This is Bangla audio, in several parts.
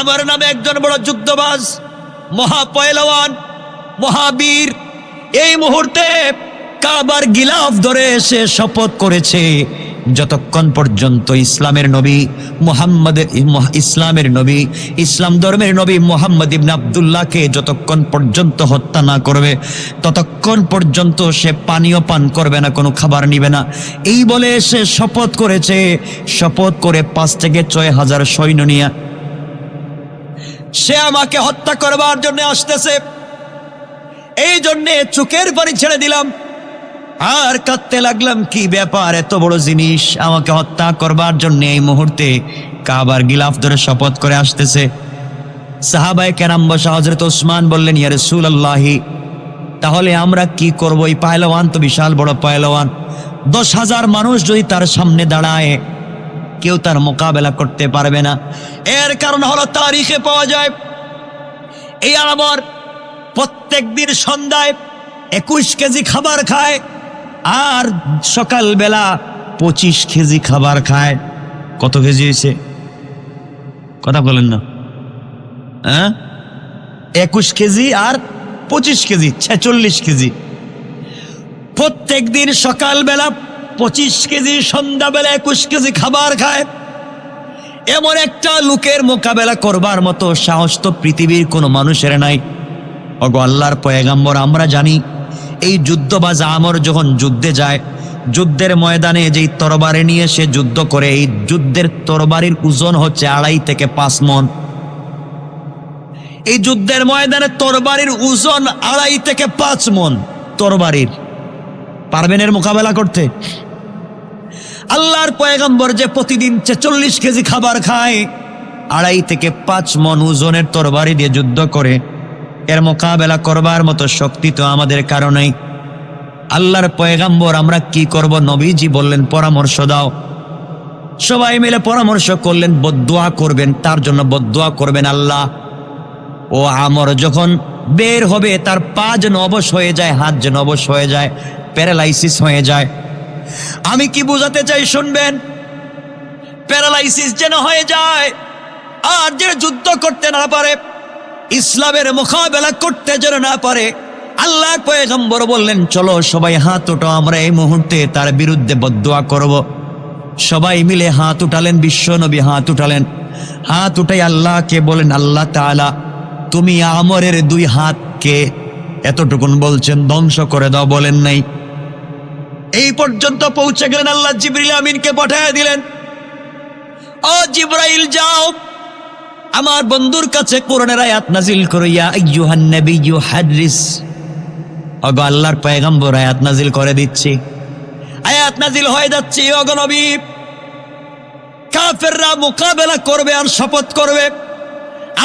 আমার নামে একজন বড় যুদ্ধবাজ, মহাপয়লওয়ান, মহাবীর এই মুহূর্তে কাবার গিলাফ ধরে এসে শপথ করেছে, যতক্ষণ পর্যন্ত ইসলামের নবী ইসলাম ধর্মের নবী মুহাম্মদ ইবনে আব্দুল্লাহকে যতক্ষণ পর্যন্ত হত্যা না করবে ততক্ষণ পর্যন্ত সে পানীয় পান করবে না, কোনো খাবার নিবে না। এই বলে সে শপথ করেছে। শপথ করে 5 থেকে 6,000 সৈন্য নিয়ে সে আমাকে হত্যা করবার জন্য আসতেছে। এই জন্যে চোখের পানি ছেড়ে দিলাম আর কাঁদতে লাগলাম, কি ব্যাপার, এত বড় জিনিস আমাকে হত্যা করবার জন্য এই মুহূর্তে কাবার গিলাফ ধরে শপথ করে আসতেছে। সাহাবায়ে কেরাম বসা, হযরত ওসমান বললেন, ইয়া রাসূলুল্লাহ, তাহলে আমরা কি করব? এই পাহলওয়ান তো বিশাল বড় পাহলওয়ান, 10,000 মানুষ যদি তার সামনে দাঁড়ায় কেউ তার মোকাবেলা করতে পারবে না। এর কারণ হলো তারিখে পাওয়া যায় এই আমার প্রত্যেক দিন সন্ধ্যায় 21 কেজি খাবার খায় আর সকালবেলা 25 কেজি খাবার খায়। কত কেজি হয়েছে? কথা বলেন না। 21 কেজি আর 25 কেজি, 46 কেজি। প্রত্যেক দিন সকালবেলা 25 কেজি, সন্ধ্যাবেলা 21 কেজি খাবার খায়। এমন একটা লোকের মোকাবেলা করবার মতো সাহস তো পৃথিবীর কোনো মানুষের নাই। ওগো আল্লাহর পয়গম্বর, আমরা জানি এই যুদ্ধবাজ আমর যখন যুদ্ধে যায়, যুদ্ধের ময়দানে যেই তরবারি নিয়ে সে যুদ্ধ করে, এই যুদ্ধের তরবারির ওজন হচ্ছে 2.5 থেকে 5 মণ। এই যুদ্ধের ময়দানে তরবারির ওজন 2.5 থেকে 5 মণ। তরবারির পারবেন এর মোকাবেলা করতে? আল্লাহর পয়গম্বর যে প্রতিদিন 40 কেজি খাবার খায়, 2.5 থেকে 5 মণ ওজনের তরবারি দিয়ে যুদ্ধ করে, এর মোকাবেলা করবার মতো শক্তি তো আমাদের কারণেই। আল্লাহর পয়গম্বর, আমরা কি করব? নবীজি বললেন, পরামর্শ দাও। সবাই মিলে পরামর্শ করলেন, বদদুয়া করবেন, তার জন্য বদদুয়া করবেন। আল্লাহ, ও আমর যখন বের হবে তার পা যেন অবশ হয়ে যায়, হাত যেন অবশ হয়ে যায়, প্যারালাইসিস হয়ে যায়। আমি কি বোঝাতে চাই শুনবেন, প্যারালাইসিস যেন হয়ে যায় আর যেন যুদ্ধ করতে না পারে, ইসলামের মোকাবেলা করতে যেন না পারে। আল্লাহর পয়গম্বর বললেন, চলো সবাই হাত উঠাও, আমরা এই মুহূর্তে তার বিরুদ্ধে বদদুয়া করব। সবাই মিলে হাত উঠালেন, বিশ্ব নবী হাত উঠালেন। হাত উঠাই আল্লাহকে বলেন, আল্লাহ তাআলা, তুমি আমরের 2 হাতকে এতটুকুন বলছেন ধ্বংস করে দাও, বলেন নাই। এই পর্যন্ত পৌঁছে গেলেন, আল্লাহ জিবরিল আমিনকে পাঠিয়ে দিলেন, ও জিবরাইল যাও আমার বন্ধুর কাছে কোরআনের আয়াত নাজিল করো, ইয়া আইয়ুহান নাবিয়্যু হাদরিস। ওগো আল্লাহর পয়গম্বর, আয়াত নাজিল করে দিচ্ছি। আয়াত নাজিল হয়ে যাচ্ছে, ওগো নবী, কাফেররা মোকাবেলা করবে আর শপথ করবে,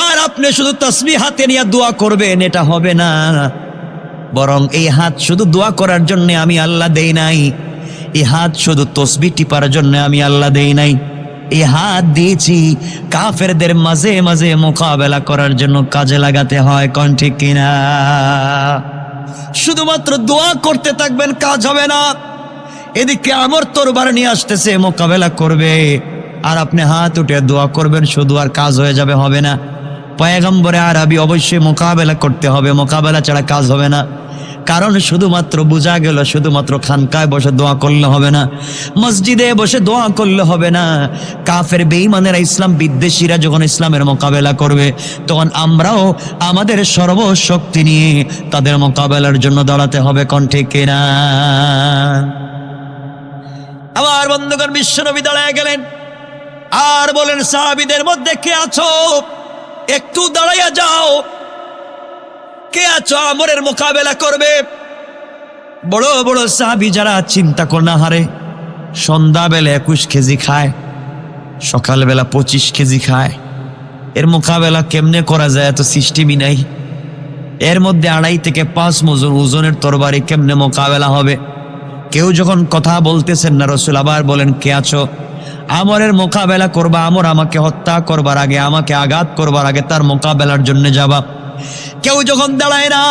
আর আপনি শুধু তাসবিহ হাতে নিয়ে দোয়া করবেন, এটা হবে না। বরং এই হাত শুধু দোয়া করার জন্য আমি আল্লাহ দেই নাই, এই হাত শুধু তাসবিহ টিপার জন্য আমি আল্লাহ দেই নাই, এই হাত দিয়েছি কাফেরদের মাঝে মাঝে মোকাবেলা করার জন্য কাজে লাগাতে হয়। কোন ঠিক কিনা? শুধুমাত্র দোয়া করতে থাকবেন, কাজ হবে না। এদিকে আমর তরবার নিয়ে আসতেছে, মোকাবেলা করবে, আর আপনি হাত উঠে দোয়া করবেন, শুধু আর কাজ হয়ে যাবে, হবে না। পয়গম্বরে আরবি অবশ্যই মোকাবেলা করতে হবে, মোকাবেলা ছাড়া কাজ হবে না। কারণ শুধুমাত্র বোঝা গেল শুধুমাত্র খানকায় বসে দোয়া করলে হবে না, মসজিদে বসে দোয়া করলে হবে না। কাফের বেঈমানেরা, ইসলাম বিদ্বেষীরা যখন ইসলামের মোকাবেলা করবে, তখন আমরাও আমাদের সর্বশক্তি নিয়ে তাদের মোকাবেলার জন্য দাঁড়াতে হবে। কোন ঠিক কিনা? আমার বন্ধুগণ, বিশ্বনবী দাঁড়ায় গেলেন আর বলেন, সাহাবীদের মধ্যে কে আছো, একটু দাঁড়াইয়া যাও। কে আছো আমরের মোকাবেলা করবে? বড় বড় সাহাবী যারা, চিন্তা কর না হারে, সন্ধ্যাবেলা 21 কেজি খায়, সকালবেলা 25 কেজি খায়, এর মোকাবেলা কেমনে করা যায়? এত সিস্টেমই নাই। এর মধ্যে 2.5 থেকে 5 মণ ওজনের তরবারি, কেমনে মোকাবেলা হবে? কেউ যখন কথা বলতেছেন না, রাসূল আবার বলেন, কে আছো আমরের মোকাবেলা করবা? আমর আমাকে হত্যা করবার আগে, আমাকে আঘাত করবার আগে তার মোকাবেলার জন্য যাবা। কেউ যখন দাঁড়ায় না,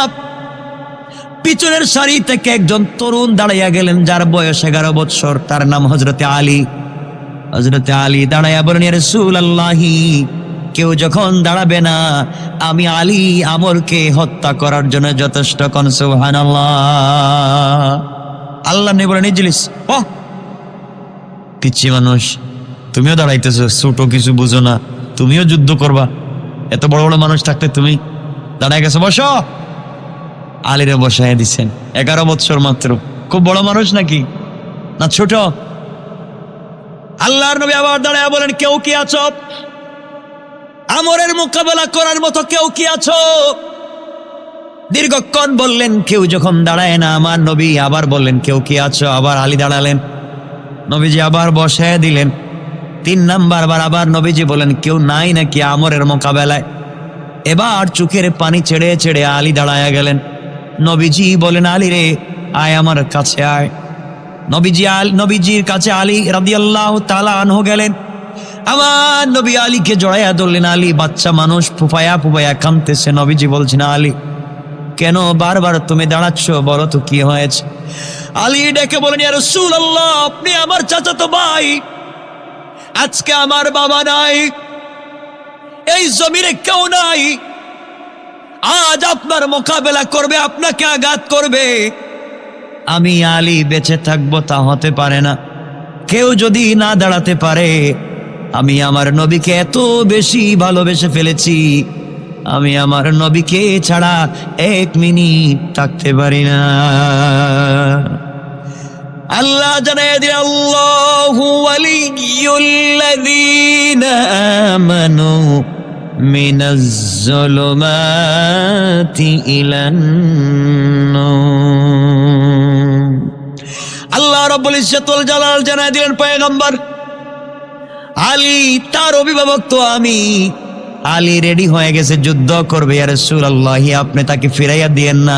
পিছনের সারি থেকে একজন তরুণ দাঁড়াইয়া গেলেন, যার বয়স 11 বছর, তার নাম হযরতে আলী। হযরতে আলী দাঁড়াইয়া বলেন, ইয়া রাসূলুল্লাহ, কেউ যখন দাঁড়াবে না, আমি আলী আমরকে হত্যা করার জন্য যথেষ্ট। কোন সুবহানাল্লাহ। আল্লাহ নেই বলেন ইজলিস, ও পিচ্ছি মানুষ, তুমিও দাঁড়াইতেছো, ছোট কিছু বুঝো না, তুমিও যুদ্ধ করবা? এত বড় বড় মানুষ থাকতে তুমি দাঁড়ায় গেছো? বসো। আলীরে বসায় দিচ্ছেন, 11 বৎসর মাত্র। খুব বড় মানুষ নাকি, না ছোট? আল্লাহর নবী আবার দাঁড়ায় বলেন, কেউ কি আছো আমরের মোকাবেলা করার মতো? কেউ কি আছো? দীর্ঘক্ষণ বললেন, কেউ যখন দাঁড়ায় না, আমার নবী আবার বললেন, কেউ কি আছো? আবার আলী দাঁড়ালেন, নবীজি আবার বসায় দিলেন। 3 নাম্বার বার আবার নবীজি বলেন, কেউ নাই নাকি আমরের মোকাবেলায়? এবার চোখের পানি ছেড়ে ছেড়ে আলী দাঁড়ায় গেলেন। নবীজি বলেন, আলী রে, আয় আমার কাছে আয়। নবীজির কাছে আলী রাদিয়াল্লাহু তাআলা আনহু গেলেন। আমার নবী আলীকে জড়াইয়া ধরলেন। আলী বাচ্চা মানুষ, ফুফায়া ফুফায়া কাঁদতেছে। নবীজি বলছেন, আলী কেন বারবার তুমি দাঁড়াচ্ছ, বলো তো কি হয়েছে? আলী ডেকে বলেন, ইয়া রাসূলুল্লাহ, আপনি আমার চাচাতো ভাই, আজকে আমার বাবা নাই, এই জমিনে কেউ নাই, আজ আপনার মোকাবেলা করবে, আপনাকে আঘাত করবে, আমি আলী বেঁচে থাকবো তা হতে পারে না। কেউ যদি না দাঁড়াতে পারে, আমি আমার নবীকে এত বেশি ভালোবেসে ফেলেছি, আমি আমার নবীকে ছাড়া 1 মিনিট থাকতে পারি না। আল্লাহ জানায় দিলেন, আল্লাহু ওয়ালিয়ুল্লাযীনা আমানু মিনাজ যুলুমাতি ইলান নূর। আল্লাহ রাব্বুল ইজ্জতুল জালাল জানায় দিলেন, পয়গম্বর আলী তার অভিভাবক তো আমি। আলী রেডি হয়ে গেছে, যুদ্ধ করবে। ইয়া রাসূলুল্লাহ, আপনি তাকে ফিরাইয়া দিয়েন না,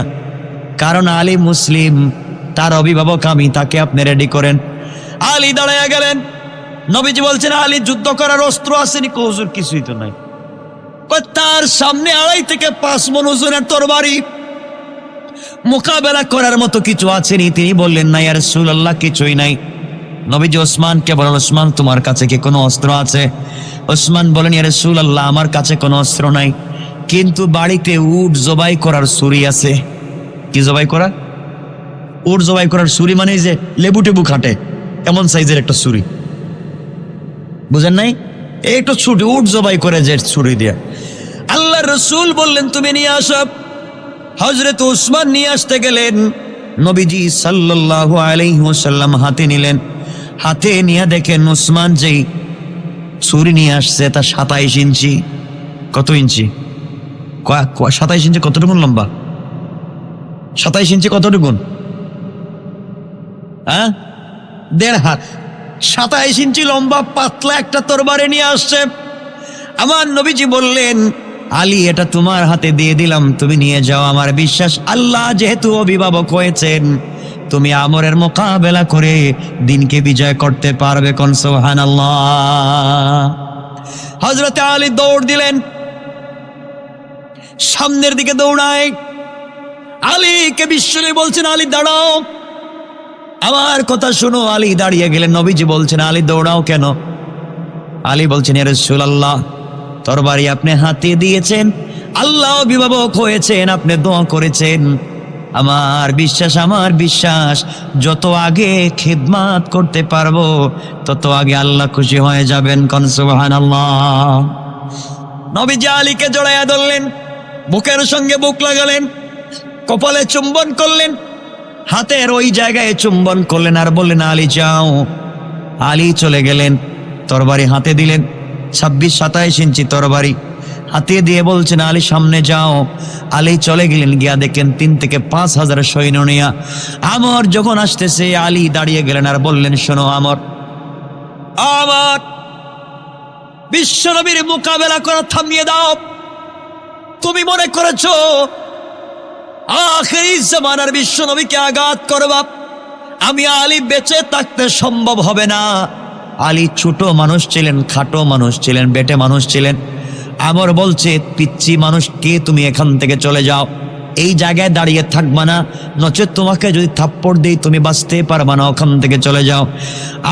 কারণ আলী মুসলিম, তার অভিভাবক আমি, তাকে আপনি রেডি করেন। আলী দাঁড়াইয়া গেলেন। নবীজি বলছেন, আলী যুদ্ধ করার অস্ত্র আসেনি? হুজুর কিছুই তো নাই। তার সামনে 2.5 থেকে 5 মণ ওজনের তরবারি, মোকাবেলা করার মতো কিছু আছেনি? তিনি বললেন, না ইয়া রাসূলুল্লাহ, কিছুই নাই। নবীজি ওসমানকে বলেন, ওসমান তোমার কাছে কি কোনো অস্ত্র আছে? ওসমান বলেন, ইয়া রাসূলুল্লাহ, আমার কাছে কোনো অস্ত্র নাই, কিন্তু বাড়িতে উট জবাই করার ছুরি আছে। কি জবাই করা? উট জবাই করার ছুরি, মানে যে লেবু টেবু খাটে এমন সাইজের একটা ছুরি, বুঝেন নাই? এই একটা ছুরি, উট জবাই করে যে ছুরি দিয়া। আল্লাহর রাসূল বললেন, তুমি নিয়ে আসো। হযরত ওসমান নিয়ে আসতে গেলেন। নবীজি সাল্লাল্লাহু আলাইহি ওয়াসাল্লাম হাতে নিলেন। হাতে নিয়ে দেখেন ওসমান যেই ছুরি নিয়ে আসছে তা 27 ইঞ্চি। কত ইঞ্চি? 27 ইঞ্চি কতটুকুন লম্বা? 27 ইঞ্চি কতটুকুন? হ্যাঁ, 1.5 হাত। 27 ইঞ্চি লম্বা পাতলা একটা তরবারি নিয়ে আসছে। আমার নবীজি বললেন, আলী, এটা তোমার হাতে দিয়ে দিলাম, তুমি নিয়ে যাও। আমার বিশ্বাস, আল্লাহ যেহেতু অভিভাবক হয়েছেন, তুমি আমরের মোকাবেলা করে দিনকে বিজয় করতে পারবে। কোন সুবহানাল্লাহ। হযরত আলী দৌড় দিলেন, সামনের দিকে দৌড়ায়। আলীকে বিশ্বনবী বলছেন, আলী দাঁড়াও, আমার কথা শোনো। আলী দাঁড়িয়ে গেলেন। নবীজি বলছেন, আলী দৌড়াও কেন? আলী বলছেন, ইয়া রাসূলুল্লাহ, তরবারি আপনি হাতে দিয়েছেন, আল্লাহ অভিভাবক হয়েছেন, আপনি দোয়া করেছেন, আমার বিশ্বাস যত আগে খিদমত করতে পারবো তত আগে আল্লাহ খুশি হয়ে যাবেন। কোন সুবহানাল্লাহ। নবীজি আলীকে জড়াইয়া ধরলেন, বুকের সঙ্গে বুক লাগালেন, কপালে চুম্বন করলেন, হাতের ওই জায়গায় চুম্বন করলেন, আর বললেন, আলী যাও। আলী চলে গেলেন, তরবারি হাতে দিলেন। 26-27 ইঞ্চি তরবারি হাতে দিয়ে বলছেন, আলী সামনে যাও। আলী চলে গেলেন। গিয়া দেখেন 3 থেকে 5 হাজার সৈন্য নিয়া আমর যখন আসতেছে, আলী দাঁড়িয়ে গেলেন আর বললেন, শোনো আমর, আমার বিশ্বনবীর মোকাবেলা করা থামিয়ে দাও। তুমি মনে করেছো আখিরি জামানার বিশ্বনবীকে আঘাত করবা? আমি আলী বেঁচে থাকতে সম্ভব হবে না। আলী ছোট মানুষ ছিলেন, খাটো মানুষ ছিলেন, বেটে মানুষ ছিলেন। আমর বলছে, পিচ্ছি মানুষ কে, তুমি এখান থেকে চলে যাও, এই জায়গায় দাঁড়িয়ে থাকবা না, নচেত তোমাকে যদি থাপ্পড় দেই তুমি বাঁচতে পারবা না, ওখান থেকে চলে যাও।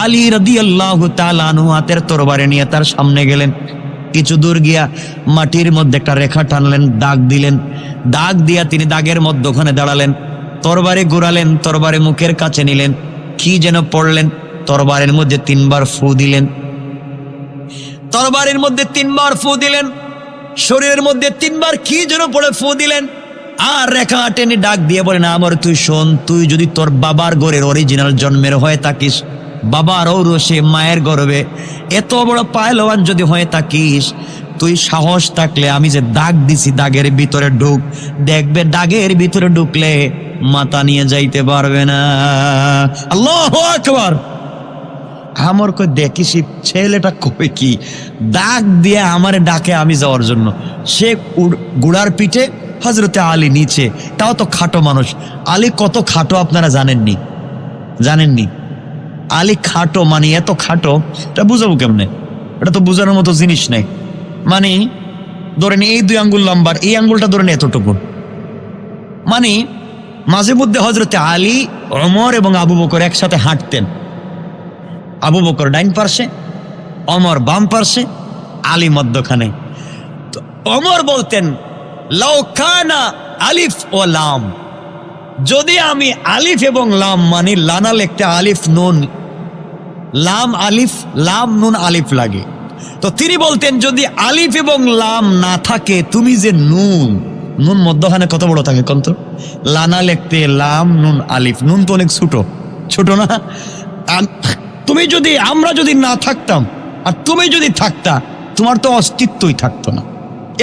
আলী রাদিয়াল্লাহু তাআলা আনহু হাতের তরবারি নিয়ে তার সামনে গেলেন। কিছু দূর গিয়া মাটির মধ্যে একটা রেখা টানলেন, দাগ দিলেন। দাগ দিয়া তিনি দাগের মধ্যে ওখানে দাঁড়ালেন, তরবারি ঘুরালেন, তরবারি মুখের কাছে নিলেন, কি যেন পড়লেন, তরবারের মধ্যে 3 বার ফু দিলেন, তরবারির মধ্যে 3 বার ফু দিলেন, শরীরের মধ্যে 3 বার কি যেন পড়ে ফু দিলেন। আর রেখা টেনে ডাক দিয়ে বলেন, আমার তুই শোন, তুই যদি তোর বাবার ঘরের অরিজিনাল জন্মের হয়ে থাকিস, বাবার ঔরসে মায়ের গর্বে এত বড় পায়লওয়ান যদি হয়ে থাকিস, তুই সাহস থাকলে আমি যে দাগ দিছি দাগের ভিতরে ঢুক, দেখবে দাগের ভিতরে ঢুকলে মাথা নিয়ে যাইতে পারবে না। আল্লাহু আকবার। আমার কই দেখিস ছেলেটা কই কি দাগ দিয়ে আমারে ডাকে আমি যাওয়ার জন্য। সে গুড়ার পিঠে, হযরতে আলী নিচে, তাও তো খাটো মানুষ। আলী কত খাটো আপনারা জানেননি? জানেননি? আলী খাটো মানে এত খাটো, এটা বুঝাবো কেমনে? এটা তো বোঝানোর মতো জিনিস নেই। মানে ধরেন এই 2 আঙ্গুল লম্বার, এই আঙ্গুলটা ধরেন এতটুকু। মানে মাঝে মধ্যে হযরতে আলী, ওমর এবং আবু বকর একসাথে হাঁটতেন। আবু বকর ডাইন পার্শ্বে, ওমর বাম পার্শ্বে, আলী মধ্যখানে। তো ওমর বলতেন, লাউ কানা আলিফ ও লাম, যদি আমি আলিফ এবং লাম মানে লানা লিখতে আলিফ নুন, লাম আলিফ, লাম নুন আলিফ লাগে, তো তিনি বলতেন যদি আলিফ এবং লাম না থাকে, তুমি যে নুন, নুন মধ্যখানে কত বড় থাকে কোন তো? লানা লিখতে লাম নুন আলিফ, নুন তো অনেক ছোট, ছোট না? তুমি যদি, আমরা যদি না থাকতাম আর তুমি যদি থাকতা, তোমার তো অস্তিত্বই থাকতো না।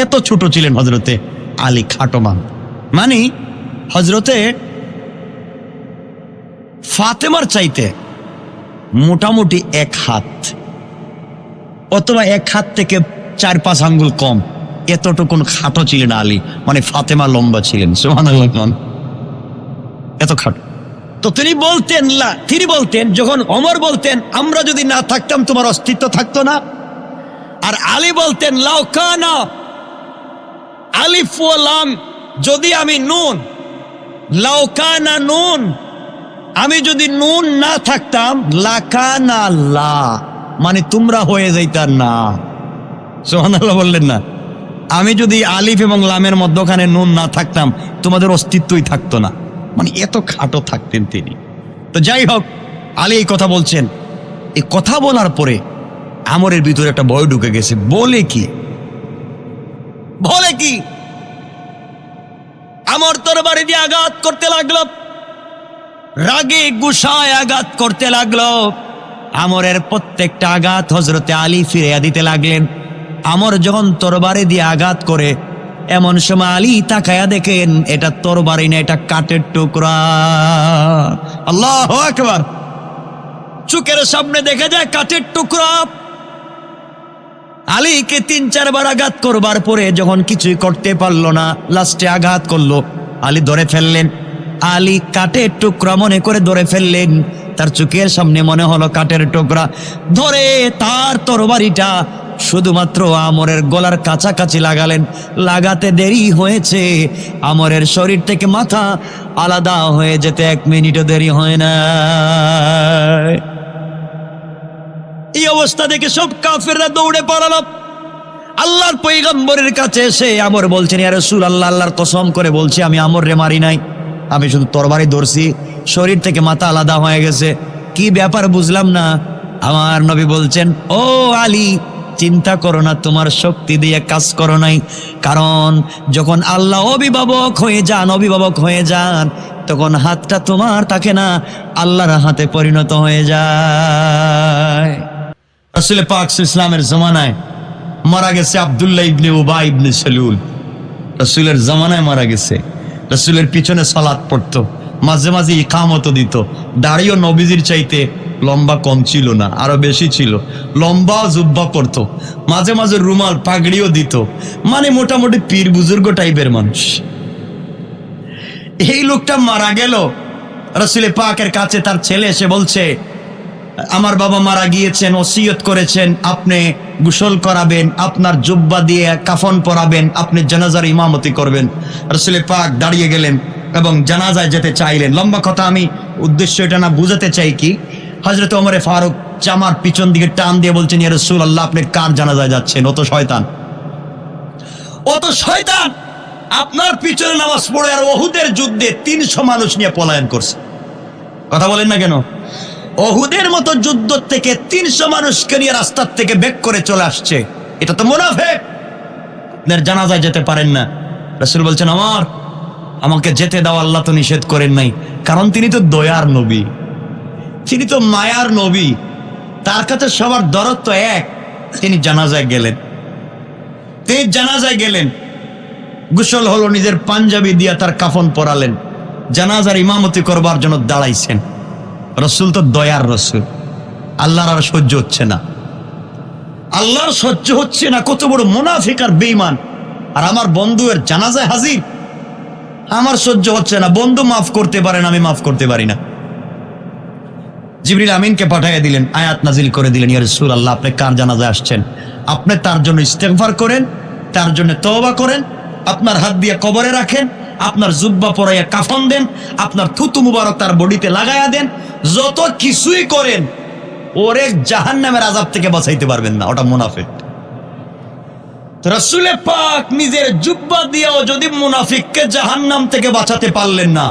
এত ছোট ছিলেন হযরতে আলী, খাটো মান। মানে হযরতে ফাতেমার চাইতে মোটামুটি 1 হাত অথবা 1 হাত থেকে 4-5 আঙ্গুল কম, এতটুকুন খাটো ছিলেন আলী। মানে ফাতেমা লম্বা ছিলেন, সুবহানাল্লাহ, এত খাটো। তো তিনি বলতেন যখন ওমর বলতেন আমরা যদি না থাকতাম তোমার অস্তিত্ব থাকতো না, আর আলী বলতেন লাউ কানা আলিফ ওয়া লাম, যদি আমি নুন, লাউ কানা নুন, আমি যদি নুন না থাকতাম, লাকানা লা, মানে তোমরা হয়ে যাইতা না। সুবহানাল্লাহ বললেন না? আমি যদি আলিফ এবং লামের মধ্যখানে নুন না থাকতাম, তোমাদের অস্তিত্বই থাকতো না। মানে এত খাটো থাকতেন তিনি। তো যাই হোক, আলী এই কথা বলছেন। এই কথা বলার পরে আমরের ভিতরে একটা ভয় ঢুকে গেছে। বলে কি আমর তরবারি দিয়ে আঘাত করতে লাগলো, রাগে গুসায় আঘাত করতে লাগলো। আমরের প্রত্যেকটা আঘাত হযরতে আলী ফিরিয়ে দিতে লাগলেন। আমর যখন তরবারি দিয়ে আঘাত করে, এমন সময় আলী তাকায়া দেখেন এটা তরবারি না, এটা কাঠের টুকরা। আল্লাহু আকবার। চোখের সামনে দেখা যায় কাঠের টুকরা। আলীকে 3-4 বার আঘাত করবার পরে যখন কিছুই করতে পারলো না, লাস্টে আঘাত করলো, আলী ধরে ফেললেন। আলী কাঠের টুকরা মনে করে ধরে ফেললেন। তার চোখের সামনে মনে হলো কাঠের টুকরা, ধরে তার তরবারিটা শুধুমাত্র আমরের গলার কাছাকাছি লাগালেন। লাগাতে দেরি হয়েছে, আমরের শরীর থেকে মাথা আলাদা হয়ে যেতে 1 মিনিটও দেরি হয় না। এই অবস্থা দেখে সব কাফেররা দৌড়ে পালালো। আল্লাহর পয়গম্বরের কাছে এসে আমর বলছেন, ইয়া রাসূলুল্লাহ, আল্লাহর কসম করে বলছি আমি আমরে মারি নাই, আমি শুধু তরবারি ধরছি, শরীর থেকে মাথা আলাদা হয়ে গেছে, কি ব্যাপার বুঝলাম না। আমার নবী বলছেন, ও আলী, চিন্তা করো না, তোমার শক্তি দিয়ে কাজ করো নাই। কারণ যখন আল্লাহ অভিভাবক হয়ে যান, তখন হাতটা তোমার থাকে না, আল্লাহর হাতে পরিণত হয়ে যায়। রাসূল পাক ইসলামের জামানায় মারা গেছে আব্দুল্লাহ ইবনে উবাই ইবনে সালুল। রাসূলের জামানায় মারা গেছে। রাসূলের পিছনে সালাত পড়তো, মাঝে মাঝে ইকামতও দিত। দাড়িও নবীজির চাইতে লম্বা কম ছিল না, আরো বেশি ছিল। লম্বা জুব্বা পরতো, মাঝে মাঝে রুমাল পাগড়িও দিত। মানে মোটামুটি পীর বুজুর্গ টাইপের মানুষ। এই লোকটা মারা গেল। রাসূল পাকের কাছে তার ছেলে এসে বলছে, আমার বাবা মারা গিয়েছেন, ওসিয়ত করেছেন আপনি গোসল করাবেন, আপনার জুব্বা দিয়ে কাফন পরাবেন, আপনি জানাজার ইমামতি করবেন। রাসূল পাক দাঁড়িয়ে গেলেন এবং জানাজায় যেতে চাইলেন। লম্বা কথা, আমি উদ্দেশ্য এটা না, বুঝাতে চাই কি, হযরত ওমরে ফারুক জামার পিছন দিকে টান দিয়ে বলছেন, ইয়া রাসূলুল্লাহ, আপনি কার জানাজায় যাচ্ছেন? ও তো শয়তান, ও তো শয়তান, আপনার পিছনে নামাজ পড়ে আর উহুদের যুদ্ধে 300 মানুষ নিয়ে পলায়ন করছে। কথা বলেন না কেন? উহুদের মতো যুদ্ধ থেকে 300 মানুষকে নিয়ে রাস্তার থেকে বেক করে চলে আসছে, এটা তো মুনাফিক। আপনার জানাজায় যেতে পারেন না। রাসূল বলছেন, আমাকে যেতে দাও, আল্লাহ তো নিষেধ করেন নাই, কারণ তিনি তো দয়ার নবী, তিনি তো মায়ার নবী, তার কাছে সবার দরদ তো এক। তিনি জানাজায় গেলেন, গোসল হলো, নিজের পাঞ্জাবি দিয়া তার কাফন পরালেন, জানাজার ইমামতি করবার জন্য দাঁড়াইছেন। রসুল তো দয়ার রসুল, আল্লাহর আর সহ্য হচ্ছে না, কত বড় মুনাফিক আর বেঈমান। আর আমার বন্ধুর জানাজায় হাজির, আমার সহ্য হচ্ছে না। বন্ধু মাফ করতে পারেন, আমি মাফ করতে পারি না। জিবরিল আমিনকে পাঠিয়ে দিলেন, আয়াত নাজিল করে দিলেন, ইয়া রাসূলুল্লাহ, আপনি কার জানাজায় আসছেন? আপনি তার জন্য ইস্তেগফার করেন, তার জন্য তওবা করেন, আপনার হাত দিয়ে কবরে রাখেন, আপনার জুব্বা পরাইয়া কাফন দেন, আপনার থুতু মুবারক তার বডিতে লাগাইয়া দেন, যত কিছুই করেন, ওরে জাহান্নামের আযাব থেকে বাঁচাইতে পারবেন না, ওটা মুনাফিক। রাসূল পাক নিজের জুব্বা দিয়েও যদি মুনাফিককে জাহান্নাম থেকে বাঁচাতে পারলেন না,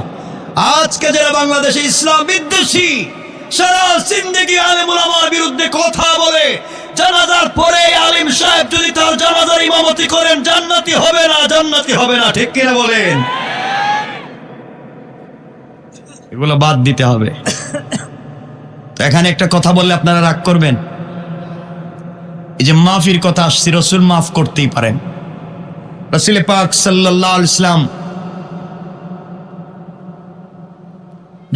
আজকে যারা বাংলাদেশে ইসলাম বিদ্বেষী সারা জিন্দেগি আলেম উলামার বিরুদ্ধে কথা বলে, জানাজার পরে আলিম সাহেব যদি তার জানাজার ইমামতি করেন, জান্নাতি হবে না, ঠিক কিনা বলেন? এগুলো বাদ দিতে হবে। এখানে একটা কথা বললে আপনারা রাগ করবেন। এই যে মাফির কথা আসছে, রসুল মাফ করতেই পারেন। রাসূল পাক সাল্লাল্লাহু আলাইহি ওয়াসাল্লাম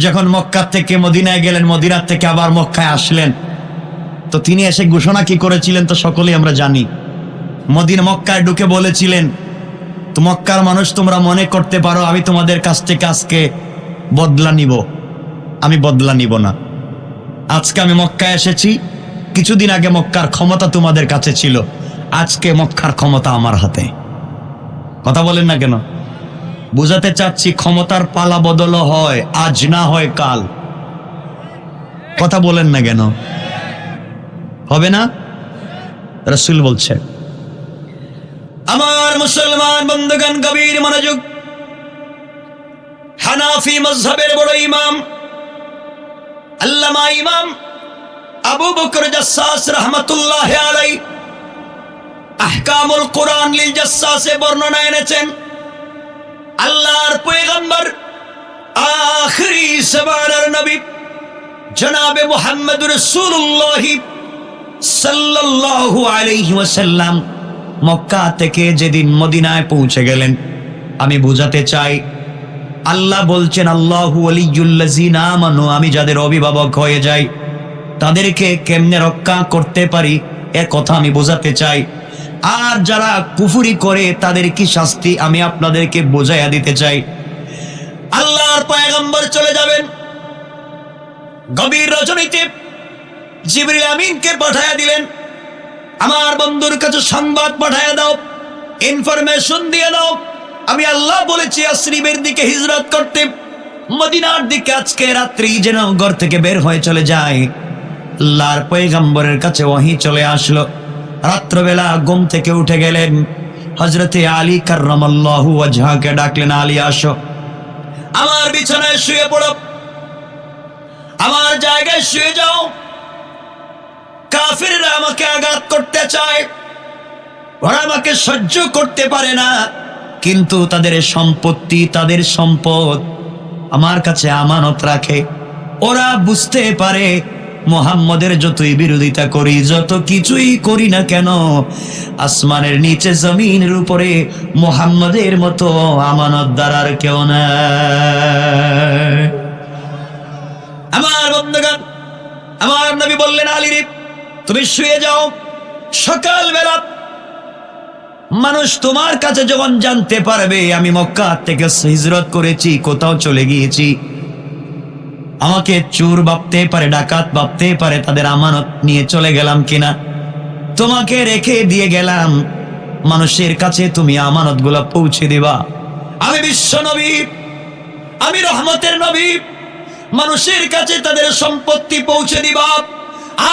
যখন মক্কা থেকে মদিনায় গেলেন, মদিনা থেকে আবার মক্কায় আসলেন, তো তিনি এসে ঘোষণা কি করেছিলেন তো সকলেই আমরা জানি। মক্কায় ঢুকে বলেছিলেন, তো মক্কার মানুষ, তোমরা মনে করতে পারো আমি তোমাদের কাছ থেকে আজকে বদলা নিব, আমি বদলা নিব না। আজকে আমি মক্কায় এসেছি, কিছুদিন আগে মক্কার ক্ষমতা তোমাদের কাছে ছিল, আজকে মক্কার ক্ষমতা আমার হাতে। কথা বলেন না কেন? বুঝাতে চাচ্ছি, ক্ষমতার পালা বদল হয়, আজ না হয় কাল। কথা বলেন না কেন? হবে না? রাসূল বলছে। আমার মুসলমান বন্ধুগণ, গভীর মনোযোগ। হানাফি মাযহাবের বড় ইমাম আল্লামা ইমাম আবু বকর জাসসাস রাহমাতুল্লাহি আলাইহি আহকামুল কুরআন লিল জাসসাসে বর্ণনা এনেছেন, আল্লাহর পয়গম্বর আখিরি জামানার নবী জনাবে মুহাম্মদুর রাসূলুল্লাহ সাল্লাল্লাহু আলাইহি ওয়াসাল্লাম মক্কা থেকে যেদিন মদিনায় পৌঁছে গেলেন, আমি বুঝাতে চাই, আল্লাহ বলছেন, আল্লাহু ওয়ালিয়ুল্লাযিনা আমানু, আমি যাদের অভিভাবক হয়ে যাই তাদেরকে কেমনে রক্ষা করতে পারি এ কথা আমি বোঝাতে চাই। আর যারা কুফরি করে তাদের কি শাস্তি আমি আপনাদেরকে বোঝাইয়া দিতে চাই। আল্লাহর পয়গম্বর চলে যাবেন, গভীর রজনীতে জিবরিল আমিনকে পাঠাইয়া দিলেন, আমার বন্ধুর কাছে সংবাদ পাঠাইয়া দাও, ইনফরমেশন দিয়ে দাও, আমি আল্লাহ বলেছি ইয়াসরিবের দিকে হিজরত করতে, মদিনার দিকে আজকে রাত্রি যেন ঘর থেকে বের হয়ে চলে যায়। আল্লাহর পয়গম্বরের কাছে ওহী চলে আসলো। রাত্রবেলা ঘুম থেকে উঠে গেলেন, হযরতে আলী কাররামাল্লাহু ওয়াজহাকে ডাকলেন, আলী আসো, আমার বিছানায় শুয়ে পড়ো, আমার জায়গায় শুয়ে যাও। কাফিররা আমাকে আঘাত করতে চায়, ওরা আমাকে সহ্য করতে পারে না, কিন্তু তাদের সম্পত্তি, তাদের সম্পদ আমার কাছে আমানত রাখে। ওরা বুঝতে পারে মুহাম্মদের যতই বিরোধিতা করি, যত কিছুই করি না কেন, আসমানের নিচে জমিনের উপরে মুহাম্মদের মতো আমানতদার আর কেউ নাই। আমার বন্ধুগণ, আমার নবী বললেন, আলী রে তুমি শুয়ে যাও। সকালবেলা মানুষ তোমার কাছে যখন জানতে পারবে আমি মক্কা থেকে হিজরত করেছি, কোথাও চলে গিয়েছি, আমাকে চোর ভাবতে পারে, ডাকাত ভাবতে পারে, তাদের আমানত নিয়ে চলে গেলাম কিনা, তোমাকে রেখে দিয়ে গেলাম, মানুষের কাছে তুমি আমানতগুলো পৌঁছে দিবা। আমি বিশ্ব নবী, আমি রহমতের নবী, মানুষের কাছে তাদের সম্পত্তি পৌঁছে দিবা।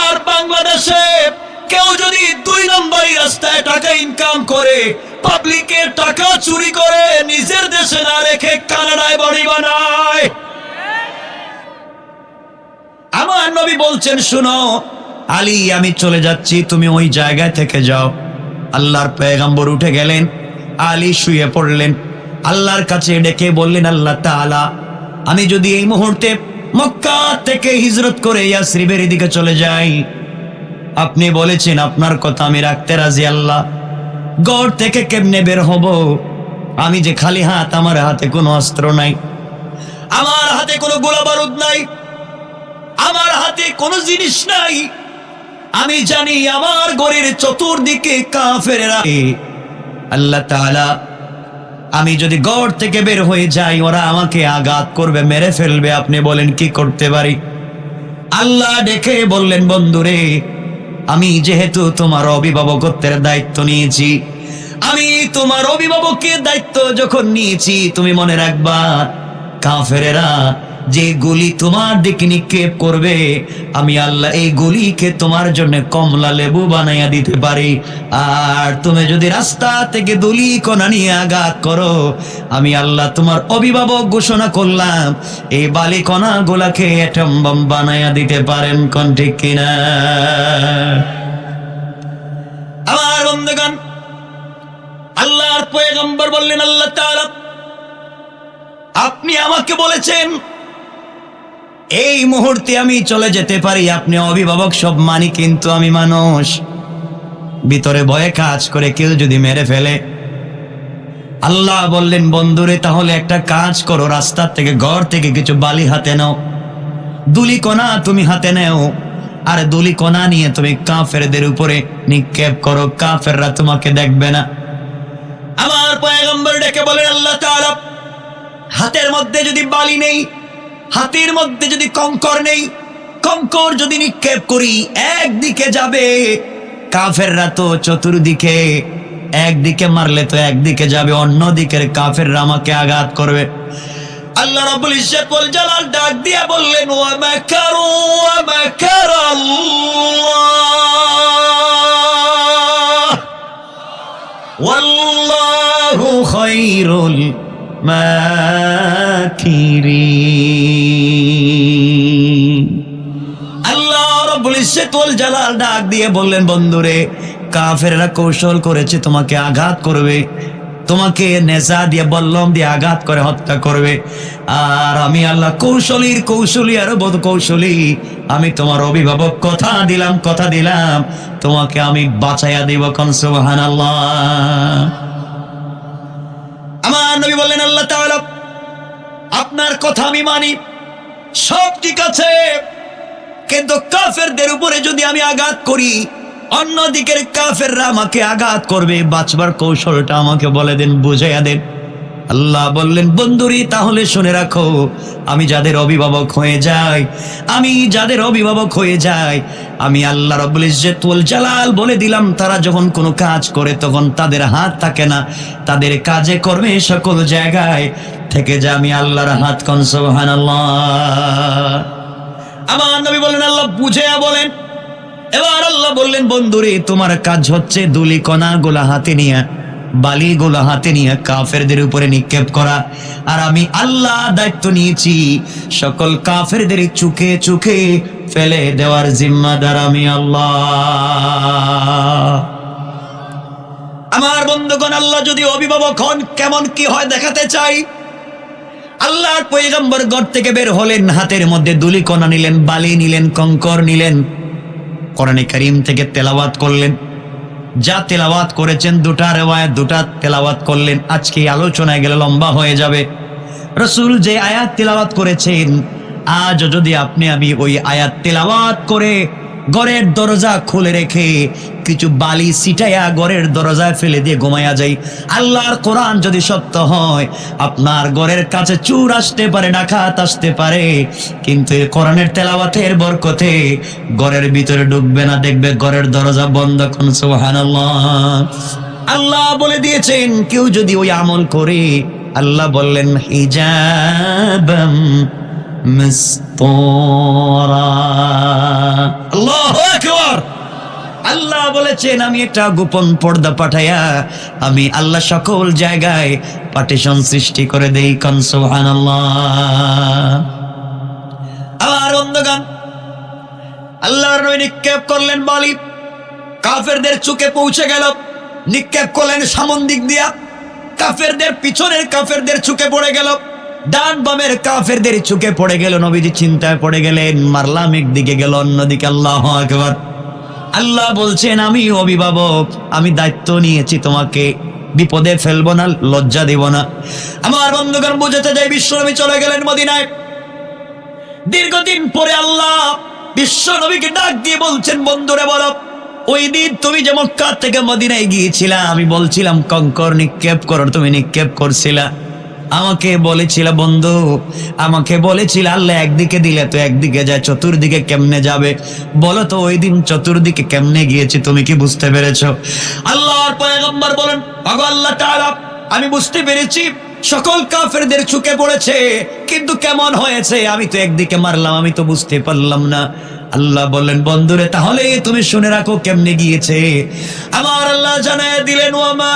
আর বাংলাদেশে কেউ যদি 2 নম্বরই রাস্তায় টাকা ইনকাম করে, পাবলিকের টাকা চুরি করে, নিজের দেশে না রেখে কানাডায় বাড়ি বানায়। আমার নবী বলছেন, শুনো আলী, আমি চলে যাচ্ছি, তুমি ওই জায়গায় থেকে যাও। আল্লাহর পয়গম্বর উঠে গেলেন, আলী শুয়ে পড়লেন, আল্লাহর কাছে ডেকে বললেন, আল্লাহ তাআলা, আমি যদি এই মুহূর্তে মক্কা থেকে হিজরত করে ইয়াসরিবের দিকে চলে যাই, আপনি বলেছেন আপনার কথা আমি রাখতে রাজি আল্লাহ। গড় থেকে কেমনে বের হব? আমি যে খালি হাত, আমার হাতে কোনো অস্ত্র নাই, আমার হাতে কোনো গোলা বারুদ নাই, আমার হাতে কোনো জিনিস নাই। আমি জানি আমার গড়ের চতুর্দিকে কাফেররা। আল্লাহ তাআলা, আমি যদি গড় থেকে বের হয়ে যাই, ওরা আমাকে আঘাত করবে, মেরে ফেলবে, আপনি বলেন কি করতে পারি? আল্লাহ ডেকে বললেন, বন্ধুরে, আমি যেহেতু তোমার অভিভাবকত্বের দায়িত্ব নিয়েছি, আমি তোমার অভিভাবকের দায়িত্ব যখন নিয়েছি, তুমি মনে রাখবা কাফেরেরা যে গুলি তোমার দিকে নিক্ষেপ করবে, আমি আল্লাহ এই গুলিকে তোমার জন্য কমলা লেবু বানাইয়া দিতে পারি। আর তুমি যদি রাস্তা থেকে দুলি কণা নিয়ে আঘাত করো, আমি আল্লাহ তোমার অভিভাবক ঘোষণা করলাম এই বালি কণা গুলাকে অ্যাটম বম বানাইয়া দিতে পারেন। কোন ঠিক কিনা? আমার বন্ধুগণ, আল্লাহর পয়গম্বর বললেন, আল্লাহ তাআলা, আপনি আমাকে বলেছেন এই মুহূর্তে আমি চলে যেতে পারি, আপনি অভিভাবক সব মানি, কিন্তু আমি মানুষ, ভিতরে ভয়ে কাজ করে, কেউ যদি মেরে ফেলে। আল্লাহ বললেন, বন্ধুরে, তাহলে একটা কাজ করো, রাস্তা থেকে ঘর থেকে কিছু বালি হাতে নাও, দুলি কণা তুমি হাতে নেও, আর দুলি কণা নিয়ে তুমি কাফেরদের উপরে নিক্ষেপ করো, কাফেররা তোমাকে দেখবে না। আমার পয়গম্বর ডেকে বলেন, আল্লাহ তাআলা, হাতের মধ্যে যদি বালি নেই, হাতের মধ্যে যদি কঙ্কর নেই, কঙ্কর যদি নিক্ষেপ করি, একদিকে যাবে, কাফেররা তো চতুর্দিকে, একদিকে মারলে তো একদিকে যাবে, অন্য দিকের কাফেররা আমাকে আঘাত করবে। আল্লাহ রাব্বুল ইজ্জত ওয়াল জালাল ডাক দিয়া বললেন, ওয়া মাকারু ওয়া মাকারাল্লাহ ওয়াল্লাহু খায়রুল মাকিরিন। আল্লাহ রাব্বুল ইজ্জত ওয়াল জালাল ডাক দিয়ে বললেন, বন্ধুরে, কাফেররা কৌশল করেছে তোমাকে আঘাত করবে, তোমাকে নেশা দিয়ে বল্লম দিয়ে আঘাত করে হত্যা করবে। আর আমি আল্লাহ কৌশলী আর বদ কৌশলী, আমি তোমার অভিভাবক কথা দিলাম তোমাকে আমি বাঁচাইয়া দিব। কোন সুবহানাল্লাহ। আমার নবী বললেন, আল্লাহ তাআলা, আপনার কথা আমি মানি, সব ঠিক আছে, কিন্তু কাফেরদের উপরে যদি আমি আঘাত করি, অন্যদিকের কাফেররা আমাকে আঘাত করবে, বাঁচবার কৌশলটা আমাকে বলে দেন, বুঝাইয়া দেন। আল্লাহ বললেন, বন্ধুরি, তাহলে শুনে রাখো, আমি যাদের অভিভাবক হয়ে যাই, আমি আল্লাহ রাব্বুল ইজ্জত ওয়াল জালাল বলে দিলাম, তারা যখন কোনো কাজ করে তখন তাদের হাত থাকে না, তাদের কাজে কর্মে সকল জায়গায় থেকে যা আমি আল্লাহর হাত। কোন সুবহানাল্লাহ। আমার নবী বললেন, আল্লাহ বুঝাইয়া বলেন। এবার আল্লাহ বললেন, বন্ধুরে, তোমার কাজ হচ্ছে দুলি কণা গোলা হাতে নিয়ে, বালি গোলা হাতে নিয়ে কাফেরদের উপরে নিক্ষেপ করা। আর আমি আল্লাহ দায়িত্ব নিয়েছি সকল কাফেরদের চোখে চোখে ফেলে দেওয়ার জিম্মাদার আমি আল্লাহ। আমার বন্ধুগণ, আল্লাহ যদি অভিভাবক হন, কেমন কি হয় দেখাতে চাই। আল্লাহর পয়গম্বর ঘর থেকে বের হলেন, হাতের মধ্যে দুলি কণা নিলেন, বালি নিলেন, কঙ্কর নিলেন, কোরআনে কারীম থেকে তেলাওয়াত করলেন। যা তেলাওয়াত করেছেন, দুটা তেলাওয়াত করলেন। আজকে আলোচনায় গেলে লম্বা হয়ে যাবে। রাসূল যে আয়াত তেলাওয়াত করেছেন, আজ যদি আমি ওই আয়াত তেলাওয়াত করে ঘরের দরজা খুলে রেখে কিছু বালি ছিটাইয়া ঘরের দরজায় ফেলে দিয়ে ঘুমাইয়া যাই, আল্লাহর কোরআন যদি সত্য হয়, আপনার ঘরের কাছে চোর আসতে পারে, ডাকাত আসতে পারে, কিন্তু এই কোরআনের তেলাওয়াতের বরকতে ঘরের ভিতরে ঢুকবে না, দেখবে ঘরের দরজা বন্ধ। কোন সুবহানাল্লাহ। আল্লাহ বলে দিয়েছেন, কেউ যদি ওই আমল করে, আল্লাহ বললেন, হিজাবাম মাসতুরা। আল্লাহু আকবার। আল্লাহ বলেছেন আমি একটা গোপন পর্দা পাঠাইয়া আমি আল্লাহ সকল জায়গায় পার্টিশন সৃষ্টি করে দেই। কোন সুবহানাল্লাহ। আর বন্ধুগণ, আল্লাহর নবী নিক্ষেপ করলেন বলি, কাফেরদের চোখে পৌঁছে গেল। নিক্ষেপ করলেন সামন দিক দিয়া, কাফেরদের পিছনের কাফেরদের চোখে পড়ে গেল, ডান বামের কাফেরদের চোখে পড়ে গেল। নবীজি চিন্তায় পড়ে গেলেন, মারলাম একদিকে গেল অন্যদিকে। আল্লাহু আকবার। আল্লাহ বলছেন আমি অভিভাবক, আমি দায়িত্ব নিয়েছি, তোমাকে বিপদে ফেলবো না, লজ্জা দেব না। আমার বন্ধুগণ, বুঝাতে যাই বিশ্বনবী চলে গেলেন মদিনায়। দীর্ঘদিন পরে আল্লাহ বিশ্বনবীকে ডাক দিয়ে বলছেন, বন্ধুরে বলো, ওই দিন তুমি যে মক্কা থেকে মদিনায় গিয়েছিলা, আমি বলছিলাম কঙ্কর নিক্ষেপ করো, তুমি নিক্ষেপ করছিলা। আমাকে বলেছিল বন্ধু, আমাকে বলেছিল আল্লাহ একদিকে দিলে তো একদিকে যায়, চতুর্দিকে কেমনে যাবে বলো তো? ওই দিন চতুর্দিকে কেমনে গিয়েছি তুমি কি বুঝতে পেরেছো? আল্লাহর পয়গম্বর বলেন, ওগো আল্লাহ তাআলা, আমি বুঝতে পেরেছি সকল কাফেরদের চুকে পড়েছে, কিন্তু কেমন হয়েছে? আমি তো একদিকে মারলাম, আমি তো বুঝতে পারলাম না। আল্লাহ বললেন, বন্ধুরে তাহলে তুমি শুনে রাখো কেমনে গিয়েছে। আমার আল্লাহ জানায় দিলেন, ওয়ামা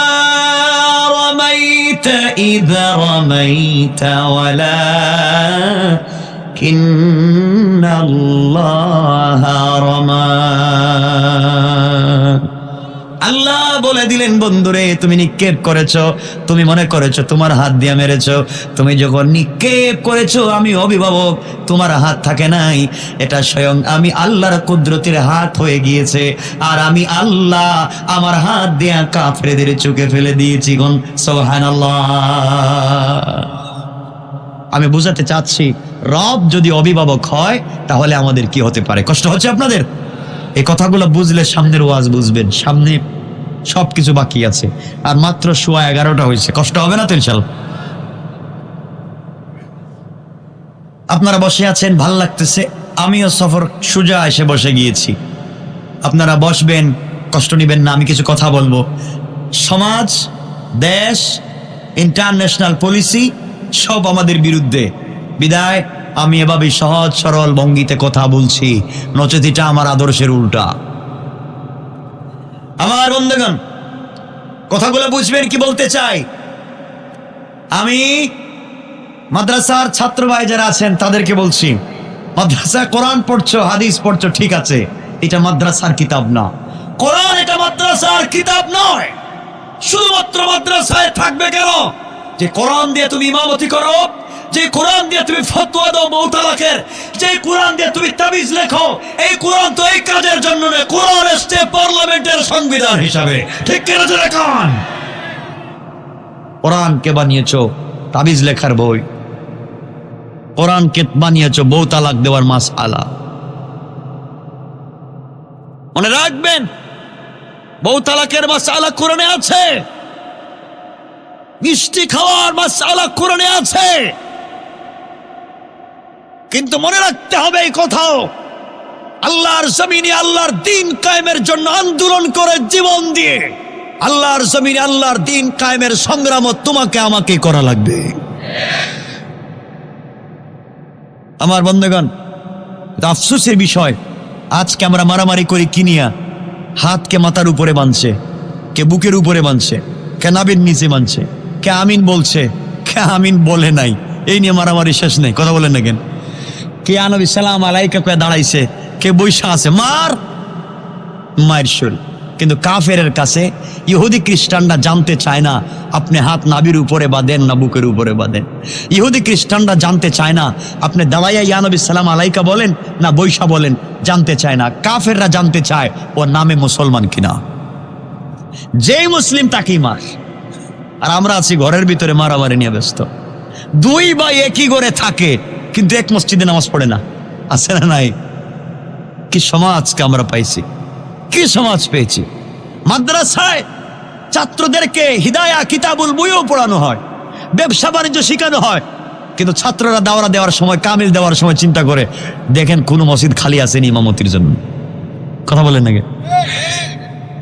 রামাইতা ইযা রামাইতা ওয়ালাকিন্নাল্লাহা রামা। আল্লাহ বলে দিলেন, বন্ধুরে তুমি নিক্ষেপ করেছো, তুমি মনে করেছো তোমার হাত দিয়ে মেরেছো। তুমি যখন নিক্ষেপ করেছো, আমি অভিভাবক, তোমার হাত থাকে নাই, এটা স্বয়ং আমি আল্লাহর কুদরতের হাত হয়ে গিয়েছে। আর আমি আল্লাহ আমার হাত দিয়ে কাফেরদের চোখে ফেলে দিয়েছি। কোন সুবহানাল্লাহ। আমি বুঝাতে চাচ্ছি, রব যদি অভিভাবক হয় তাহলে আমাদের কি হতে পারে। কষ্ট হচ্ছে আপনাদের? এই কথাগুলো বুঝলে সামনের ওয়াজ বুঝবেন। সামনে সবকিছু বাকি আছে, আর মাত্র 11:15 হয়েছে। কষ্ট হবে না তো ইনশাআল্লাহ? আপনারা বসে আছেন, ভাল লাগতেছে। আমিও সফর সোজা এসে বসে গিয়েছি। আপনারা বসবেন, কষ্ট নেবেন না, আমি কিছু কথা বলবো। সমাজ, দেশ, ইন্টারন্যাশনাল পলিসি সব আমাদের বিরুদ্ধে। বিদায় আমি এভাবে সহজ সরল ভঙ্গিতে কথা বলছি, নচেত এটা আমার আদর্শের উল্টা। আমার বন্ধুগণ, কথাগুলো বুঝবেন কি বলতে চাই। আমি মাদ্রাসার ছাত্র ভাই যারা আছেন তাদেরকে বলছি, মাদ্রাসা কোরআন পড়ছো, হাদিস পড়ছো, ঠিক আছে, এটা মাদ্রাসার কিতাব না। কোরআন এটা মাদ্রাসার কিতাব নয়। শুধুমাত্র মাদ্রাসায় থাকবে কেন? যে কোরআন দিয়ে তুমি ইমামতি করো, যে কোরআন দিয়ে তুমি ফতোয়া দাও বউ তালাকের, যে কোরআন দিয়ে তুমি তাবিজ লেখো, এই কোরআন তো এই কাজের জন্য নয়। কোরআন এসছে পার্লামেন্টের সংবিধান হিসাবে, ঠিক কিনা জোরে কোন? কোরআনকে বানিয়েছো তাবিজ লেখার বই, কোরআনকে বানিয়েছো বউ তালাক দেওয়ার মাসআলা। মনে রাখবেন, বউ তালাকের মাসআলা কোরআনে আছে, মিষ্টি খাওয়ার মাসআলা কোরআনে আছে। কিন্তু মনে রাখতে হবে এই কথাও, আল্লাহর জমিনে আল্লাহর দ্বীন কায়েমের জন্য আন্দোলন করে জীবন দিয়ে আল্লাহর জমিনে আল্লাহর দ্বীন কায়েমের সংগ্রাম তোমাকে আমাকে করা লাগবে। আমার বন্ধুগণ, আফসোসের বিষয়, আজকে আমরা মারামারি করি কিনিয়া। হাতকে মাথার উপরে বাঁধছে, কে বুকের উপরে বাঁধছে, কে নাভির নিচে বাঁধছে, কে আমিন বলছে, কে আমিন বলে নাই। এই নিয়ে মারামারি শেষ নেই। কথা বলেন না কেন? কে নবী সালাম আলাইকা কয়ে দাঁড়াইছে, কে বৈশা আছে, মার মায়ের শরীর। কিন্তু কাফেরের কাছে ইহুদি খ্রিস্টানরা জানতে চায় না আপনি হাত নাভির উপরে বাঁধেন না বুকের উপরে বাঁধেন। ইহুদি খ্রিস্টানরা জানতে চায় না আপনি দাঁড়াইয়া ইয়া নবী সালাম আলাইকা বলেন না বৈশা বলেন, জানতে চায় না। কাফেররা জানতে চায় ওর নামে মুসলমান কিনা। যেই মুসলিম তাকেই মার। আর আমরা আছি ঘরের ভিতরে মারামারি নিয়ে ব্যস্ত। দুই ভাই একই ঘরে থাকে কিন্তু এক মসজিদে নামাজ পড়ে না। আছে না নাই? কি সমাজকে আমরা পাইছি, কি সমাজ পেয়েছি। মাদ্রাসায় ছাত্রদেরকে হিদায়া কিতাবুল বইও পড়ানো হয়, ব্যবসা বাণিজ্য শেখানো হয়, কিন্তু ছাত্ররা দাওরা দেওয়ার সময়, কামিল দেওয়ার সময় চিন্তা করে দেখেন কোন মসজিদ খালি আছেনি ইমামতির জন্য। কথা বলেন নাকি?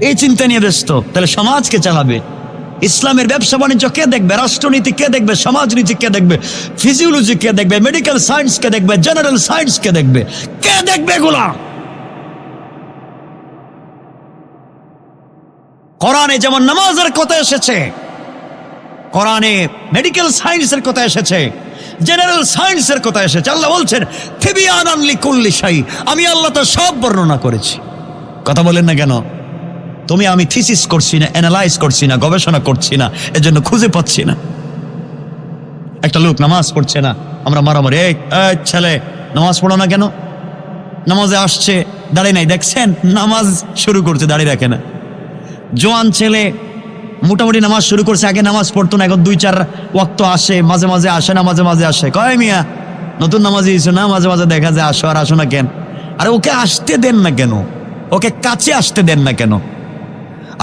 এই চিন্তা নিয়ে ব্যস্ত। তাহলে সমাজকে চালাবে, ইসলামের ব্যবসা বাণিজ্য কে দেখবে? রাষ্ট্রনীতি কে দেখবে? সমাজনীতি কে দেখবে? ফিজিওলজি কে দেখবে? মেডিকেল সায়েন্স কে দেখবে? জেনারেল সায়েন্স কে দেখবে? কে দেখবে এগুলা? কোরআনে যেমন নামাজের কথা এসেছে, কোরআনে মেডিকেল সায়েন্সের কথা এসেছে, জেনারেল সায়েন্সের কথা এসেছে। আল্লাহ বলছেন তিবিয়ানান লিকুল্লি শাই, আমি আল্লাহ তো সব বর্ণনা করেছি। কথা বলেন না কেন? আমি থিসিস করছি না, অ্যানালাইজ করছি না, গবেষণা করছি না, এজন্য খুঁজে পাচ্ছি না। একটা লোক নামাজ পড়ছে না, আমরা মারামারি, এই ছেলে নামাজ পড়ো না কেন? নামাজে আসছে, দাঁড়িয়ে নাই, দেখছেন নামাজ শুরু করছে, দাঁড়িয়ে রাখে না। জোয়ান ছেলে মোটামুটি নামাজ শুরু করছে, আগে নামাজ পড়তো না, এখন 2-4 ওয়াক্ত আসে, মাঝে মাঝে আসে না, মাঝে মাঝে আসে। কয় মিয়া নতুন নামাজি হয়েছো না, মাঝে মাঝে দেখা যায় আসো আর আসো না কেন? আরে ওকে আসতে দেন না কেন? ওকে কাছে আসতে দেন না কেন?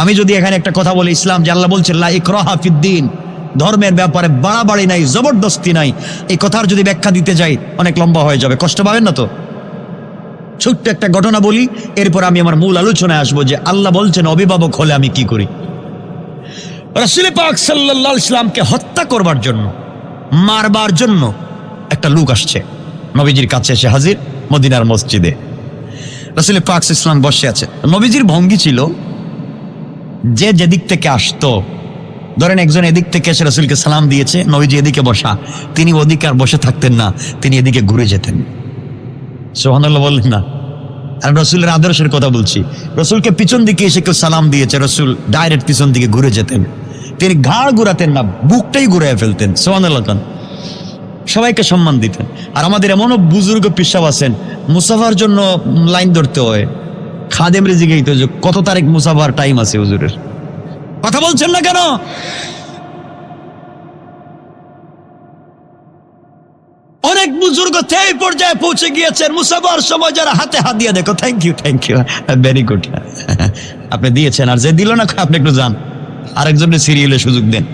আমি যদি এখানে একটা কথা বলি, ইসলাম যে আল্লাহ বলছেন লা ইকরাহা ফিদ্দিন, ধর্মের ব্যাপারে বাড়াবাড়ি নাই, জবরদস্তি নাই, এই কথার যদি ব্যাখ্যা দিতে যাই অনেক লম্বা হয়ে যাবে, কষ্ট পাবেন না তো? ছোট্ট একটা ঘটনা বলি, এরপর আমি আমার মূল আলোচনায় আসবো যে আল্লাহ বলছেন অভিভাবক হলে আমি কি করি। রাসূল পাক সাল্লাল্লাহু আলাইহি ওয়াসাল্লামকে হত্যা করবার জন্য, মারবার জন্য একটা লোক আসছে, নবীজির কাছে এসে হাজির মদিনার মসজিদে। রাসূল পাক সাল্লাল্লাহু আলাইহি ওয়াসাল্লাম বসে আছে। নবীজির ভঙ্গি ছিল যে যেদিক থেকে আসতো, ধরেন একজন এদিক থেকে এসে রাসূলকে সালাম দিয়েছে, নবীজি এদিকে বসা, তিনি ওদিকে আর বসে থাকতেন না, তিনি এদিকে ঘুরে যেতেন। সুবহানাল্লাহ বললেন না? আমি রাসূলের আদর্শের কথা বলছি। রাসূলকে পিছন দিকে এসে কেউ সালাম দিয়েছে, রাসূল ডাইরেক্ট পিছন দিকে ঘুরে যেতেন। তিনি ঘাড় ঘুরাতেন না, বুকটাই ঘুরাইয়া ফেলতেন। সুবহানাল্লাহ। সবাইকে সম্মান দিতেন। আর আমাদের এমনও বুজুর্গ পিসাব আছেন, মুসাফার জন্য লাইন ধরতে হয়, খাদেম রিজিকেই তো যে কত তারিখ মুসাফার টাইম আছে হুজুরের। কথা বলছেন না কেন? অনেক বুজুর্গ এই পর্যায়ে পৌঁছে গিয়েছেন, মুসাফার সময় যারা হাতে হাত দিয়ে দেখো, থ্যাংক ইউ ভেরি গুড, আপনি দিয়েছেন, আর যে দিল না আপনি একটু যান, আরেকজনের সিরিয়ালে সুযোগ দেন।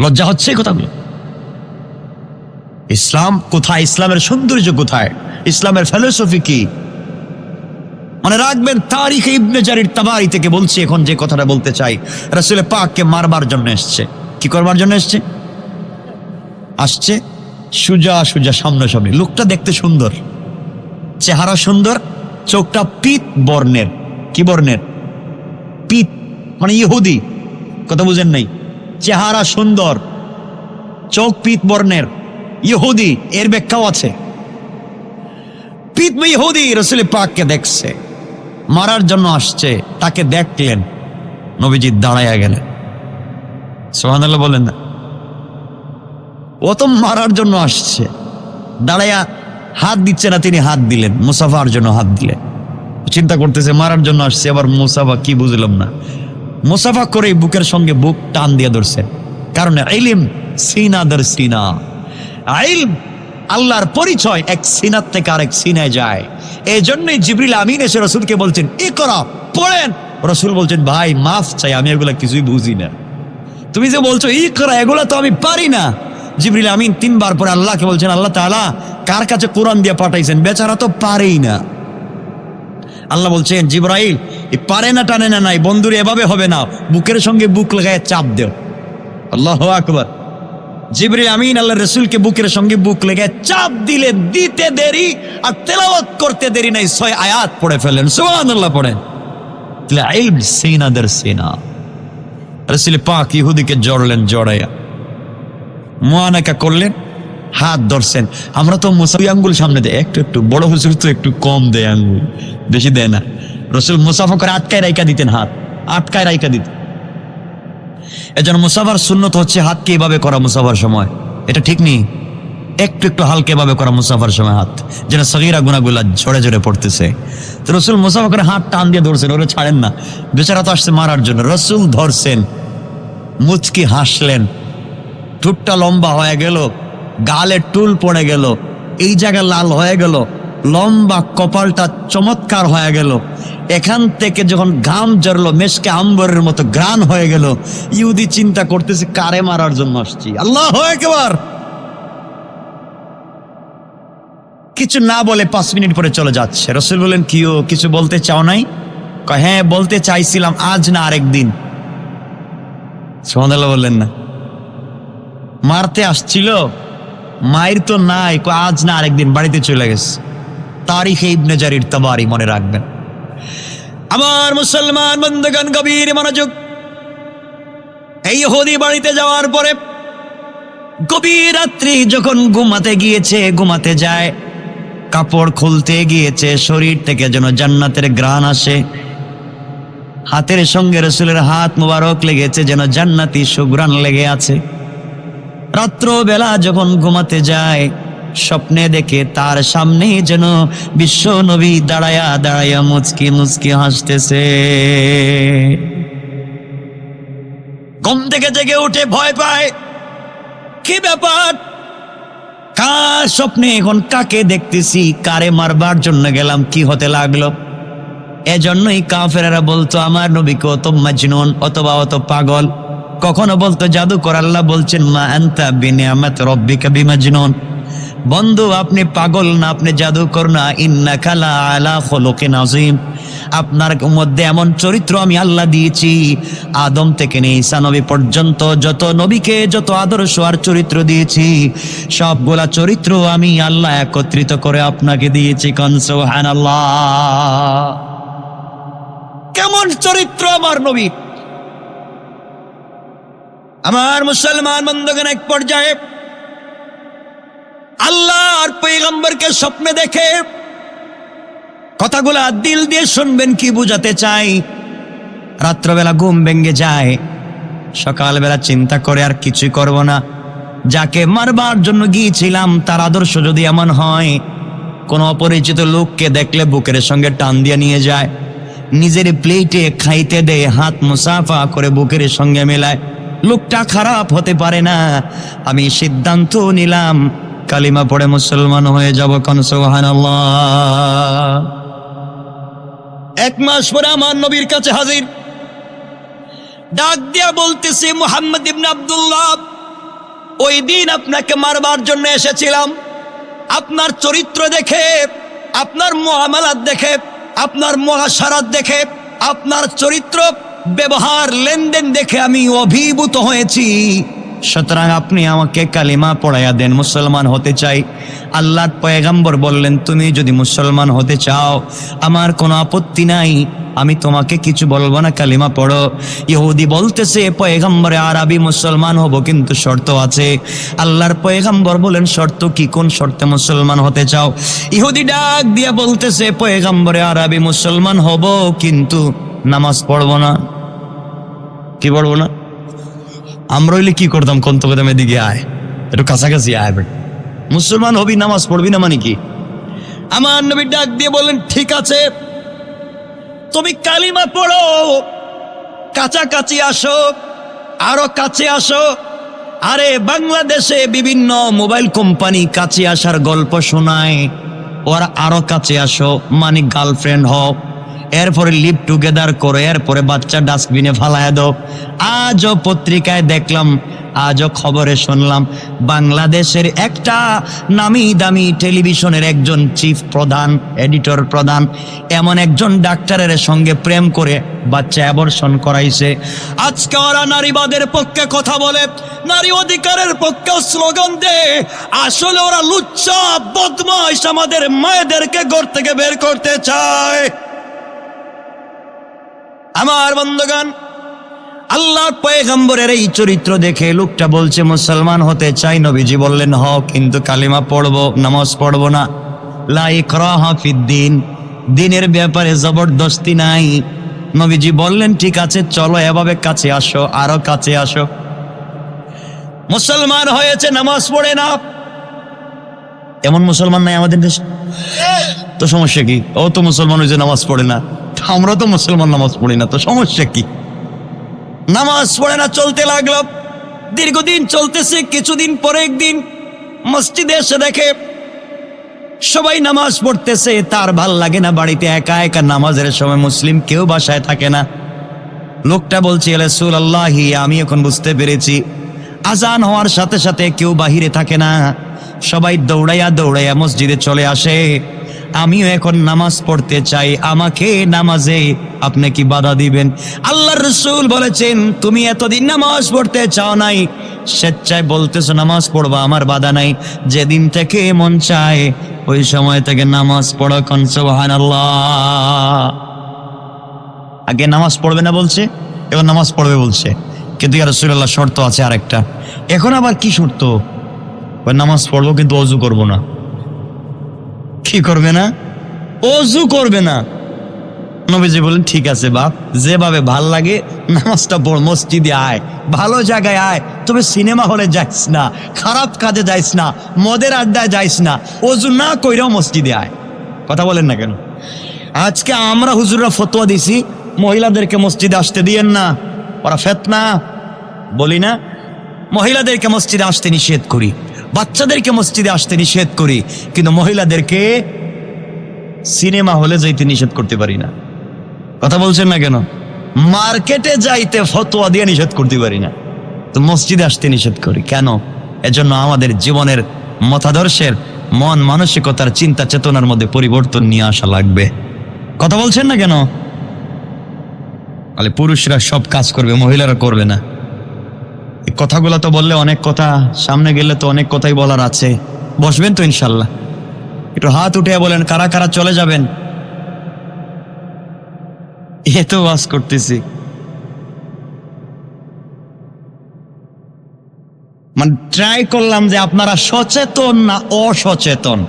লজ্জা হচ্ছে কথাগুলো? ইসলাম কোথায়? ইসলামের সৌন্দর্য কোথায়? ইসলামের ফিলোসফি কি? মনে রাখবেন, তারিখ ইবনে জারির তাবারি থেকে বলছি এখন যে কথাটা বলতে চাই। রাসূল পাককে মারবার জন্য এসছে। কি করবার জন্য এসছে? আসছে সুজা সুজা সামনাসামনি। লোকটা দেখতে সুন্দর, চেহারা সুন্দর, চোখটা পিত বর্ণের। কি বর্ণের? পিত মানে ইহুদি। কথা বুঝেন নাই? চেহারা সুন্দর, চোখ পিত বর্ণের, ইহুদি। এর ব্যাখ্যাও আছে। পিত ইহুদি রাসূল পাককে দেখছে, মারার জন্য আসছে। তাকে দেখলেন, নবীজি দাঁড়াইয়া গেলেন। সুবহানাল্লাহ বলেন না? ও তো মারার জন্য আসছে, দাঁড়াইয়া হাত দিচ্ছে না, তিনি হাত দিলেন, মুসাফার জন্য হাত দিলেন। চিন্তা করতেছে মারার জন্য আসছে, আবার মুসাফা কি বুঝলাম না। মুসাফা করে বুকের সঙ্গে বুক টান দিয়ে ধরছে, কারণ ইলম সিনা দের সিনা। ইলম আল্লাহর পরিচয় এক সিনার থেকে আরেক সিনায় যায়। এই জন্যই জিবরিল আমিন এসে রাসূলকে বলছেন ইকরা, পড়েন। রাসূল বলছেন ভাই মাফ চাই, আমি এগুলা কিছুই বুঝি না। তুমি যে বলছো ইকরা, এগুলা তো আমি পারি না। জিবরিল আমিন 3 বার পরে আল্লাহকে বলছেন আল্লাহ তাআলা কার কাছে কোরআন দিয়ে পাঠাইছেন, বেচারা তো পারেই না। আল্লাহ বলছেন জিবরাইল পারে না টানে না নাই, বন্ধুরে এভাবে হবে না, বুকের সঙ্গে বুক লাগায় চাপ দেও। আল্লাহু আকবার। জিবরিল আমিন আল্লাহ রাসূলকে বুকের সঙ্গে বুক লেগে চাপ দিলে, দিতে দেরি আর তেলাওয়াত করতে দেরি নাই, 6 আয়াত পড়ে ফেলেন। সুবহানাল্লাহ পড়েন। ইলম সিনা দের সিনা। রাসূল পাক ইহুদিকে জড়লেন, জড়াইয়া মুআনাকা করলেন, হাত ধরছেন। আমরা তো মুসাফি আঙ্গুল সামনে দেয়, একটু একটু, বড় হুজুর তো একটু কম দেয় আঙ্গুল, বেশি দেয় না। রাসূল মুসাফা করে আটকায় রাইকা দিতেন, হাত আটকায় রাইকা দিতেন। এজন্য মুসাফার সুন্নত হচ্ছে হাতকে এভাবে করা মুসাফার সময়। এটা ঠিক নেই, একটু একটু হালকা এভাবে করা মুসাফার সময় হাত, যেন সগীরা গুনাহগুলা ঝরে ঝরে পড়তেছে। তো রাসূল মুসাফা করে হাত টান দিয়ে ধরছেন, ওরা ছাড়েন না, বেচারা তো আসছে মারার জন্য। রাসূল ধরছেন, মুচকি হাসলেন, ঠোঁটটা লম্বা হয়ে গেল, গালে টুল পড়ে গেল, এই জায়গা লাল হয়ে গেল, লম্বা কপালটা চমৎকার হয়ে গেল। এখান থেকে যখন ঘাম জড়লো, মেশকে আম্বরের মতো গ্রান হয়ে গেল। ইহুদি চিন্তা করতেছে কারে মারার জন্য আসছি। আল্লাহু আকবার। কিছু না বলে 5 মিনিট পরে চলে যাচ্ছে। রাসূল বলেন কিও, কিছু বলতে চাও নাই? কয় হ্যাঁ বলতে চাইছিলাম, আজ না আরেকদিন। সুবহানাল্লাহ বললেন না? মারতে আসছিল, মায়ের তো নাই, আজ না আরেকদিন বাড়িতে চলে গেছে। তারিখে ইবনে জারির তাবারি মনে রাখবেন। আমার মুসলমান বন্ধুগণ, গভীর মনোযোগ। এই ইহুদি বাড়িতে যাওয়ার পরে গভীর রাত্রি যখন ঘুমাতে যায়, কাপড় খুলতে গিয়েছে, শরীর থেকে যেন জান্নাতের ঘ্রাণ আসে। হাতের সঙ্গে রাসূলের হাত মুবারক লেগেছে, যেন জান্নাতি সুঘ্রাণ লেগে আছে। রাত্র বেলা যখন ঘুমাতে যায়, স্বপ্নে দেখে তার সামনে যেন বিশ্ব নবী দাঁড়ায়া মুচকি মুচকি হাসতেছে। ঘুম থেকে জেগে উঠে ভয় পায়, কি ব্যাপার, কার স্বপ্নে এখন কাকে দেখতেছি, কারে মারবার জন্য গেলাম, কি হতে লাগলো? এজন্যই কাফেরেরা বলতো আমার নবীকে অত মাজনুন, অথবা অত পাগল। কখনো বলতো জাদুকর। আল্লাহ বলছেন মা আনতা বিনিয়ামাত রাব্বিকা বিমাজনুন। বন্ধু, আপনি পাগল না, আপনি জাদুকর না। ইন্নাকা লা আলা খুলুকিন আযীম। আপনার মধ্যে এমন চরিত্র আমি আল্লাহ দিয়েছি, আদম থেকে নিয়ে ঈসা নবী পর্যন্ত যত নবীকে যত আদর্শ আর চরিত্র দিয়েছি, সবগুলা চরিত্র আমি আল্লাহ একত্রিত করে আপনাকে দিয়েছি। কোন সুবহানাল্লাহ। কেমন চরিত্র আমার নবী! আমার মুসলমান বন্ধুগণ, এক পর্যায়ে আল্লাহর পয়গম্বরকে স্বপ্নে দেখে, কথাগুলা দিল দিয়ে শুনবেন, কি বুঝাতে চাই। রাত্রবেলা ঘুম ভেঙে যায়, সকালবেলা চিন্তা করে আর কিছুই করব না, যাকে মারবার জন্য গিয়েছিলাম তার আদর্শ যদি এমন হয়, কোন অপরিচিত লোককে দেখলে বুকের সঙ্গে টান দিয়ে নিয়ে যায়, নিজের প্লেটে খাইতে দেয়, হাত মুসাফা করে বুকের সঙ্গে মেলায়, লোকটা খারাপ হতে পারে না। আমি সিদ্ধান্ত নিলাম কালিমা পড়ে মুসলমান হয়ে যাব। কোন সুবহানাল্লাহ। 1 মাস পরে আমার নবীর কাছে হাজির, ডাক দিয়া বলতেছে মুহাম্মদ ইবনে আব্দুল্লাহ, ওই দিন আপনাকে মারবার জন্য এসেছিলাম। আপনার চরিত্র দেখে, আপনার মুআমালাত দেখে, আপনার মুআশারাত দেখে, আপনার চরিত্র ব্যবহার লেনদেন দেখে আমি অভিভূত হয়েছি। সুতরাং আপনি আমাকে কালিমা পড়াইয়া দেন, মুসলমান হতে চাই। আল্লাহর পয়গম্বর বললেন, তুমি যদি মুসলমান হতে চাও আমার কোনো আপত্তি নাই, আমি তোমাকে কিছু বলবো না, কালিমা পড়ো। ইহুদি বলতেছে পয়গম্বরে আরবি, মুসলমান হব, কিন্তু শর্ত আছে। আল্লাহর পয়গম্বর বলেন, শর্ত কি? কোন শর্তে মুসলমান হতে চাও? ইহুদি ডাক দিয়া বলতেছে পয়গম্বরে আরবি, মুসলমান হব কিন্তু নামাজ পড়বো না। কি পড়বো না? আমরা হইলে কি করতাম? কোন তো কদম এদিকে আয়, একটু কাছাকাছি আয়, মুসলমান হবি নামাজ পড়বি না মানে কি? আমার নবী ডাক দিয়ে বললেন, ঠিক আছে, তুমি কালিমা পড়ো, কাছাকাছি আসো, আরো কাছে আসো। আরে বাংলাদেশে বিভিন্ন মোবাইল কোম্পানি কাছে আসার গল্প শোনায়, ওরা আরো কাছে আসো মানে গার্লফ্রেন্ড হও, এরপরে লিভ টুগেদার করো, এরপরে বাচ্চা ডাস্টবিনে ফালায় দাও। আজও পত্রিকায় দেখলাম, আজও খবরে শুনলাম, বাংলাদেশের একটা নামি দামি টেলিভিশনের একজন চিফ প্রধান, এডিটর প্রধান, এমন একজন ডাক্তারের সঙ্গে প্রেম করে বাচ্চা অ্যাবর্শন করাইছে। আজকে ওরা নারীবাদের পক্ষে কথা বলে, নারী অধিকারের পক্ষে স্লোগান দেয়, আসলে ওরা লুচ্চা বদমাইশ, আমাদের মায়েদেরকে ঘর থেকে বের করতে চায়। আমার বন্ধুগণ, আল্লাহর পয়গম্বরের এই চরিত্র দেখে লোকটা বলছে মুসলমান হতে চাই। নবীজি বললেন, হ, কিন্তু কালিমা পড়বো, নামাজ পড়বো না। লা ইকরাহা ফিদ্দিন, দিনের ব্যাপারে জবরদস্তি নাই। নবীজি বললেন, ঠিক আছে, চলো এভাবে কাছে আসো, আরো কাছে আসো। মুসলমান হয়েছে, নামাজ পড়ে না, এমন মুসলমান নাই আমাদের দেশে। তো সমস্যা কি? ও তো মুসলমান হয়েছে, নামাজ পড়ে না, আমরা তো মুসলমান, নামাজ পড়ি না, তো সমস্যা কি? নামাজ পড়ে না, চলতে লাগলো, দীর্ঘদিন চলতেছে। কিছুদিন পরে একদিন মসজিদে এসে দেখে সবাই নামাজ পড়তেছে, তার ভাল লাগে না, বাড়িতে একা একা নামাজের সময় মুসলিম কেউ বাসায় থাকে না। লোকটা বলছে, রাসূলুল্লাহি, আমি এখন বুঝতে পেরেছি, আজান হওয়ার সাথে সাথে কেউ বাহিরে থাকে না, সবাই দৌড়াইয়া দৌড়াইয়া মসজিদে চলে আসে। আমিও এখন নামাজ পড়তে চাই, আমাকে নামাজে আপনি কি বাধা দিবেন? আল্লাহর রাসূল বলেছেন, তুমি এতদিন নামাজ পড়তে চাও নাই, স্বেচ্ছায় বলতেছো নামাজ পড়বা, আমার বাধা নাই। যেদিন থেকে মন চায় ওই সময় থেকে নামাজ পড়ো, কোন সুবহানাল্লাহ। আগে নামাজ পড়বে না বলছে, এখন নামাজ পড়বে বলছে, কিন্তু ইয়া রাসূলুল্লাহ শর্ত আছে আরেকটা। এখন আবার কি শর্ত? ওই নামাজ পড়বো কিন্তু অজু করব না। কি করবে না? অজু করবে না। নবীজি বলেন, ঠিক আছে বাপ, যেভাবে ভাল লাগে নামাজটা পড়, মসজিদে আয়, ভালো জায়গায় আয়, তবে সিনেমা হলে যাইস না, খারাপ কাজে যাইস না, মদের আড্ডায় যাইস না, অজু না কইরাও মসজিদে আয়। কথা বলেন না কেন? আজকে আমরা হুজুররা ফতোয়া দিছি মহিলাদেরকে মসজিদে আসতে দিয়েন না, ওরা ফিতনা, বলি না? মহিলাদেরকে মসজিদে আসতে নিষেধ করি, বাচ্চাদেরকে মসজিদে আসতে নিষেধ করি, কিন্তু মহিলাদেরকে সিনেমা হলে যাইতে নিষেধ করতে পারি না। কথা বলছেন না কেন? মার্কেটে যাইতে ফতোয়া দিয়ে নিষেধ করতে পারি না, তো মসজিদে আসতে নিষেধ করি কেন? এজন্য আমাদের জীবনের মতাদর্শের, মন মানসিকতার, চিন্তা চেতনার মধ্যে পরিবর্তন নিয়ে আসা লাগবে। কথা বলছেন না কেন? তাহলে পুরুষরা সব কাজ করবে, মহিলারা করবে না। এই কথাগুলো তো বললে অনেক কথা, সামনে গেলে তো অনেক কথাই বলার আছে। বসবেন তো ইনশাল্লাহ? একটু হাত উঠে বলেন কারা কারা চলে যাবেন। এ তো ওয়াজ করতেছি, মানে ট্রাই করলাম যে আপনারা সচেতন না অসচেতন।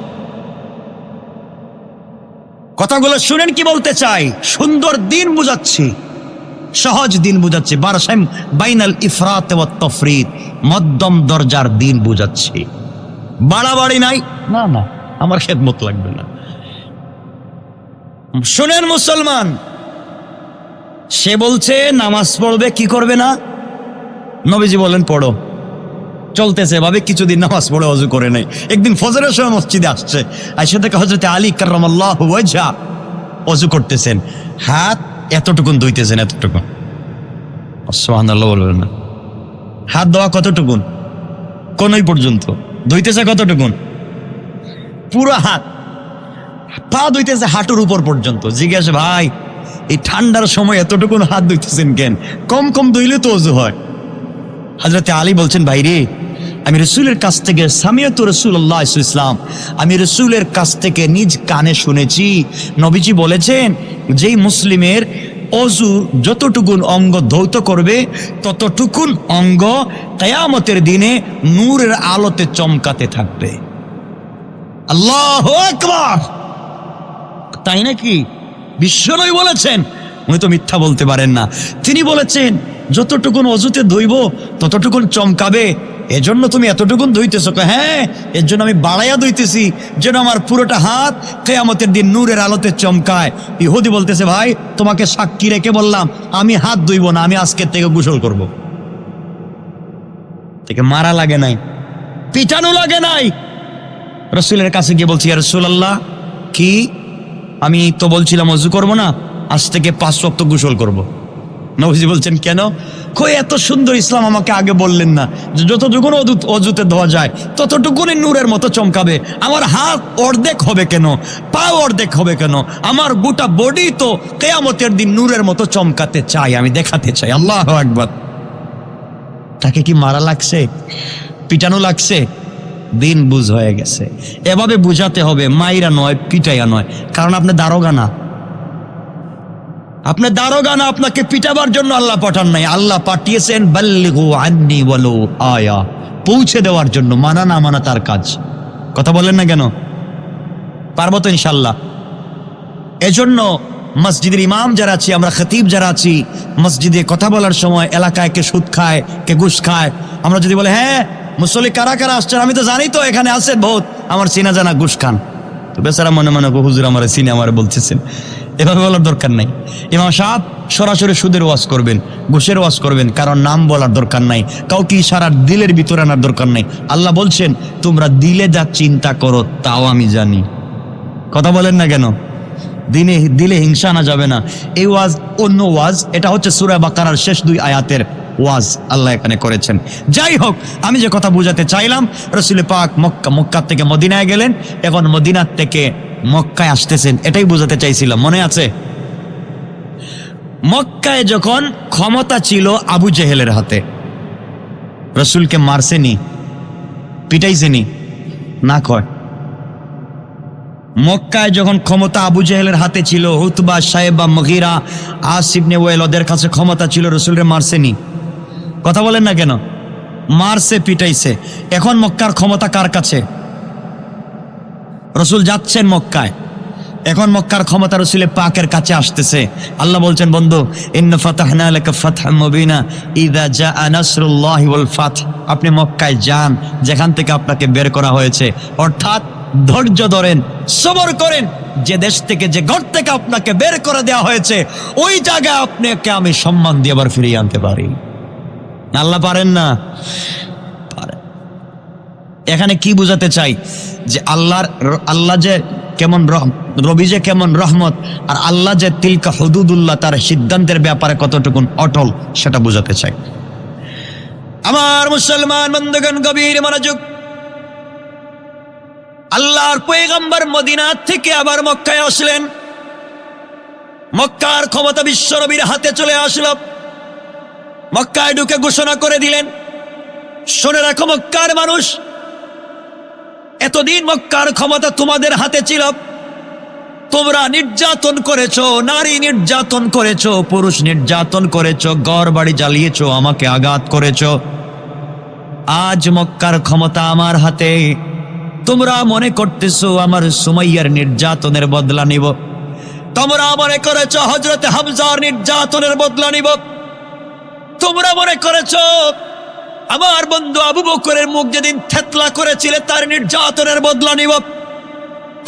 কথাগুলো শুনেন কি বলতে চাই। সুন্দর দিন বুঝাচ্ছি, সহজ দিন বুঝাচ্ছি, বারসাইম বাইনাল ইফরাত ওয়াত তাফরিদ, মধ্যম দরজার দিন বুঝাচ্ছি। বাড়াবাড়ি নাই, না না, আমার খেদমত লাগবে না। শুনেন মুসলমান, সে বলছে নামাজ পড়বে, কি করবে না? নবীজি বলেন পড়ো। চলতেছে ভাবে কিছুদিন নামাজ পড়ে অজু করে নেই। একদিন ফজরের সময় মসজিদে আসছে, আয়েশা থেকে হযরত আলী কাররামাল্লাহু ওয়াজহা অজু করতেছেন, হাত এতটুকুন ধুইতেছেন, এতটুকুন। সুবহানাল্লাহ বলবেন না? হাত ধোয়া কতটুকুন? কোনই পর্যন্ত। ধুইতেছে কতটুকুন? পুরো হাত। পা ধুইতেছে হাঁটুর উপর পর্যন্ত। জিজ্ঞাসা, ভাই এই ঠান্ডার সময় এতটুকুন হাত ধুইতেছেন কেন? কম কম ধুইলে তো অজু হয়। হযরত আলী বলছেন, ভাই রে, আমি রাসূলের কাছ থেকে, সামিয়াতু রাসূলুল্লাহ সাল্লাল্লাহু আলাইহি ওয়াসাল্লাম, আমি রাসূলের কাছ থেকে নিজ কানে শুনেছি, নবীজি বলেছেন, যেই মুসলিমের অজু যতটুকুন অঙ্গ ধৌত করবে ততটুকুন অঙ্গ কিয়ামতের দিনে নূরের আলোতে চমকাতে থাকবে। আল্লাহু আকবার! তাই নাকি? বিশ্বনবী বলেছেন, উনি তো মিথ্যা বলতে পারেন না। তিনি বলেছেন যতটুকুন অজুতে ধুইব ততটুকুন চমকাবে, এজন্য তুমি এতটুকুন ধুইতেছ। হ্যাঁ, এর জন্য আমি বাড়াইয়া ধুইতেছি, যেন আমার পুরোটা হাত কিয়ামতের দিন নূরের আলোতে চমকায়। ইহুদি বলতেছে, ভাই তোমাকে সাক্ষী রেখে বললাম, আমি হাত ধুইব না, আমি আজকের থেকে গোসল করব। থেকে মারা লাগে নাই, পিটানো লাগে নাই। রাসূলের কাছে গিয়ে বলছি, ইয়া রাসূলুল্লাহ, কি আমি তো বলছিলাম অজু করব না, আজ থেকে 5 ওয়াক্ত গোসল করব। নবীজি বলছেন, কেন? কই এত সুন্দর ইসলাম আমাকে আগে বললেন না যে যতটুকুন অজুতে ধোয়া যায় ততটুকুনই নূরের মতো চমকাবে? আমার হাত অর্ধেক হবে কেন? পা অর্ধেক হবে কেন? আমার গোটা বডি তো কিয়ামতের দিন নূরের মতো চমকাতে চাই, আমি দেখাতে চাই। আল্লাহু আকবার! তাকে কি মারা লাগছে, পিটানো লাগছে? দিন বুঝ হয়ে গেছে। এভাবে বুঝাতে হবে, মাইরা নয়, পিটাইয়া নয়। কারণ আপনি দারোগা না, আপনি দারোগা না, আপনাকে পিটাবার জন্য আল্লাহ পাঠান নাই। আল্লাহ পাঠিয়েছেন বাল্লিগু আন্নি ওয়ালাউ আয়া, পৌঁছে দেওয়ার জন্য। মানা না মানা তার কাজ। কথা বলেন না কেন? পারবো তো ইনশাল্লাহ। এজন্য মসজিদের ইমাম যারা আছি, আমরা খতিব যারা আছি, মসজিদে কথা বলার সময় এলাকায় কে সুদ খায়, কে ঘুষ খায়, আমরা যদি বলে, হ্যাঁ মুসল্লি কারা কারা আসছেন, আমি তো জানি তো এখানে আছেন বহুত, আমার চিনা জানা ঘুষ খান, তো বেচারা মনে মনে হুজুর আমার চিনে আমার বলতেছেন, এভাবে বলার দরকার নাই। ইমাম সাহেব সরাসরি সুদের ওয়াজ করবেন, ঘুষের ওয়াজ করবেন, কারণ নাম বলার দরকার নাই, কাউকে ইশারার দিলের ভিতরে আনার দরকার নাই। আল্লাহ বলছেন, তোমরা দিলে যা চিন্তা করো তাও আমি জানি। কথা বলেন না কেন? দিলে হিংসা আনা যাবে না। এই ওয়াজ অন্য ওয়াজ, এটা হচ্ছে সূরা বাকারার শেষ 2 আয়াতের ওয়াজ আল্লাহ এখানে করেছেন। যাই হোক, আমি যে কথা বুঝাতে চাইলাম, রাসূল পাক মক্কা থেকে মদিনায় গেলেন, এখন মদিনার থেকে মক্কায় আসতেছেন, এটাই বোঝাতে চাইছিলাম, মনে আছে? মক্কায় যখন ক্ষমতা ছিল আবু জেহেলের হাতে, রসুলকে মারছেনি, পিটাইছেনি? না কয়। মক্কায় যখন ক্ষমতা আবু জেহেলের হাতে ছিল, উতবা, সাইবা, মুগীরা, আস ইবনে ওয়াইল, ওদের কাছে ক্ষমতা ছিল, রসুলরে মারছেনি? কথা বলেন না কেন? মারছে, পিটাইছে। এখন মক্কার ক্ষমতা কার কাছে? রসুল যাচ্ছেন মক্কায়, এখন মক্কার ক্ষমতা রসুলের পাকের কাছে আসতেছে। আল্লাহ বলছেন, বন্ধু, ইন্না ফাতাহনা লাকা ফাতহাম মুবিনা ইযা জাআ নাসরুল্লাহি ওয়াল ফাত। আপনি মক্কায় যান, যেখান থেকে আপনাকে বের করা হয়েছে, অর্থাৎ ধৈর্য ধরেন, সবর করেন। যে দেশ থেকে, যে ঘর থেকে আপনাকে বের করে দেওয়া হয়েছে, ওই জায়গায় আপনাকে আমি সম্মান দিয়ে আবার ফিরিয়ে আনতে পারি। আল্লাহ পারেন না? পারেন। এখানে কি বোঝাতে চাই? যে আল্লাহ যে কেমন রবি, যে কেমন রহমত, আর আল্লাহ যে তিলকা হুদুদুল্লাহ, তার সিদ্ধান্তের ব্যাপারে কতটুকুন অটল, সেটা বোঝাতে চাই। আমার মুসলমান বন্ধুগণ, গভীর মনোযোগ। আল্লাহর পয়গম্বর মদিনা থেকে আবার মক্কায় আসলেন। মক্কার ক্ষমতা বিশ্ব নবীর হাতে চলে আসলো। মক্কায় ঢুকে ঘোষণা করে দিলেন, শুনে রাখো মক্কার মানুষ, এতদিন মক্কার ক্ষমতা তোমাদের হাতে ছিল। তোমরা নির্যাতন করেছো, নারী নির্যাতন করেছো, পুরুষ নির্যাতন করেছো, ঘর বাড়ি জ্বালিয়েছো, আমাকে আঘাত করেছো। আজ মক্কার ক্ষমতা আমার হাতে। তোমরা মনে করতেছো আমার সুমাইয়ার নির্যাতনের বদলা নিব। তোমরা মনে করেছো হযরত হামজার নির্যাতনের বদলা নিব। তোমরা মনে করেছো আমার বন্ধু আবু বকরের মুখ যেদিন থেতলা করেছিলে, তার নির্যাতনের বদলা নিব।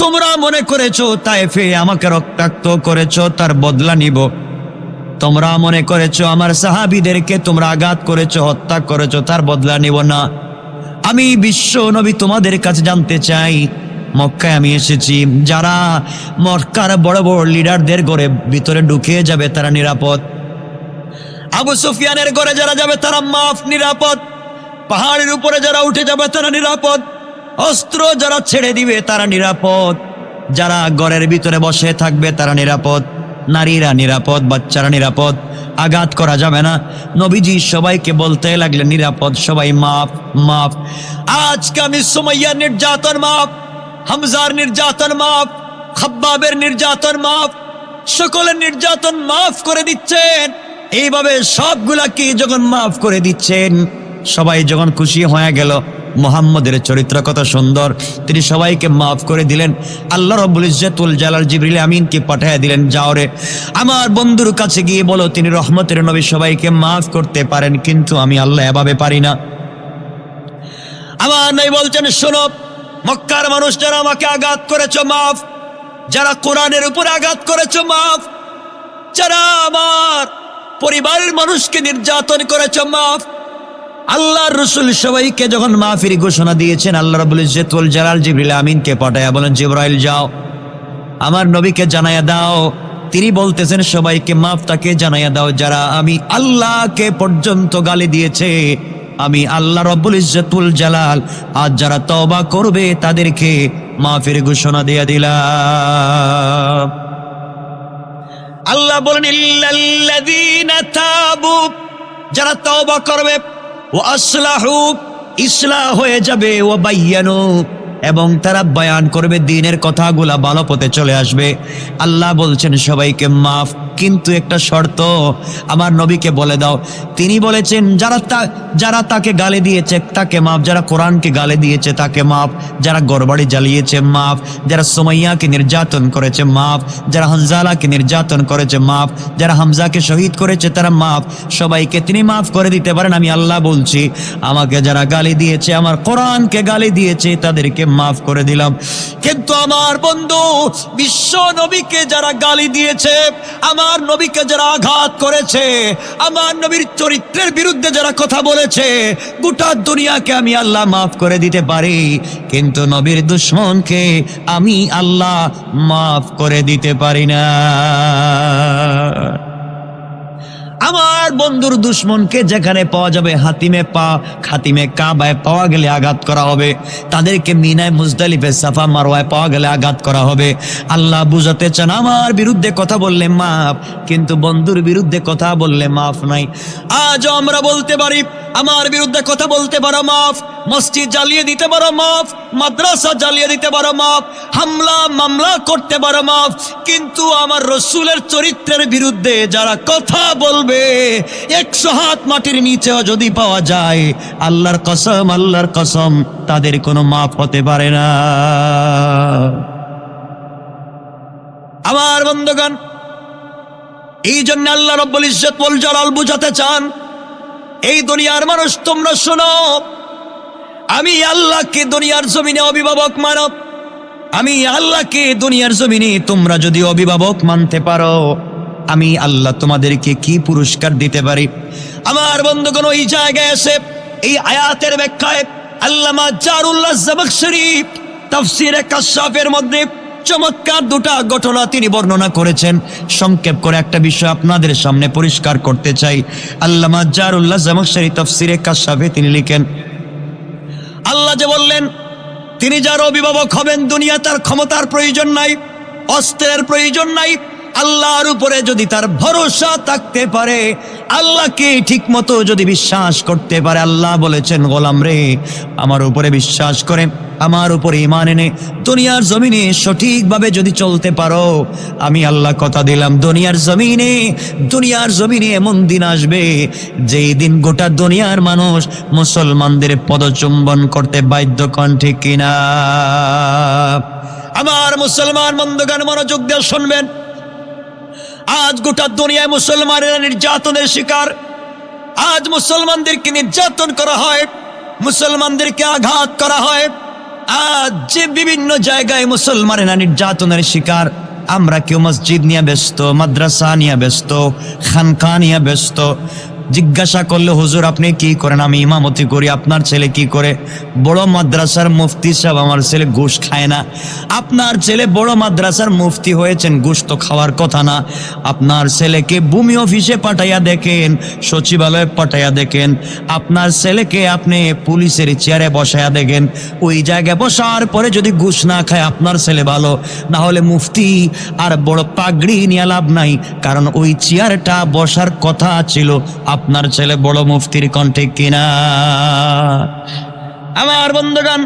তোমরা মনে করেছো তায়েফে আমাকে রক্তাক্ত করেছো, তার বদলা নিব। তোমরা মনে করেছো আমার সাহাবীদেরকে তোমরা আঘাত করেছো, হত্যা করেছো, তার বদলা নিব না। আমি বিশ্ব নবী তোমাদের কাছে জানতে চাই, মক্কায় আমি এসেছি, যারা মক্কার বড় বড় লিডারদের ঘরে ভিতরে ঢুকে যাবে তারা নিরাপদ। আবু সুফিয়ানের ঘরে যারা যাবে তারা মাফ, নিরাপদ। পাহাড়ের উপরে যারা উঠে যাবে তারা নিরাপদ। অস্ত্র যারা ছেড়ে দিবে তারা নিরাপদ। যারা ঘরের ভিতরে বসে থাকবে তারা নিরাপদ। নারীরা নিরাপদ, বাচ্চারা নিরাপদ, আঘাত করা যাবে না। নবীজি সবাইকে বলতে লাগলেন নিরাপদ, সবাই মাফ, মাফ। আজকে আমি সুমাইয়ার নির্যাতন মাফ, হামজার নির্যাতন মাফ, খাব্বাবের নির্যাতন মাফ, সকলের নির্যাতন মাফ করে দিচ্ছেন। এইভাবে সবগুলাকে যখন মাফ করে দিচ্ছেন, সবাই যখন খুশি হয়ে গেল, মুহাম্মদের চরিত্র কত সুন্দর, তিনি সবাইকে মাফ করে দিলেন। আল্লাহ রাব্বুল ইজ্জতুল জালাল জিবরিল আমিনকে পাঠিয়ে দিলেন, যাও রে আমার বন্ধুর কাছে গিয়ে বলো তিনি রহমতের নবী, সবাইকে মাফ করতে পারেন, কিন্তু আমি আল্লাহ এভাবে পারি না। আমার নবী বলছেন, শোনো মক্কার মানুষ, যারা আমাকে আঘাত করেছো মাফ, যারা কোরআনের উপর আঘাত করেছো মাফ, যারা আমার পরিবারের মানুষকে নির্যাতন করেছো মাফ। আল্লাহর রাসূল সবাইকে যখন মাফির ঘোষণা দিয়েছেন, আল্লাহ রাব্বুল ইজ্জতুল জালাল জিবরিল আমিনকে পাঠায়া বলেন, জিবরাইল যাও আমার নবীকে জানায়া দাও, তিনি বলতেছেন সবাইকে মাফ, তাকে জানায়া দাও যারা আমি আল্লাহকে পর্যন্ত গালি দিয়েছে, আমি আল্লাহ রাব্বুল ইজ্জতুল জালাল আজ যারা তওবা করবে তাদেরকে মাফির ঘোষণা দিয়ে দিলাম। আল্লাহ বলেন, ইল্লাল্লাযীনা তাবু, যারা তওবা করবে, ও আসলাহু, ইসলাহ হয়ে যাবে, ও বায়ানু, এবং তারা বয়ান করবে, দ্বীনের কথাগুলা ভালো পথে চলে আসবে। আল্লাহ বলছেন সবাইকে মাফ, কিন্তু একটা শর্ত, আমার নবীকে বলে দাও। তিনি বলেছেন যারা তাকে গালি দিয়েছে তাকে মাফ, যারা কোরআনকে গালি দিয়েছে তাকে মাফ, যারা ঘরবাড়ি জ্বালিয়েছে মাফ, যারা সুমাইয়াকে নির্যাতন করেছে মাফ, যারা হানজালাকে নির্যাতন করেছে মাফ, যারা হামজাকে শহীদ করেছে তারা মাফ। সবাইকে তিনি মাফ করে দিতে পারেন। আমি আল্লাহ বলছি, আমাকে যারা গালি দিয়েছে, আমার কোরআনকে গালি দিয়েছে, তাদেরকে মাফ করে দিলাম। কিন্তু আমার বন্ধু বিশ্ব নবীকে যারা গালি দিয়েছে, আমার নবীকে যারা আঘাত করেছে, আমার নবীর চরিত্রের বিরুদ্ধে যারা কথা বলেছে, গোটা দুনিয়াকে আমি আল্লাহ মাফ করে দিতে পারি, কিন্তু নবীর দুশমনকে আমি আল্লাহ মাফ করে দিতে পারি না। আমার বন্ধুর দুশ্মনকে যেখানে পাওয়া যাবে খাতিমে কাবায় পাওয়া গেলে আঘাত করা হবে, তাদেরকে মিনায় মুজদালিফে সাফা মারওয়ায় পাওয়া গেলে আঘাত করা হবে। আল্লাহ বুঝাতে চান আমার বিরুদ্ধে কথা বললে মাফ, কিন্তু বন্ধুর বিরুদ্ধে কথা বললে মাফ নাই। আজও আমরা বলতে পারি আমার বিরুদ্ধে কথা বলতে পারো মাফ, মসজিদ জ্বালিয়ে দিতে পারো মাফ, মাদ্রাসা জ্বালিয়ে দিতে পারো মাফ, হামলা মামলা করতে পারো মাফ, কিন্তু আমার রসুলের চরিত্রের বিরুদ্ধে যারা কথা বলবে 100 হাত মাটির নিচেও যদি পাওয়া যায়, আল্লাহর কসম তাদের কোনো মাফ হতে পারে না। আমার বন্ধুগণ, এই জন্য আল্লাহ রাব্বুল ইজ্জত ওয়াল জালাল বুঝাতে চান, এই দুনিয়ার মানুষ তোমরা শোনো, আমি আল্লাহকে দুনিয়ার জমিনে অভিভাবক মানো। আমি আল্লাহকে দুনিয়ার জমিনে তোমরা যদি অভিভাবক মানতে পারো, আমি আল্লাহ তোমাদেরকে কি পুরস্কার দিতে পারি। আমার বন্ধুগণ, ওই জায়গায় এসে এই আয়াতের ব্যাখ্যায় আল্লামা জারুল্লাহ জামাখশরী তাফসীরে কাশফের মধ্যে চমৎকার দুটা ঘটনা তিনি বর্ণনা করেছেন। সংক্ষেপ করে একটা বিষয় আপনাদের সামনে পরিষ্কার করতে চাই। আল্লামা জারুল্লাহ জামাখশরী তাফসীরে কাশফে তিনি লিখেন, আল্লাহ যে বললেন তিনি যার অভিভাবক হবেন, দুনিয়া তার ক্ষমতার প্রয়োজন নাই, অস্ত্রের প্রয়োজন নাই, আল্লাহর উপরে যদি তার ভরসা থাকতে পারে, আল্লাহকে ঠিক মতো যদি বিশ্বাস করতে পারে, আল্লাহ বলেছেন গোলাম রে আমার উপরে বিশ্বাস করে আমার উপরে ঈমান এনে দুনিয়ার জমিনে সঠিকভাবে যদি চলতে পারো, আমি আল্লাহ কথা দিলাম দুনিয়ার জমিনে এমন দিন আসবে যেই দিন গোটা দুনিয়ার মানুষ মুসলমানদের পদচুম্বন করতে বাধ্য, কোন ঠিক কিনা? আমার মুসলমান বন্ধুগণ মনোযোগ দিয়ে শুনবেন, আজ গোটা দুনিয়ায় মুসলমানেরা নির্যাতনের শিকার। আজ মুসলমানদেরকে নির্যাতন করা হয়, মুসলমানদেরকে আঘাত করা হয়। আজ যে বিভিন্ন জায়গায় মুসলমানেরা নির্যাতনের শিকার, আমরা কেউ মসজিদ নিয়ে ব্যস্ত, মাদ্রাসা নিয়ে ব্যস্ত, খানকা নিয়ে ব্যস্ত। জিজ্ঞাসা করলে হুজুর আপনি কি করেন? আমি ইমামতি করি। আপনার ছেলে কি করে? বড় মাদ্রাসার মুফতি সাহেব, আমার ছেলে ঘুষ খায় না। আপনার ছেলে বড় মাদ্রাসার মুফতি হয়েছেন, ঘুষ তো খাওয়ার কথা না। আপনার ছেলেকে ভূমি অফিসে পাঠাইয়া দেখেন, সচিবালয়ে পাঠাইয়া দেখেন, আপনার ছেলেকে আপনি পুলিশের চেয়ারে বসাইয়া দেখেন, ওই জায়গায় বসার পরে যদি ঘুষ না খায় আপনার ছেলে ভালো, না হলে মুফতি আর বড় পাগড়ি নিয়ে লাভ নাই, কারণ ওই চেয়ারটা বসার কথা ছিল আপনার ছেলে বড় মুফতির কণ্ঠে কিনা? আমার বন্ধুগণ,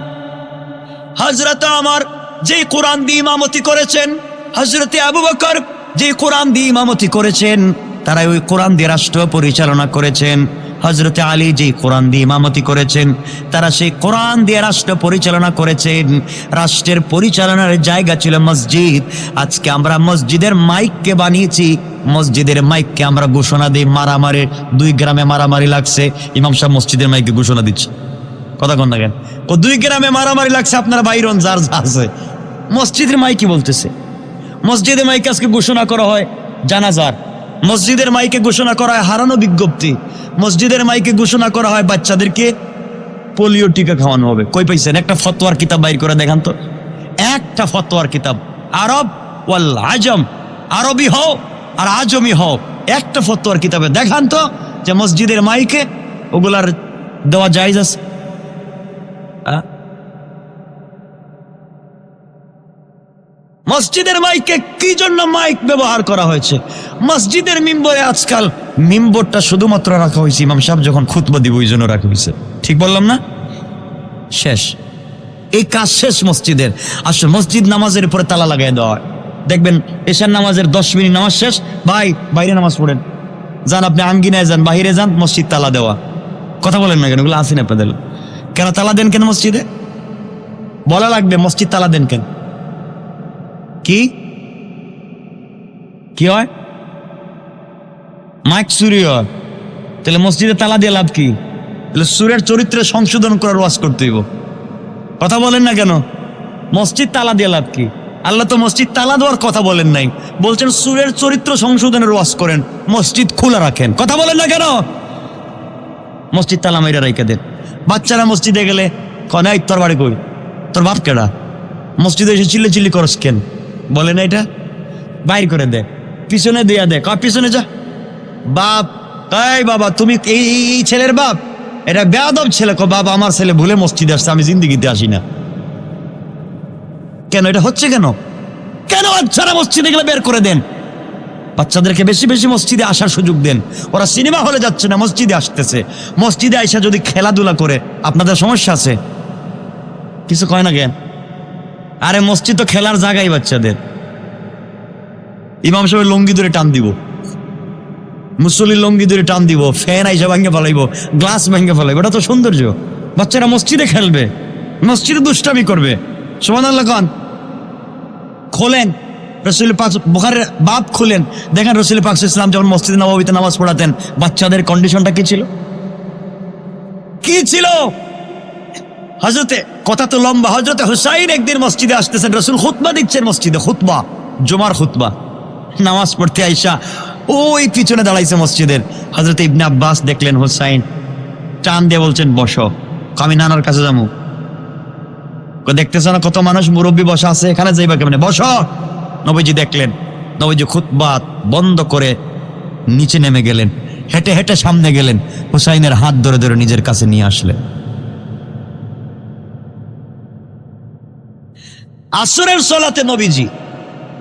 হযরত ওমর যে কোরআন দিয়ে ইমামতি করেছেন, হযরত আবু বকর যে কোরআন দিয়ে ইমামতি করেছেন, তারা ওই কোরআন দিয়ে রাষ্ট্র পরিচালনা করেছেন। হযরত আলী যে কোরআন দিয়ে ইমামতি করেছেন, তারা সেই কোরআন দিয়ে রাষ্ট্র পরিচালনা করেছেন। রাষ্ট্রের পরিচালনার জায়গা ছিল মসজিদ। আজকে আমরা মসজিদের মাইককে বানিয়েছি, মসজিদের মাইককে আমরা ঘোষণা দিই মারামারি। 2 গ্রামে মারামারি লাগছে, ইমাম সাহেব মসজিদের মাইকে ঘোষণা দিচ্ছে। কথা কন না কেন? 2 গ্রামে মারামারি লাগছে, আপনারা বাইরন যার যা আছে মসজিদের মাইকে বলতেছে। মসজিদের মাইকে আজকে ঘোষণা করা হয় জানাজার, মসজিদের মাইকে ঘোষণা করা হয় হারানো বিজ্ঞপ্তি, মসজিদের মাইকে ঘোষণা করা হয় বাচ্চাদেরকে পোলিও টিকা খাওয়ানো হবে। কই পাইছেন? একটা ফতোয়ার কিতাব বাইর করে দেখান তো, একটা ফতোয়ার কিতাব। আরব ওয়াল আজম, আরবি হও আর আজমি হও, একটা ফতোয়ার কিতাবে দেখান তো যে মসজিদের মাইকে ওগুলার দেওয়া জায়েজ আছে। মসজিদের মাইকে কি জন্য মাইক ব্যবহার করা হয়েছে? মসজিদের মিম্বরে আজকাল মিম্বরটা শুধুমাত্র রাখা হয়েছে ইমাম সাহেব যখন খুতবা দিব ওই জন্য রাখা হয়েছে। ঠিক বললাম না? শেষ, এই কাজ শেষ মসজিদের। আসলে মসজিদ নামাজের উপরে তালা লাগাই দেওয়া হয়। দেখবেন এশার নামাজের 10 মিনিট নামাজ শেষ, ভাই বাইরে নামাজ পড়েন, যান আপনি আঙ্গিনায় যান, বাহিরে যান, মসজিদ তালা দেওয়া। কথা বলেন না কেন? ওগুলো আসেন আপনাদের। কেন তালা দেন কেন মসজিদে? বলা লাগবে মসজিদ তালা দেন কেন? কি হয়? মাইক চুরি হয়, তাহলে মসজিদে তালা দিয়ে লাভ কি? তাহলে সুরের চরিত্রে সংশোধন করার ওয়াজ করতে হইব। কথা বলেন না কেন? মসজিদ তালা দিয়ে লাভ কি? আল্লাহ তো মসজিদ তালা দেওয়ার কথা বলেন নাই, বলছেন সুরের চরিত্র সংশোধনের ওয়াজ করেন, মসজিদ খোলা রাখেন। কথা বলেন না কেন? মসজিদ তালা মাইরা রাইখা দেন। বাচ্চারা মসজিদে গেলে কনে তোর বাড়ি কই, তোর বাপ কেডা, মসজিদে এসে চিল্লি চিল্লি করস কেন? বলে না এটা বাইর করে দে, পিছনে দিয়া দে, পিছনে যা। বাপ তাই বাবা তুমি এই ছেলের বাপ, এটা বেয়াদব ছেলে। বাবা আমার ছেলে ভুলে মসজিদে আসছে, আমি জিন্দিগিতে আসি না। কেন এটা হচ্ছে? কেন কেন বাচ্চারা মসজিদে গেলে বের করে দেন। বাচ্চাদেরকে বেশি বেশি মসজিদে আসার সুযোগ দেন। ওরা সিনেমা হলে যাচ্ছে না, মসজিদে আসতেছে। মসজিদে আইসা যদি খেলাধুলা করে, আপনাদের সমস্যা আছে? কিছু কয় না কেন? আরে মসজিদ তো খেলার জায়গায় বাচ্চাদের। ইমাম সাহেব লঙ্গি ধরে টান দিব, মুসল্লির লঙ্গি ধরে টান দিব, ফ্যান আইসা ভেঙে ফেলাইবো, গ্লাস ভেঙে ফেলাইবো। এটা তো সৌন্দর্য। বাচ্চারা মসজিদে খেলবে, মসজিদে দুষ্টামি করবে। সুবহানাল্লাহ খান। খোলেন রসুল পাক বুখারীর বাব খুলেন, দেখেন রসুল পাক ইসলাম যখন মসজিদে নববীতে নামাজ পড়াতেন, বাচ্চাদের কন্ডিশনটা কি ছিল? কি ছিল? হযরতে, কথা তো লম্বা, হযরতে হুসাইন একদিন মসজিদে আসতেছেন, রসুল খুতবা দিচ্ছেন মসজিদে, খুতবা, জুমার খুতবা। নামাজ পড়তে আইসা ওই পিছনে দাঁড়াইছে মসজিদের। হযরতে ইবনে আব্বাস দেখলেন হুসাইন, টান দিয়ে বলছেন বসো। আমি নানার কাছে যাবো। দেখতেছ না কত মানুষ মুরব্বী বসা আছে, এখানে যাইবা কেমনে, বসো। নবীজি দেখলেন, নবীজি খুতবা বন্ধ করে নিচে নেমে গেলেন, হেঁটে হেঁটে সামনে গেলেন, হুসাইনের হাত ধরে ধরে নিজের কাছে নিয়ে আসলেন। আসরের সলাতে নবীজি,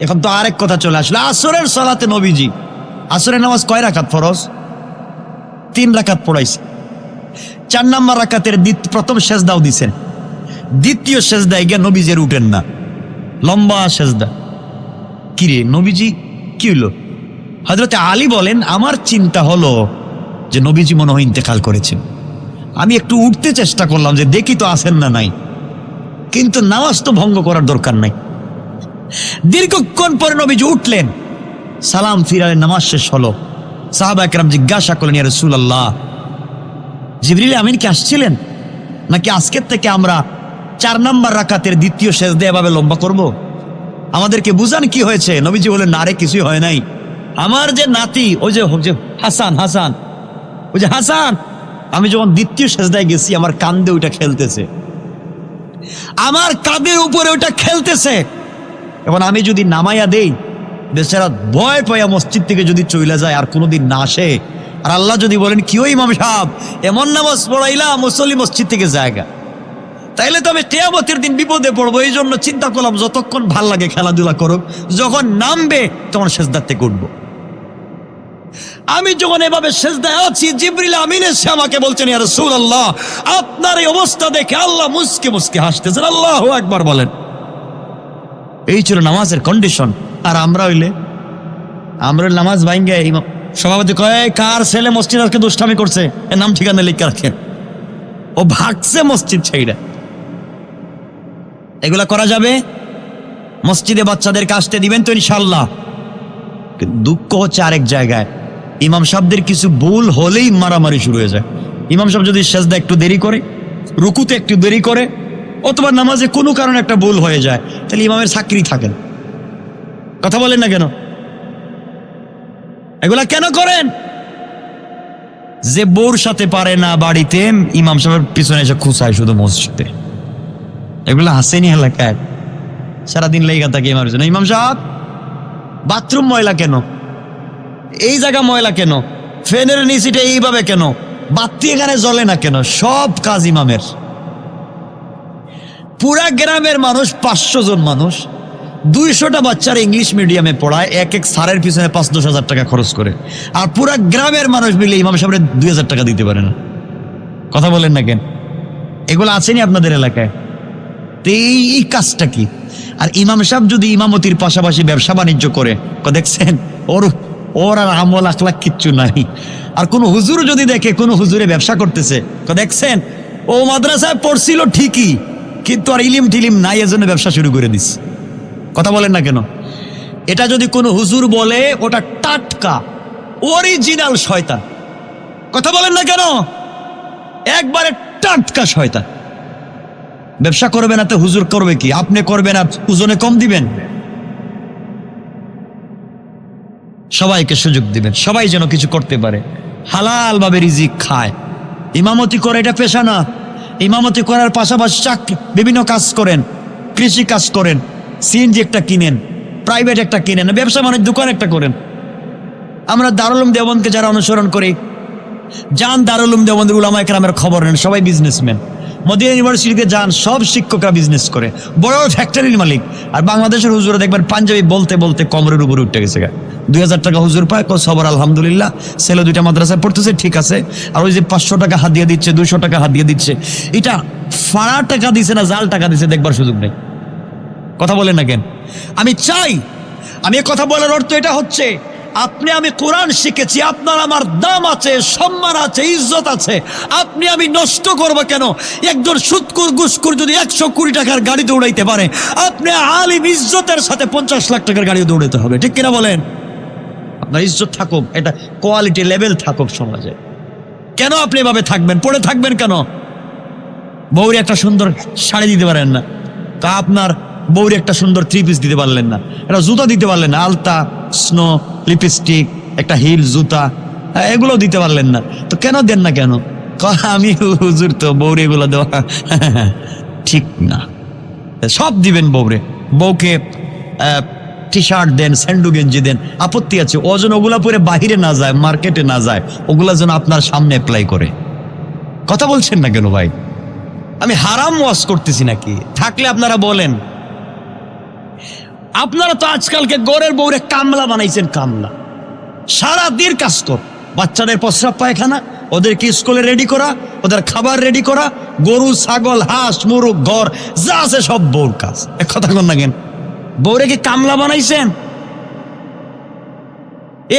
এখন তো আরেক কথা চলে আসলো, আসরের সলাতে নবীজি আসরের নামাজ কয় রাকাত ফরজ? 3 রাকাত পড়াইছে। 4 নম্বর রাকাতের প্রথম সেজদাও দিছেন, দ্বিতীয় সেজদায় গিয়ে নবীজির উঠেন না, লম্বা সেজদা। কিরে নবীজি কি হইলো? হযরতে আলী বলেন, আমার চিন্তা হলো যে নবীজি মনে হয় ইন্তেকাল করেছেন। আমি একটু উঠতে চেষ্টা করলাম যে দেখি তো আছেন না নাই, কিন্তু নামাজ তো ভঙ্গ করার দরকার নাই। দীর্ঘক্ষণ পরে নবীজি উঠলেন, সালাম ফিরালেন, নামাজ শেষ হলো। সাহাবা একরাম জিজ্ঞাসা করলেন, ইয়া রাসূলুল্লাহ, জিবরিল আমিন কি আসছিলেন, নাকি আজকের থেকে আমরা 4 নম্বর রাকাতের দ্বিতীয় সেজদা এভাবে লম্বা করব? আমাদেরকে বুঝান কি হয়েছে? নবীজি বলেন, না রে কিছুই হয় নাই। আমার যে নাতি, ওই যে হাসান, ওই যে হাসান, আমি যখন দ্বিতীয় সেজদায় গেছি, আমার কাঁধে ওইটা খেলতেছে, আমার কাঁধের উপরে ওইটা খেলতেছে। এবং আমি যদি নামাইয়া দেই, বেচারা ভয় পাইয়া মসজিদ থেকে যদি চলে যায় আর কোনোদিন না আসে, আর আল্লাহ যদি বলেন কি ওই ইমাম সাহেব এমন নামাজ পড়াইলা মুসল্লি মসজিদ থেকে জায়গা, তাইলে তো আমি কিয়ামতের দিন বিপদে পড়বো। এই জন্য চিন্তা করলাম যতক্ষণ ভাল লাগে খেলাধুলা করুক, যখন নামবে তখন সেজদার থেকে উঠবো। আমি যখন এভাবে সেজদায় আছি, জিবরিল আমিন এসে আমাকে বলছেন, ইয়া রাসূলুল্লাহ, আপনার এই অবস্থা দেখে আল্লাহ মুস্কে মুস্কে হাসতেছেন। আল্লাহু আকবার বলেন। এই ছিল নামাজের কন্ডিশন। আর আমরা নামাজ ভাঙ্গে, সভাপতি কয় কার ছেলে মসজিদ আজকে দুষ্টামি করছে, এর নাম ঠিকানা লিখে রাখেন। ও ভাগছে মসজিদ ছেড়ে। এগুলা করা যাবে? মসজিদে বাচ্চাদেরকে আসতে দিবেন তো ইনশাল্লাহ। দুঃখ হচ্ছে আরেক জায়গায়, ইমাম সাহেবদের কিছু ভুল হলেই মারামারি শুরু হয়ে যায়। ইমাম সাহেব যদি সেজদা একটু দেরি করে, রুকুতে একটু দেরি করে, অথবা নামাজে কোনো কারণে একটা ভুল হয়ে যায়, তাহলে ইমামের চাকরি থাকেন। কথা বলেন না কেন? এগুলা কেন করেন? যে বউর সাথে পারে না বাড়িতে, ইমাম সাহেবের পিছনে এসে খুঁচায় শুধু মসজিদে। এগুলা হাসেনি এলাকায় সারাদিন লেগে থাকে ইমামের জন্য। ইমাম সাহেব বাথরুম ময়লা কেন, এই জায়গা ময়লা কেন, ফ্যানের নিচেটা এইভাবে কেন, বাতি এখানে জ্বলে না কেন, সব কাজ ইমামের। পুরা গ্রামের মানুষ 500 জন মানুষ, 200টা বাচ্চারা ইংলিশ মিডিয়ামে পড়ায়, এক এক স্যারের পিছনে 5-10 হাজার টাকা খরচ করে, আর পুরা গ্রামের মানুষ মিলে ইমাম সাহেবের 2000 টাকা দিতে পারে না। কথা বলেন না কেন? এগুলো আছেনি আপনাদের এলাকায়? তো এই কাজটা কি? আর ইমাম সাহেব যদি ইমামতির পাশাপাশি ব্যবসা বাণিজ্য করে, দেখছেন ওর আর আমল আখলাক কিচ্ছু নাই। আর কোন হুজুর যদি দেখে কোন হুজুরে ব্যবসা করতেছে, দেখছেন ও মাদ্রাসায় পড়ছিল ঠিকই, কিন্তু আর ইলিম টিলিম নাই, এজন্য ব্যবসা শুরু করে দিস। কথা বলেন না কেন? এটা যদি কোনো হুজুর বলে, ওটা টাটকা অরিজিনাল শয়তান। কথা বলেন না কেন? একবারে টাটকা শয়তান। ব্যবসা করবে না তো হুজুর করবে কি? আপনি করবেন আর ওজনে কম দিবেন? সবাইকে সুযোগ দিবেন, সবাই যেন কিছু করতে পারে, হালাল ভাবে রিজিক খায়। ইমামতি করে এটা পেশা না। ইমামতি করার পাশাপাশি বিভিন্ন কাজ করেন, কৃষি কাজ করেন, সিএনজি একটা কিনেন, প্রাইভেট একটা কিনেন, ব্যবসা বাণিজ্য দোকান একটা করেন। আমরা দারুল উলুম দেওবন্দকে যারা অনুসরণ করি, যান দারুল উলুম দেওবন্দের উলামায়ে কেরামের খবর নেন, সবাই বিজনেসম্যান। মদিনা ইউনিভার্সিটিতে যান, সব শিক্ষকরা বিজনেস করে, বড় ফ্যাক্টরির মালিক। আর বাংলাদেশের হুজুরা দেখবেন পাঞ্জাবি বলতে বলতে কমরের উপরে উঠে গেছে। 2000 টাকা হুজুর পায়, সবার আলহামদুলিল্লাহ, ছেলে 2টা মাদ্রাসায় পড়তেছে, ঠিক আছে। আর ওই যে 500 টাকা হাত দিয়ে দিচ্ছে, 200 টাকা হাত দিয়ে দিচ্ছে, এটা ফাড়া টাকা দিছে না জাল টাকা দিছে দেখবার সুযোগ নেই। কথা বলেন না কেন? আমি কথা বলার অর্থ এটা হচ্ছে, আপনি আমি কোরআন শিখেছি, আপনার আমার দাম আছে, সম্মান আছে, ইজ্জত আছে। আপনি আমি নষ্ট করবো কেন? একজন সুদকুর ঘুষখোর যদি 100 কোটি টাকার গাড়ি দৌড়াইতে পারে, আপনি আলিম ইজ্জতের সাথে 50 লাখ টাকার গাড়িও দৌড়াতে হবে, ঠিক কিনা বলেন? আপনার ইজ্জত থাকুক, এটা কোয়ালিটি লেভেল থাকুক সমাজে। কেন আপনি এভাবে থাকবেন, পড়ে থাকবেন কেন? বউরে একটা সুন্দর শাড়ি দিতে পারেন না, তা আপনার বউরে একটা সুন্দর 3 পিস দিতে পারলেন না, একটা জুতা দিতে পারলেন না, আলতা, স্নো, লিপস্টিক, একটা হিল, জুতা, এগুলো দিতে পারলেন না, তো কেন দেন না কেন? আমি হুজুর তো বউরে এগুলো দেওয়া ঠিক না। সব দিবেন বউরে, বউকে টি শার্ট দেন, স্যান্ডু গেঞ্জি দেন, আপত্তি আছে? ও যেন ওগুলা পরে বাহিরে না যায়, মার্কেটে না যায়, ওগুলা যেন আপনার সামনে অ্যাপ্লাই করে। কথা বলছেন না কেন ভাই? আমি হারাম ওয়াজ করতেছি নাকি? থাকলে আপনারা বলেন। আপনারা তো আজকালকে গড়ের বউরে কামলা বানাইছেন, কামলা। সারা দিন কাজ কর, বাচ্চাদের প্রস্রাব পায়খানা, ওদেরকে স্কুলে রেডি করা, ওদের খাবার রেডি করা, গরু ছাগল হাঁস মুরগ ঘর যা আছে সব বউর কাজ। এক কথা কন না কেন? বউরে কি কামলা বানাইছেন?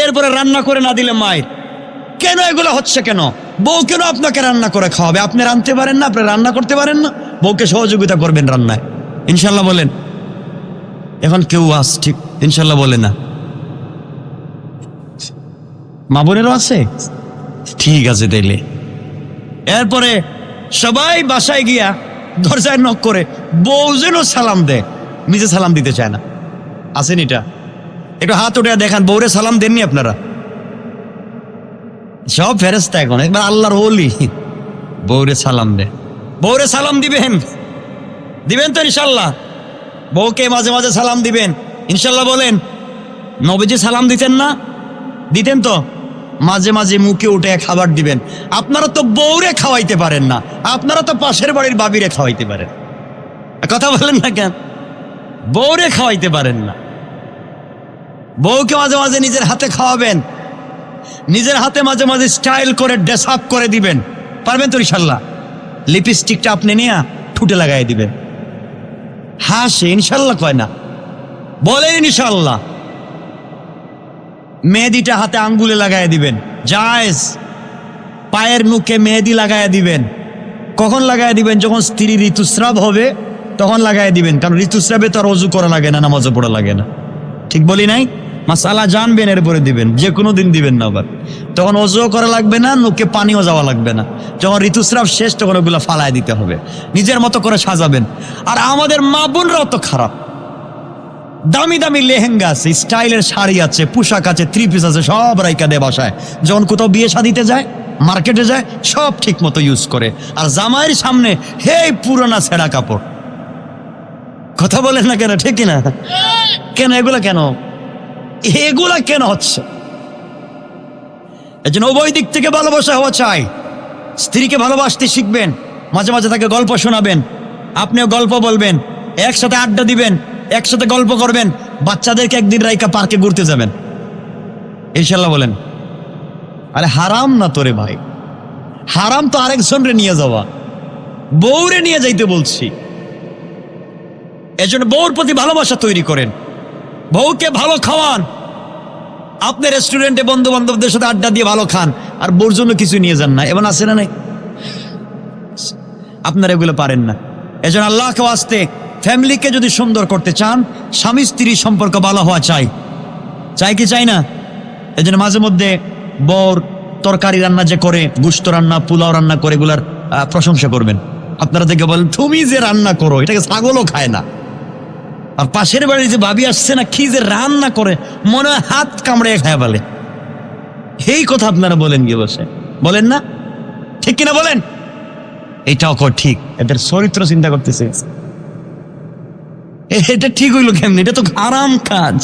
এরপরে রান্না করে না দিলে মায়ের কেন? এগুলো হচ্ছে কেন? বউ কেন আপনাকে রান্না করে খাওয়াবে? আপনি রাঁধতে পারেন না, আপনি রান্না করতে পারেন না, বউকে সহযোগিতা করবেন রান্নায়, ইনশাল্লাহ বলেন। এখন কেউ আস ঠিক ইনশাল্লাহ বলে না? মা বোনেরও আছে, ঠিক আছে তাইলে। এরপরে সবাই বাসায় গিয়া দরজায় নক করে, বউ যেন সালাম দেয়, নিজে সালাম দিতে চায় না। আছেন এটা? একটু হাত উঠে দেখান, বউরে সালাম দেননি আপনারা? সব ফেরেশতা এখন, একবার আল্লাহর ওলি বউরে সালাম দে। বউরে সালাম দিবেন তো ইনশাল্লাহ? বউকে মাঝে মাঝে সালাম দিবেন ইনশাল্লাহ বলেন। নবীজি সালাম দিতেন না? দিতেন তো। মাঝে মাঝে মুখে উঠে খাবার দিবেন। আপনারা তো বউরে খাওয়াইতে পারেন না, আপনারা তো পাশের বাড়ির বাবিরে খাওয়াইতে পারেন। কথা বলেন না কেন? বউরে খাওয়াইতে পারেন না। বউকে মাঝে মাঝে নিজের হাতে খাওয়াবেন, নিজের হাতে মাঝে মাঝে স্টাইল করে ড্রেস আপ করে দিবেন। পারবেন তো ইনশাল্লাহ? লিপস্টিকটা আপনি নিয়ে ঠুটে লাগাই দিবেন। হাসে ইনশাল্লাহ কয় না, বলেন ইনশাল্লাহ। মেহেদিটা হাতে আঙ্গুলে লাগাই দিবেন, জায়েজ। পায়ের নুকে মেহেদি লাগাই দিবেন। কখন লাগাই দিবেন? যখন স্ত্রী ঋতুস্রাব হবে তখন লাগাই দিবেন, কারণ ঋতুস্রাবে তো আর অজু করা লাগে না, নামাজও পড়া লাগে না। ঠিক বলি নাই? মাসালা জানবেন, এরপরে দিবেন, যে কোনো দিন দিবেন না। আবার তখন অজুও করা লাগবে না, নুকে পানিও যাওয়া লাগবে না। যখন ঋতুস্রাব শেষ তখন ওগুলো ফালায় দিতে হবে, নিজের মতো করে সাজাবেন। আর আমাদের মা বোনরাও তো খারাপ, দামি দামি লেহেঙ্গা আছে, স্টাইলের শাড়ি আছে, পোশাক আছে, 3 পিস আছে, সব রাইকা দেয় বাসায়। যখন কোথাও বিয়ে শাদিতে যায়, মার্কেটে যায়, সব ঠিক মতো ইউজ করে। আর জামাইয়ের সামনে হেই পুরোনা ছেঁড়া কাপড়। কথা বলেন না কেন? ঠিক কিনা? কেন এগুলা কেন হচ্ছে? এই জন্য উভয় দিক থেকে ভালোবাসা হওয়া চাই। স্ত্রীকে ভালোবাসতে শিখবেন, মাঝে মাঝে তাকে গল্প শোনাবেন, আপনিও গল্প বলবেন, একসাথে আড্ডা দিবেন, একসাথে গল্প করবেন। বাচ্চাদেরকে একদিন রাইকা পার্কে ঘুরতে যাবেন, ইনশাল্লাহ বলেন। আরে হারাম না তোরে ভাই, হারাম তো আরেকজনরে নিয়ে যাওয়া, বউরে নিয়ে যাইতে বলছি। এজন্য বউর প্রতি ভালোবাসা তৈরি করেন, বউকে ভালো খাওয়ান। আপনি রেস্টুরেন্টে বন্ধু বান্ধবদের সাথে আড্ডা দিয়ে ভালো খান, আর বউর জন্য কিছু নিয়ে যান না, এমন আছে না নাই? আপনারা এগুলো পারেন না। এজন্য আল্লাহকে ওয়াস্তে ফ্যামিলিকে যদি সুন্দর করতে চান, স্বামী স্ত্রীর সম্পর্ক ভালো হওয়া চাই কি চাই না? এজন্য মাঝে মধ্যে বউর তরকারি রান্না যে করে, গুস্ত রান্না, পোলাও রান্না করে, এগুলার প্রশংসা করবেন। আপনারা দেখে বলেন, তুমি যে রান্না করো এটাকে ছাগলও খায় না। আর পাশের বাড়ি যে ভাবি আসছে না, কি যে রান্না করে, মনে হয় হাত কামড়ে খায় বলে। এই কথা আপনারা বলেন গিয়ে বসে, বলেন না? ঠিক কিনা বলেন? এটাও ঠিক, এদের চরিত্র চিন্তা করতেছে, এটা ঠিক হইলো কেমনি? এটা তো হারাম কাজ।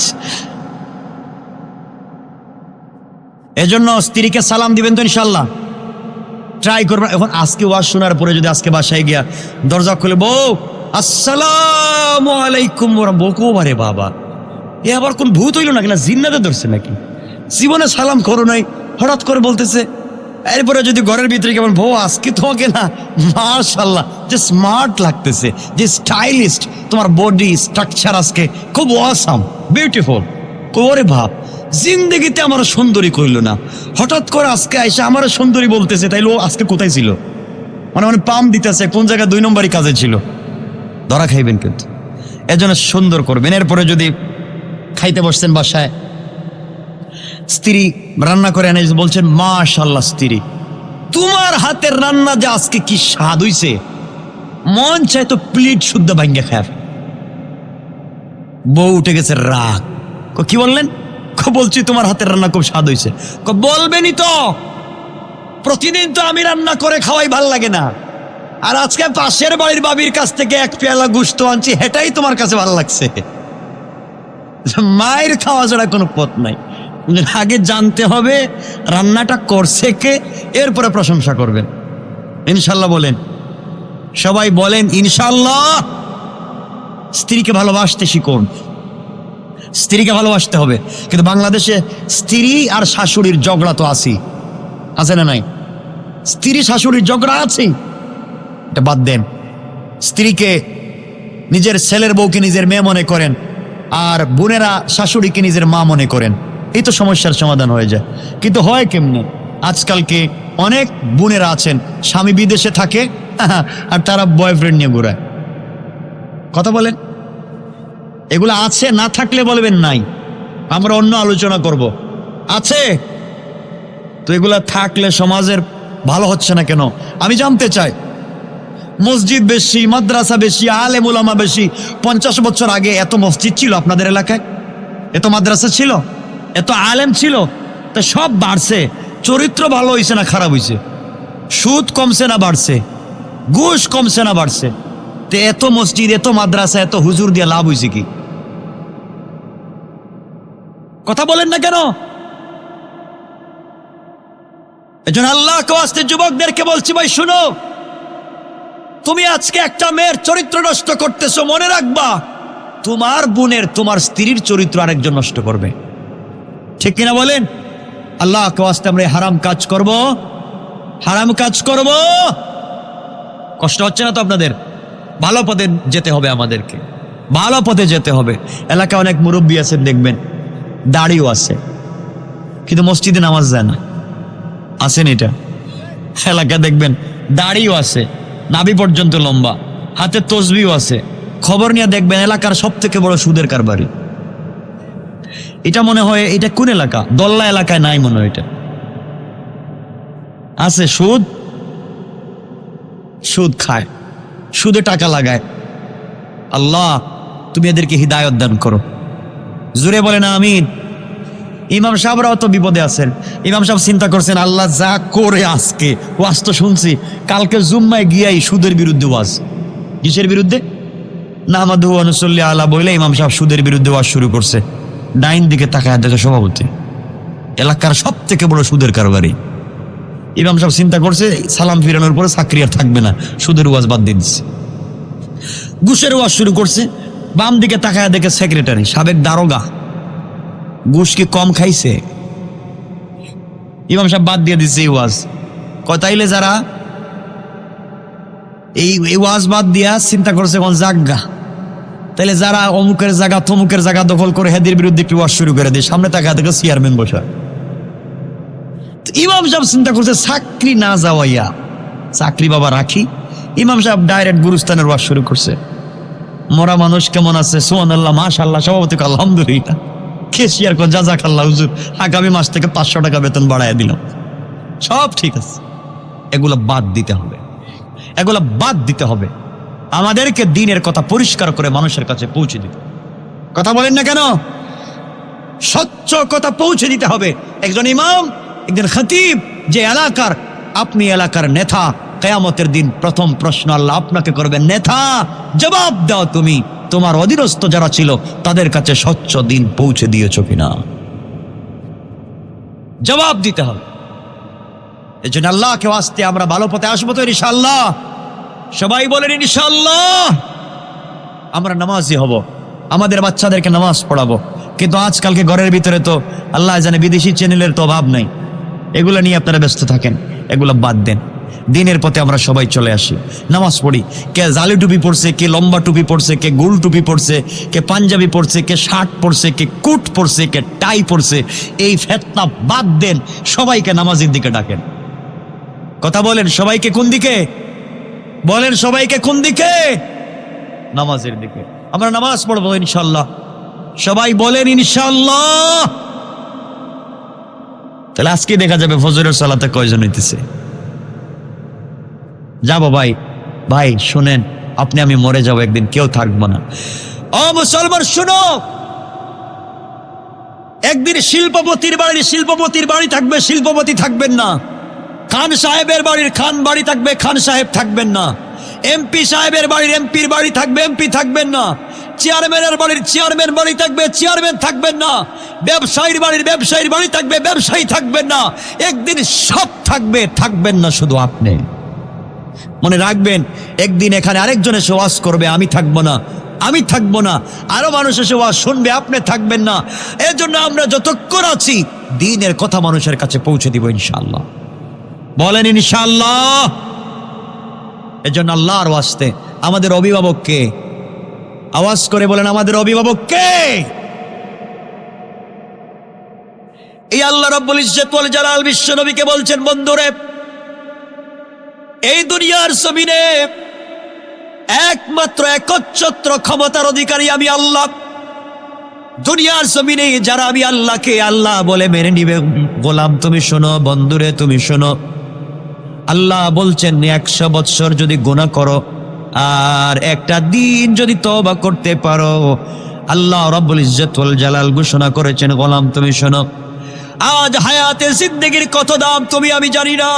এজন্য স্ত্রীকে সালাম দিবেন তো ইনশাল্লাহ? ট্রাই করবেন। এখন আজকে ওয়াজ শোনার পরে যদি আজকে বাসায় গিয়া দরজা খুলে বউ আসসালামু আলাইকুম, ওরা বকো বারে বাবা, এ আবার কোন ভূত হইল নাকি, না জিন্নাতে ধরছে নাকি, জীবনে সালাম করো নাই, হঠাৎ করে বলতেছে। এরপরে যদি ঘরের ভিতরে কেমন বউ আজকে তোমাকে না মাশাআল্লাহ যে স্মার্ট লাগতেছে, যে স্টাইলিস্ট, তোমার বডি স্ট্রাকচার আজকে খুব অসাম বিউটিফুল। ওরে ভাব, জিন্দগিতে আমার সুন্দরী কইল না, হঠাৎ করে আজকে এসে আমার সুন্দরী বলতেছে, তাইলে ও আজকে কোথায় ছিল? মানে মানে পাম দিতেছে, কোন জায়গায় 2 নম্বরই কাজে ছিল, ধরা খাইবেন। কিন্তু এজন্য সুন্দর করবেন। এরপরে যদি খাইতে বসছেন বাসায়, স্ত্রী রান্না করে এনে বলছেন মাশাআল্লাহ স্ত্রী তোমার হাতের রান্না যে আজকে কি স্বাদ হইছে, মন চায় তো প্লেট শুদ্ধ ভাঙ্গে খায়। বউ উঠে গেছে রাগ, কি বললেন? বলছি তোমার হাতের রান্না খুব স্বাদ হইছে। বলবেনই তো, প্রতিদিন তো আমি রান্না করে খাওয়াই ভাল লাগে না, আর আজকে পাশের বাড়ির বাবির কাছ থেকে 1 পেয়ালা গোশত আনছি, হেটাই তোমার কাছে ভালো লাগছে। মায়ের খাওয়া ছাড়া কোনো পথ নাই। আগে জানতে হবে রান্নাটা করছে কে, এরপরে প্রশংসা করবেন। ইনশাল্লাহ বলেন, সবাই বলেন ইনশাল্লাহ। স্ত্রীকে ভালোবাসতে শিখুন, স্ত্রীকে ভালোবাসতে হবে। কিন্তু বাংলাদেশে স্ত্রী আর শাশুড়ির ঝগড়া তো আছে না নাই? স্ত্রী শাশুড়ির ঝগড়া আছে, এটা বাদ দেন। স্ত্রীকে নিজের ছেলের বউকে নিজের মেয়ে মনে করেন, আর বোনেরা শাশুড়িকে নিজের মা মনে করেন, এই তো সমস্যার সমাধান হয়ে যায়। কিন্তু হয় কেমনে? আজকালকে অনেক বোনেরা আছেন স্বামী বিদেশে থাকে আর তারা বয়ফ্রেন্ড নিয়ে ঘুরায়। কথা বলেন, এগুলো আছে, না থাকলে বলবেন নাই, আমরা অন্য আলোচনা করব। আছে তো, এগুলা থাকলে সমাজের ভালো হচ্ছে না কেন আমি জানতে চাই। মসজিদ বেশি, মাদ্রাসা বেশি, আলেম উলামা বেশি। 50 বছর আগে এত মসজিদ ছিল আপনাদের এলাকায়? এত মাদ্রাসা ছিল? এত আলেম ছিল? তো সব বাড়ছে, চরিত্র ভালো হইছে না খারাপ হইছে? সুদ কমছে না বাড়ছে? ঘুষ কমছে না বাড়ছে? তো এত মসজিদ, এত মাদ্রাসা, এত হুজুর দিয়ে লাভ হইছে কি? কথা বলেন না কেন? এজন্য আল্লাহ ওয়াস্তে যুবকদেরকে বলছি, ভাই শুনো, তুমি আজকে একটা মেয়ের চরিত্র নষ্ট করতেছো, মনে রাখবা তোমার বোনের, তোমার স্ত্রীর চরিত্র আরেকজন নষ্ট করবে। ঠিক কিনা বলেন? আল্লাহ ওয়াস্তে আমরা হারাম কাজ করব, হারাম কাজ করব। কষ্ট হচ্ছে না তো আপনাদের? ভালো পথে যেতে হবে, আমাদেরকে ভালো পথে যেতে হবে। এলাকায় অনেক মুরব্বী আছেন, দেখবেন দাড়িও আছে কিন্তু মসজিদে নামাজ যায় না। আছেন এটা এলাকা, দেখবেন দাড়িও আছে, নাভি পর্যন্ত লম্বা, হাতে তসবিও আছে। খবর নিয়ে দেখবেন এলাকার সব থেকে বড় সুদের কারবারি। এটা মনে হয়, এটা কোন এলাকা? দল্লা এলাকায় নাই মনে হয়, এটা আছে। সুদ, সুদ খায়, সুদে টাকা লাগায়। আল্লাহ তুমি এদেরকে হিদায়ত দান করো, জোরে বলে না আমিন। ইমাম সাহেবরাও তো বিপদে আছেন। ইমাম সাহেব চিন্তা করছেন, আল্লাহ যা করে আজকে, ওয়াজ তো শুনছি, কালকে জুম্মায় গিয়াই সুদের বিরুদ্ধে ওয়াজ। কিসের বিরুদ্ধে? নাহমাদুহু ওয়া নুসাল্লি আলা বলে ইমাম সাহেব সুদের বিরুদ্ধে ওয়াজ শুরু করছে। ডাইন দিকে তাকায় দেখে সভাপতি, এলাকার সব থেকে বড় সুদের কারবারি। ইমাম সাহেব চিন্তা করছে, সালাম ফিরানোর পরে চাকরি আর থাকবে না, সুদের ওয়াজ বাদ দিয়ে দিচ্ছে। ঘুষের ওয়াজ শুরু করছে। বাম দিকে তাকায় দেখে সেক্রেটারি, সাবেক দারোগা। ঘুষ কি কম খাইছে? ইমাম সাহেব বাদ দিয়ে দিচ্ছে এই ওয়াজ। তাইলে যারা এই ওয়াজ বাদ দিয়া চিন্তা করছে কোন জাগা, তাইলে যারা অমুকের জায়গা তমুকের জায়গা দখল করে হেদের বিরুদ্ধে একটু ওয়াজ শুরু করে দেয়, সামনে তাকায় দেখে চেয়ারম্যান বসা। ইমাম সাহেব চিন্তা করছে চাকরি না যাওয়াইয়া চাকরি বাবা রাখি। ইমাম সাহেব ডাইরেক্ট গুরুস্থানের ওয়াজ শুরু করছে। মরা মানুষ কেমন আছে? সুবহানাল্লাহ, মাশাআল্লাহ। সভাপতি আলহামদুলিল্লাহ। কেশিয়ার কো জাযাকাল্লাহ হুজুর, আগামী মাস থেকে 500 টাকা বেতন বাড়ায় দিলাম। সব ঠিক আছে, এগুলো বাদ দিতে হবে, এগুলো বাদ দিতে হবে। আমাদেরকে দ্বীনের কথা পরিষ্কার করে মানুষের কাছে পৌঁছে দিতে। কথা বলেন না কেন? স্বচ্ছ কথা পৌঁছে দিতে হবে। একজন ইমাম, একজন খতিব, যে এলাকার, আপনি এলাকার নেতা, কিয়ামতের দিন প্রথম প্রশ্ন আল্লাহ আপনাকে করবেন, নেতা জবাব দাও তুমি তোমার অধীনস্থ যারা ছিল তাদের কাছে স্বচ্ছ দিন পৌঁছে দিয়েছো কিনা, জবাব দিতে হবে। এই জন্য আল্লাহকে আসতে আমরা ভালো পথে আসবো তো ইনশাআল্লাহ। সবাই বলেন ইনশাআল্লাহ। আমরা নামাজি হব, আমাদের বাচ্চাদেরকে নামাজ পড়াবো। কিন্তু আজকালকে ঘরের ভিতরে তো আল্লাহ জানে বিদেশি চ্যানেলের তো অভাব নাই, এগুলো নিয়ে আপনারা ব্যস্ত থাকেন, এগুলো বাদ দেন। দিনের পথে আমরা সবাই চলে আসি, নামাজ পড়ি। কে জালি টুপি পড়ছে, কে লম্বা টুপি পড়ছে, কে গোল টুপি পড়ছে, কে পাঞ্জাবি পড়ছে, কে শার্ট পড়ছে, কে কোট পড়ছে, কে টাই পড়ছে। এই ফেতনা বাদ দেন, সবাইকে নামাজের দিকে ডাকেন। কথা বলেন, সবাইকে কোন দিকে? বলেন সবাইকে কোন দিকে? নামাজের দিকে। আমরা নামাজ পড়বো ইনশাআল্লাহ। সবাই বলেন ইনশাআল্লাহ। তাহলে আজকে দেখা যাবে ফজরের সালাতে কয়জন হইতেছে। যাবো ভাই, ভাই শুনেন, আপনি আমি মরে যাবো একদিন, কেউ থাকবো না। ও মুসলমান শুনো, একদিন শিল্পপতির বাড়ি থাকবে, শিল্পপতি থাকবেন না। খান সাহেবের বাড়ির খান বাড়ি থাকবে, খান সাহেব থাকবেন না। এমপি সাহেবের বাড়ির এমপির বাড়ি থাকবে, এমপি থাকবেন না। চেয়ারম্যানের বাড়ির চেয়ারম্যান বাড়ি থাকবে, চেয়ারম্যান থাকবেন না। ব্যবসায়ীর বাড়ির ব্যবসায়ীর বাড়ি থাকবে, ব্যবসায়ী থাকবেন না। একদিন সব থাকবে, থাকবেন না শুধু আপনি। মনে রাখবেন, একদিন এখানে আরেকজন এসে ওয়াজ করবে, আমি থাকবো না, আমি থাকবো না। আরো মানুষ এসে ওয়াজ শুনবে, আপনি থাকবেন না। এজন্য আমরা যতক্ষণ আছি দ্বীনের কথা মানুষের কাছে পৌঁছে দিব ইনশাআল্লাহ। বলেন ইনশাআল্লাহ। এজন্য আল্লাহর ওয়াস্তে আমাদের অভিভাবককে আওয়াজ করে বলেন, আমাদের অভিভাবককে। এই আল্লাহ রাব্বুল ইজ্জত ওয়াল জালাল বিশ্ব নবীকে বলছেন, বন্ধুরে, এই দুনিয়ার জমিনে একমাত্র একচ্ছত্র ক্ষমতার অধিকারী আমি আল্লাহ। দুনিয়ার জমিনে যারা আমি আল্লাহকে আল্লাহ বলে মেনে নিবে, গোলাম তুমি শোনো, বন্ধুরে তুমি শোনো, আল্লাহ বলছেন 100 বৎসর যদি গুনাহ করো আর একটা দিন যদি তওবা করতে পারো, আল্লাহ রাব্বুল ইজ্জত ওয়াল জালাল ঘোষণা করেছেন, গোলাম তুমি শোনো, আজ হায়াতে জিন্দেগির কত দাম তুমি আমি জানি না।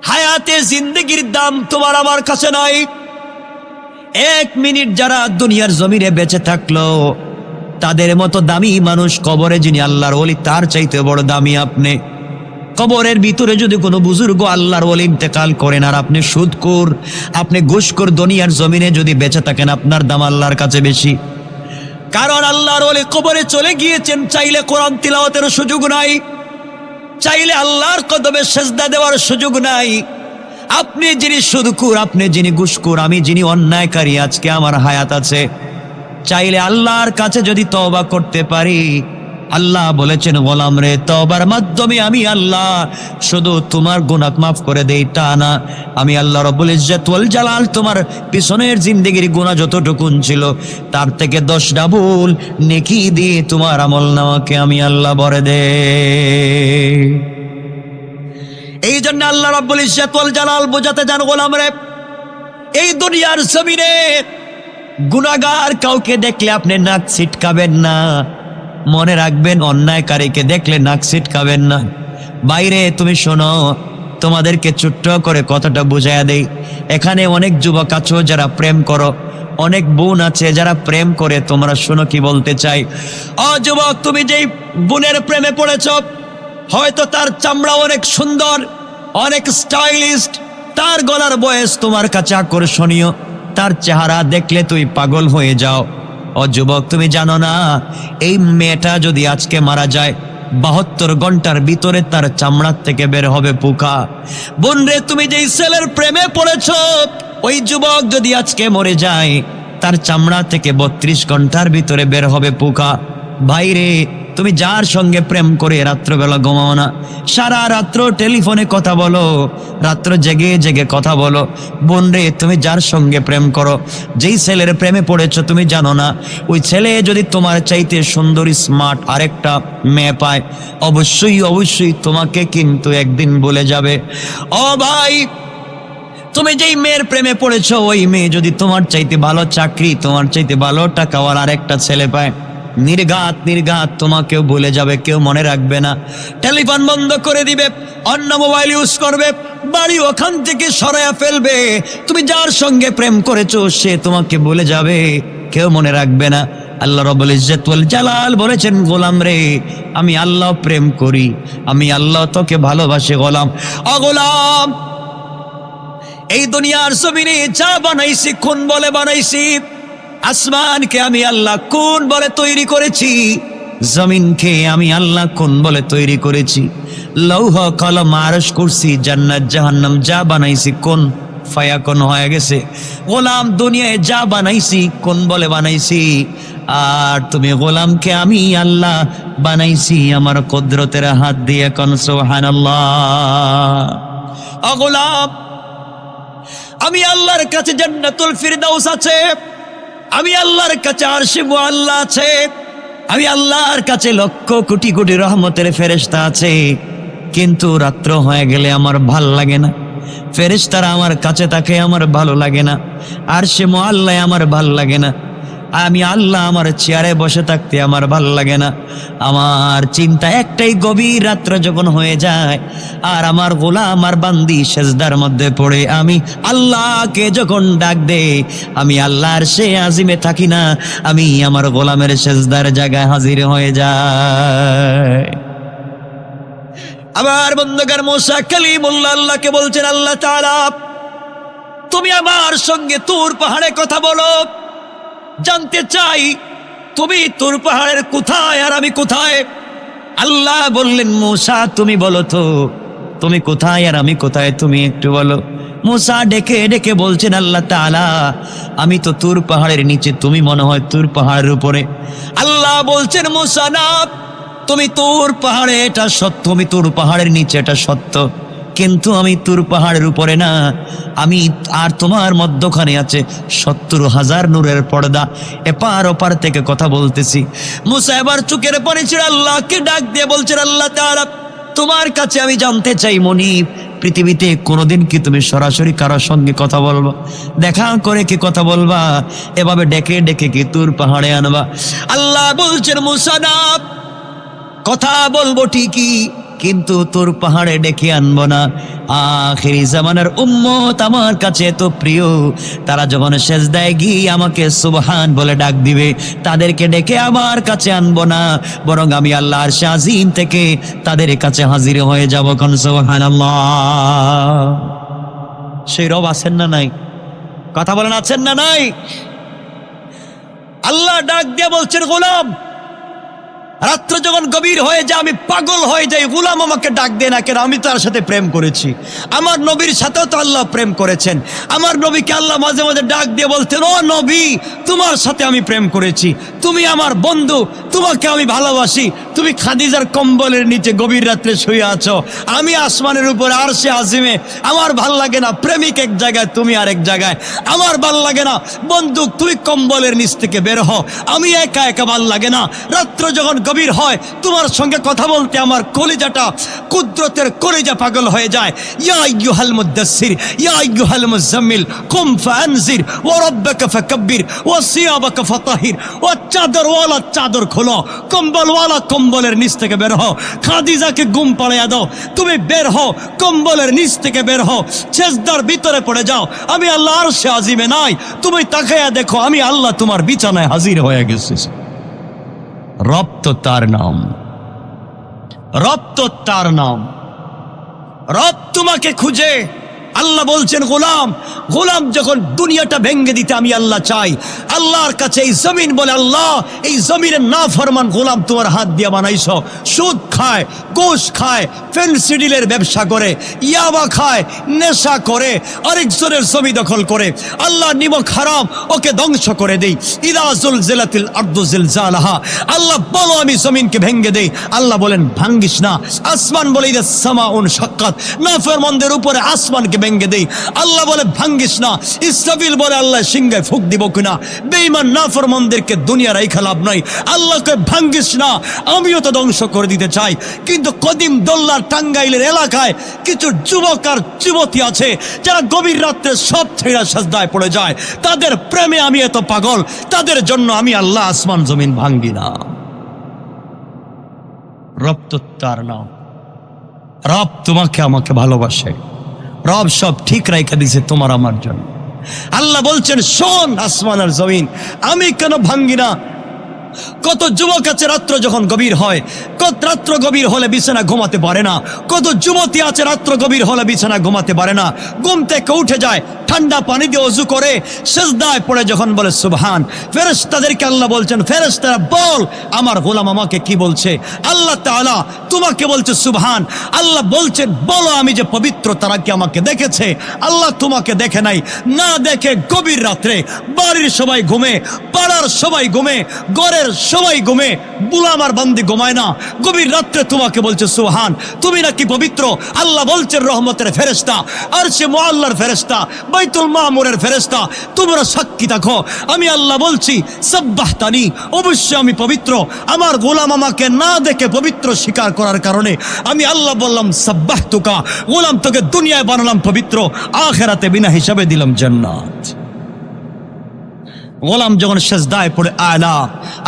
হায়াতে জিন্দেগির দাম তোমার আমার কাছে নাই। 1 মিনিট যারা দুনিয়ার জমিনে বেঁচে থাকলো, তাদের মতো দামি মানুষ কবরে যিনি আল্লাহর ওলি, তার চাইতে বড় দামি আপনি। কবরের ভিতরে যদি কোনো বুজুর্গ আল্লাহর ওলি ইন্তেকাল করেন আর আপনি সুদখোর, আপনি ঘুষখোর, দুনিয়ার জমিনে যদি বেঁচে থাকেন, আপনার দাম আল্লাহর কাছে বেশি। কারণ আল্লাহর ওলি কবরে চলে গিয়েছেন, চাইলে কোরআন তিলাওয়াতের সুযোগ নাই, চাইলে আল্লাহর কদমে সেজদা দেওয়ার সুযোগ নাই। আপনি যিনি সুদখোর, আপনি যিনি ঘুষখোর, আমি যিনি অন্যায়কারী, আজকে আমার হায়াত আছে, চাইলে আল্লাহর কাছে যদি তওবা করতে পারি, আল্লাহ বলেছেন, গোলাম রে, তওবার মাধ্যমে আমি আল্লাহ শুধু তোমার গুনাহ মাফ করে দেই তা না, আমি আল্লাহ রাব্বুল ইজ্জত ওয়াল জালাল তোমার পিছনের জিন্দেগির গুনাহ যতটুকুন ছিল তার থেকে 10 ডাবল নেকি দিয়ে তোমার আমলনামাকে আমি আল্লাহ ভরে দেই। এই জন্য আল্লাহ রাব্বুল ইজ্জত ওয়াল জালাল বোঝাতে চান, গোলাম রে, এই দুনিয়ার জমিনে গুনাহগার কাউকে দেখলে আপনি নাক ছিটকাবেন না। মনে রাখবেন, অন্যায়কারীকে দেখলে নাক ছিটকাবেন না। বাইরে তুমি শোনো, তোমাদেরকে ছোট্ট করে কথাটা বুঝাইয়া দেই। এখানে অনেক যুবক আছো যারা প্রেম করো, অনেক বোন আছে যারা প্রেম করে, তোমরা শোনো কি বলতে চাই। ও যুবক, তুমি যেই বোনের প্রেমে পড়েছ, হয়তো তার চামড়া অনেক সুন্দর, অনেক স্টাইলিস্ট, তার গলার বয়স তোমার কাছে আকর্ষণীয়, তার চেহারা দেখলে তুই পাগল হয়ে যাও। ও যুবক, তুমি জানো না, এই মেয়েটা যদি আজকে মারা যায়, 72 ঘন্টার ভিতরে তার চামড়ার থেকে বের হবে পোকা। বোন রে, তুমি যেই ছেলের প্রেমে পড়েছ, ওই যুবক যদি আজকে মরে যায়, তার চামড়া থেকে 32 ঘন্টার ভিতরে বের হবে পোকা। ভাইরে, তুমি যার সঙ্গে প্রেম করে রাত্রবেলা ঘুমাও না, সারা রাত্র টেলিফোনে কথা বলো, রাত্র জেগে জেগে কথা বলো। বোন রে, তুমি যার সঙ্গে প্রেম করো, যেই ছেলের প্রেমে পড়েছো, তুমি জানো না, ওই ছেলে যদি তোমার চাইতে সুন্দরী স্মার্ট আরেকটা মেয়ে পায়, অবশ্যই অবশ্যই তোমাকে কিন্তু একদিন বলে যাবে। ও ভাই, তুমি যেই মেয়ের প্রেমে পড়েছো, ওই মেয়ে যদি তোমার চাইতে ভালো চাকরি, তোমার চাইতে ভালো টাকাওয়ালা আরেকটা ছেলে পায়, নির্ঘাত নির্ঘাত তোমাকেও ভুলে যাবে, কেউ মনে রাখবে না, টেলিফোন বন্ধ করে দিবে, অন্য মোবাইল ইউজ করবে, বাড়ি ওখান থেকে সরাইয়া ফেলবে। তুমি যার সঙ্গে প্রেম করেছো সে তোমাকে ভুলে যাবে, কেউ মনে রাখবে না। আল্লাহ রাব্বুল ইজ্জত ওয়াল জালাল বলেছেন, গোলাম রে আমি আল্লাহ প্রেম করি, আমি আল্লাহ তোকে ভালোবাসি গোলাম। ও গোলাম, এই দুনিয়ার জমিনে যা বানাইছি কোন বলে বানাইছি? আসমানকে আমি আল্লাহ কোন বলে তৈরি করেছি? জমিনকে আমি আল্লাহ কোন বলে তৈরি করেছি? লৌহ কলম আরশ কুরসি জান্নাত জাহান্নাম যা বানাইছি কোন ফায়াকুন হয়ে গেছে। গোলাম দুনিয়ায় যা বানাইছি কোন বলে বানাইছি? আর তুমি গোলামকে আমি আল্লাহ বানাইছি আমার কুদরতের হাত দিয়ে। কোন সুবহানাল্লাহ। ও গোলাম, আমি আল্লাহর কাছে জান্নাতুল ফিরদাউস আছে, আমি আল্লাহর কাছে আরশে মুআল্লা আছে, আমি আল্লাহর কাছে লক্ষ কোটি কোটি রহমতের ফেরেশতা আছে। কিন্তু রাত্র হয়ে গেলে আমার ভাল লাগে না, ফেরেশতারা আমার কাছে থাকে আমার ভালো লাগে না, আরশে মুআল্লা আমার ভাল লাগে না, আমি আল্লাহ আমার চেয়ারে বসে থাকতে আমার ভাল লাগে না। আমার চিন্তা একটাই, গভীর রাত্র যখন হয়ে যায় আর আমার গোলাম আমার বান্দি সেজদার মধ্যে পড়ে আমি আল্লাহকে যখন ডাক দে, আমি আল্লাহর সে আজিমে থাকি না, আমি আমার গোলামের সেজদার জায়গায় হাজির হয়ে যায়। আবার বন্দগার মুসা কালিমুল্লাহ আল্লাহকে বলছেন, আল্লাহ তাআলা তুমি আমার সঙ্গে তুর পাহাড়ে কথা বলো, জানতে চাই তুমি তুর পাহাড়ের কোথায় আর আমি কোথায়? আল্লাহ বললেন, মুসা তুমি বলো তো তুমি কোথায় আর আমি কোথায়, তুমি একটু বলো। মুসা ডেকে ডেকে বলছেন, আল্লাহ তাআলা আমি তো তুর পাহাড়ের নিচে, তুমি মনে হয় তুর পাহাড়ের উপরে। আল্লাহ বলছেন, মুসা না, তুমি তুর পাহাড়ে, এটা সত্য, তুমি তুর পাহাড়ের নিচে, এটা সত্য, কিন্তু আমি তুর পাহাড়ের উপরে না, আমি আর তোমার মধ্যখানে আছে ৭০,০০০ নূরের পর্দা, এপার ওপার থেকে কথা বলতেছি। মুসা এবার চোখের পানি ছেড়ে আল্লাহকে ডাক দিয়ে বলছেন, আল্লাহ তাআলা তোমার কাছে আমি জানতে চাই মনিব, পৃথিবীতে কোনোদিন কি তুমি সরাসরি কারোর সঙ্গে কথা বলবা, দেখা করে কি কথা বলবা, এভাবে ডেকে ডেকে কি তুর পাহাড়ে আনবা? আল্লাহ বলছেন, মুসা না, কথা বলবো ঠিকই, কিন্তু তোর পাহাড়ে ডেকে আনবো না। আখিরি জামানার উম্মত আমার কাছে এত প্রিয়, তারা যখন সেজদায় গিয়ে আমাকে সুবহান বলে ডাক দিবে, তাদেরকে ডেকে আমার কাছে আনবো না, বরং আমি আল্লাহর আরশে আজিম থেকে তাদের কাছে হাজির হয়ে যাব। কোন সুবহানাল্লাহ। সেই রব আছেন না নাই? কথা বলেন, আছেন না নাই? আল্লাহ ডাক দিয়ে বলছেন, গোলাম রাত্র যখন গভীর হয়ে যায় আমি পাগল হয়ে যাই, গোলাম আমাকে ডাক দেয় না কেন? আমি তার সাথে প্রেম করেছি, আমার নবীর সাথেও তো আল্লাহ প্রেম করেছেন, আমার নবীকে আল্লাহ মাঝে মাঝে ডাক দিয়ে বলতেন, ও নবী তোমার সাথে আমি প্রেম করেছি, তুমি আমার বন্ধু, তোমাকে আমি ভালোবাসি, তুমি খাদিজার কম্বলের নিচে গভীর রাত্রে শুয়ে আছো, আমি আসমানের উপরে আরশে আজিমে, আমার ভাল লাগে না প্রেমিক এক জায়গায় তুমি আরেক জায়গায়, আমার ভাল লাগে না বন্ধু তুই কম্বলের নিচ থেকে বের হও, আমি একা একা ভাল লাগে না, রাত্র যখন গভীর হয় তোমার সঙ্গে কথা বলতে আমার কলিজাটা, কুদরতের কলিজা পাগল হয়ে যায়। ইয়া আইয়ুহাল মুদাসসির ইয়া আইয়ুহাল মুজাম্মিল কুম ফানজির ওয়া রাব্বাকা ফাকাব্বির ওয়া সিয়াবাকা ফাতাহির, ও চাদরওয়ালা চাদর খোলো, কম্বলওয়ালা কম্বলের নিচ থেকে বের হও, খাদিজাকে ঘুম পাড়িয়ে দাও, তুমি বের হও, কম্বলের নিচ থেকে বের হও, সেজদার ভিতরে পড়ে যাও, আমি আল্লাহ আরশে আজিমে নাই, তুমি তাকায়া দেখো আমি আল্লাহ তোমার বিছানায় হাজির হয়ে গেছি। রব তো তার নাম, রব তো তার নাম, রব তোমাকে খুঁজে। আল্লাহ বলছেন, গোলাম গোলাম যখন দুনিয়াটা ভেঙ্গে দিতে আমি আল্লাহ চাই, আল্লাহর কাছে এই জমিন বলে, আল্লাহ এই জমিনের নাফরমান গোলাম তোমার হাত দিয়ে বানাইছো, সুদ খায়, গোশ খায়, ফেনসিডিলের ব্যবসা করে, ইয়াবা খায়, নেশা করে, আরেকজনের জমি দখল করে, আল্লাহ নিমক হারাম, ওকে ধ্বংস করে দেই। ইদা জুলজিলাতিল আরদু জিলজালাহা, আল্লাহ বলো আমি জমিনকে ভেঙ্গে দেই, আল্লাহ বলেন ভাঙ্গিস না। আসমান বলে ইদা সামাউন শাক্কাত, নাফরমানদের উপরে আসমানকে ভেঙ্গে দেই, আল্লাহ বলে ভাঙ্গিস না। ইসরাফিল বলে আল্লাহ সিংহায় ফুঁক দিব কিনা, বেঈমান নাফরমানদেরকে দুনিয়ার এই লাভ নাই, আল্লাহকে ভাঙ্গিস না, আমিও তো ধ্বংস করে দিতে চাই। কিন্তু কদিম দোল্লার টাঙ্গাইলের এলাকায় কিছু যুবক আর যুবতী আছে যারা গভীর রাত্রে সব ছেড়ে সাজদায় পড়ে যায়, তাদের প্রেমে আমি এত পাগল, তাদের জন্য আমি আল্লাহ আসমান জমিন ভাঙ্গি না। রব তো তার নাম, রব তোমাকে আমাকে ভালোবাসে, রব সব ঠিক রাইখা দিছে তোমার আমার জন্য। আল্লাহ বলছেন, শোন আসমান আর জমিন, আমি কেন ভাঙ্গি না? কত যুবক আছে রাত্র যখন গভীর হয়, কত রাত্র গভীর হলে বিছানা ঘুমাতে পারে না, কত যুবতী আছে রাত্র গভীর হলে বিছানা ঘুমাতে পারে না, ঘুম থেকে উঠে যায়, ঠান্ডা পানি দিয়ে ওযু করে সিজদায় পড়ে যখন বলে সুবহান, ফেরেশতাদেরকে আল্লাহ বলছেন, ফেরেশতারা বল আমার গোলাম আমাকে কি বলছে। আল্লাহ তাআলা তোমাকে বলছে সুবহান। আল্লাহ বলছেন বলো আমি যে পবিত্র তারা কি আমাকে দেখেছে? আল্লাহ তোমাকে দেখে নাই, না দেখে গভীর রাত্রে বাড়ির সবাই ঘুমে, পাড়ার সবাই ঘুমে, ঘরের সবাই ঘুমে, গোলাম আর বান্দি ঘুমায় না, গভীর রাত্রে তোমাকে বলছে সুবহান, তুমি নাকি পবিত্র। আল্লাহ বলছেন রহমতের ফেরেশতা, আরশে মুআল্লার ফেরেশতা, বাইতুল মামুরের ফেরেশতা, তোমরা সাক্ষী থাকো আমি আল্লাহ বলছি সাব্বাহতানি, অবশ্যই আমি পবিত্র। আমার গোলাম আমাকে না দেখে পবিত্র স্বীকার করার কারণে আমি আল্লাহ বললাম সাব্বাহতুকা, গোলাম তোকে দুনিয়ায় বানালাম পবিত্র, আখিরাতে বিনা হিসাবে দিলাম জান্নাত। গোলাম যখন সিজদায় পড়ে আলা,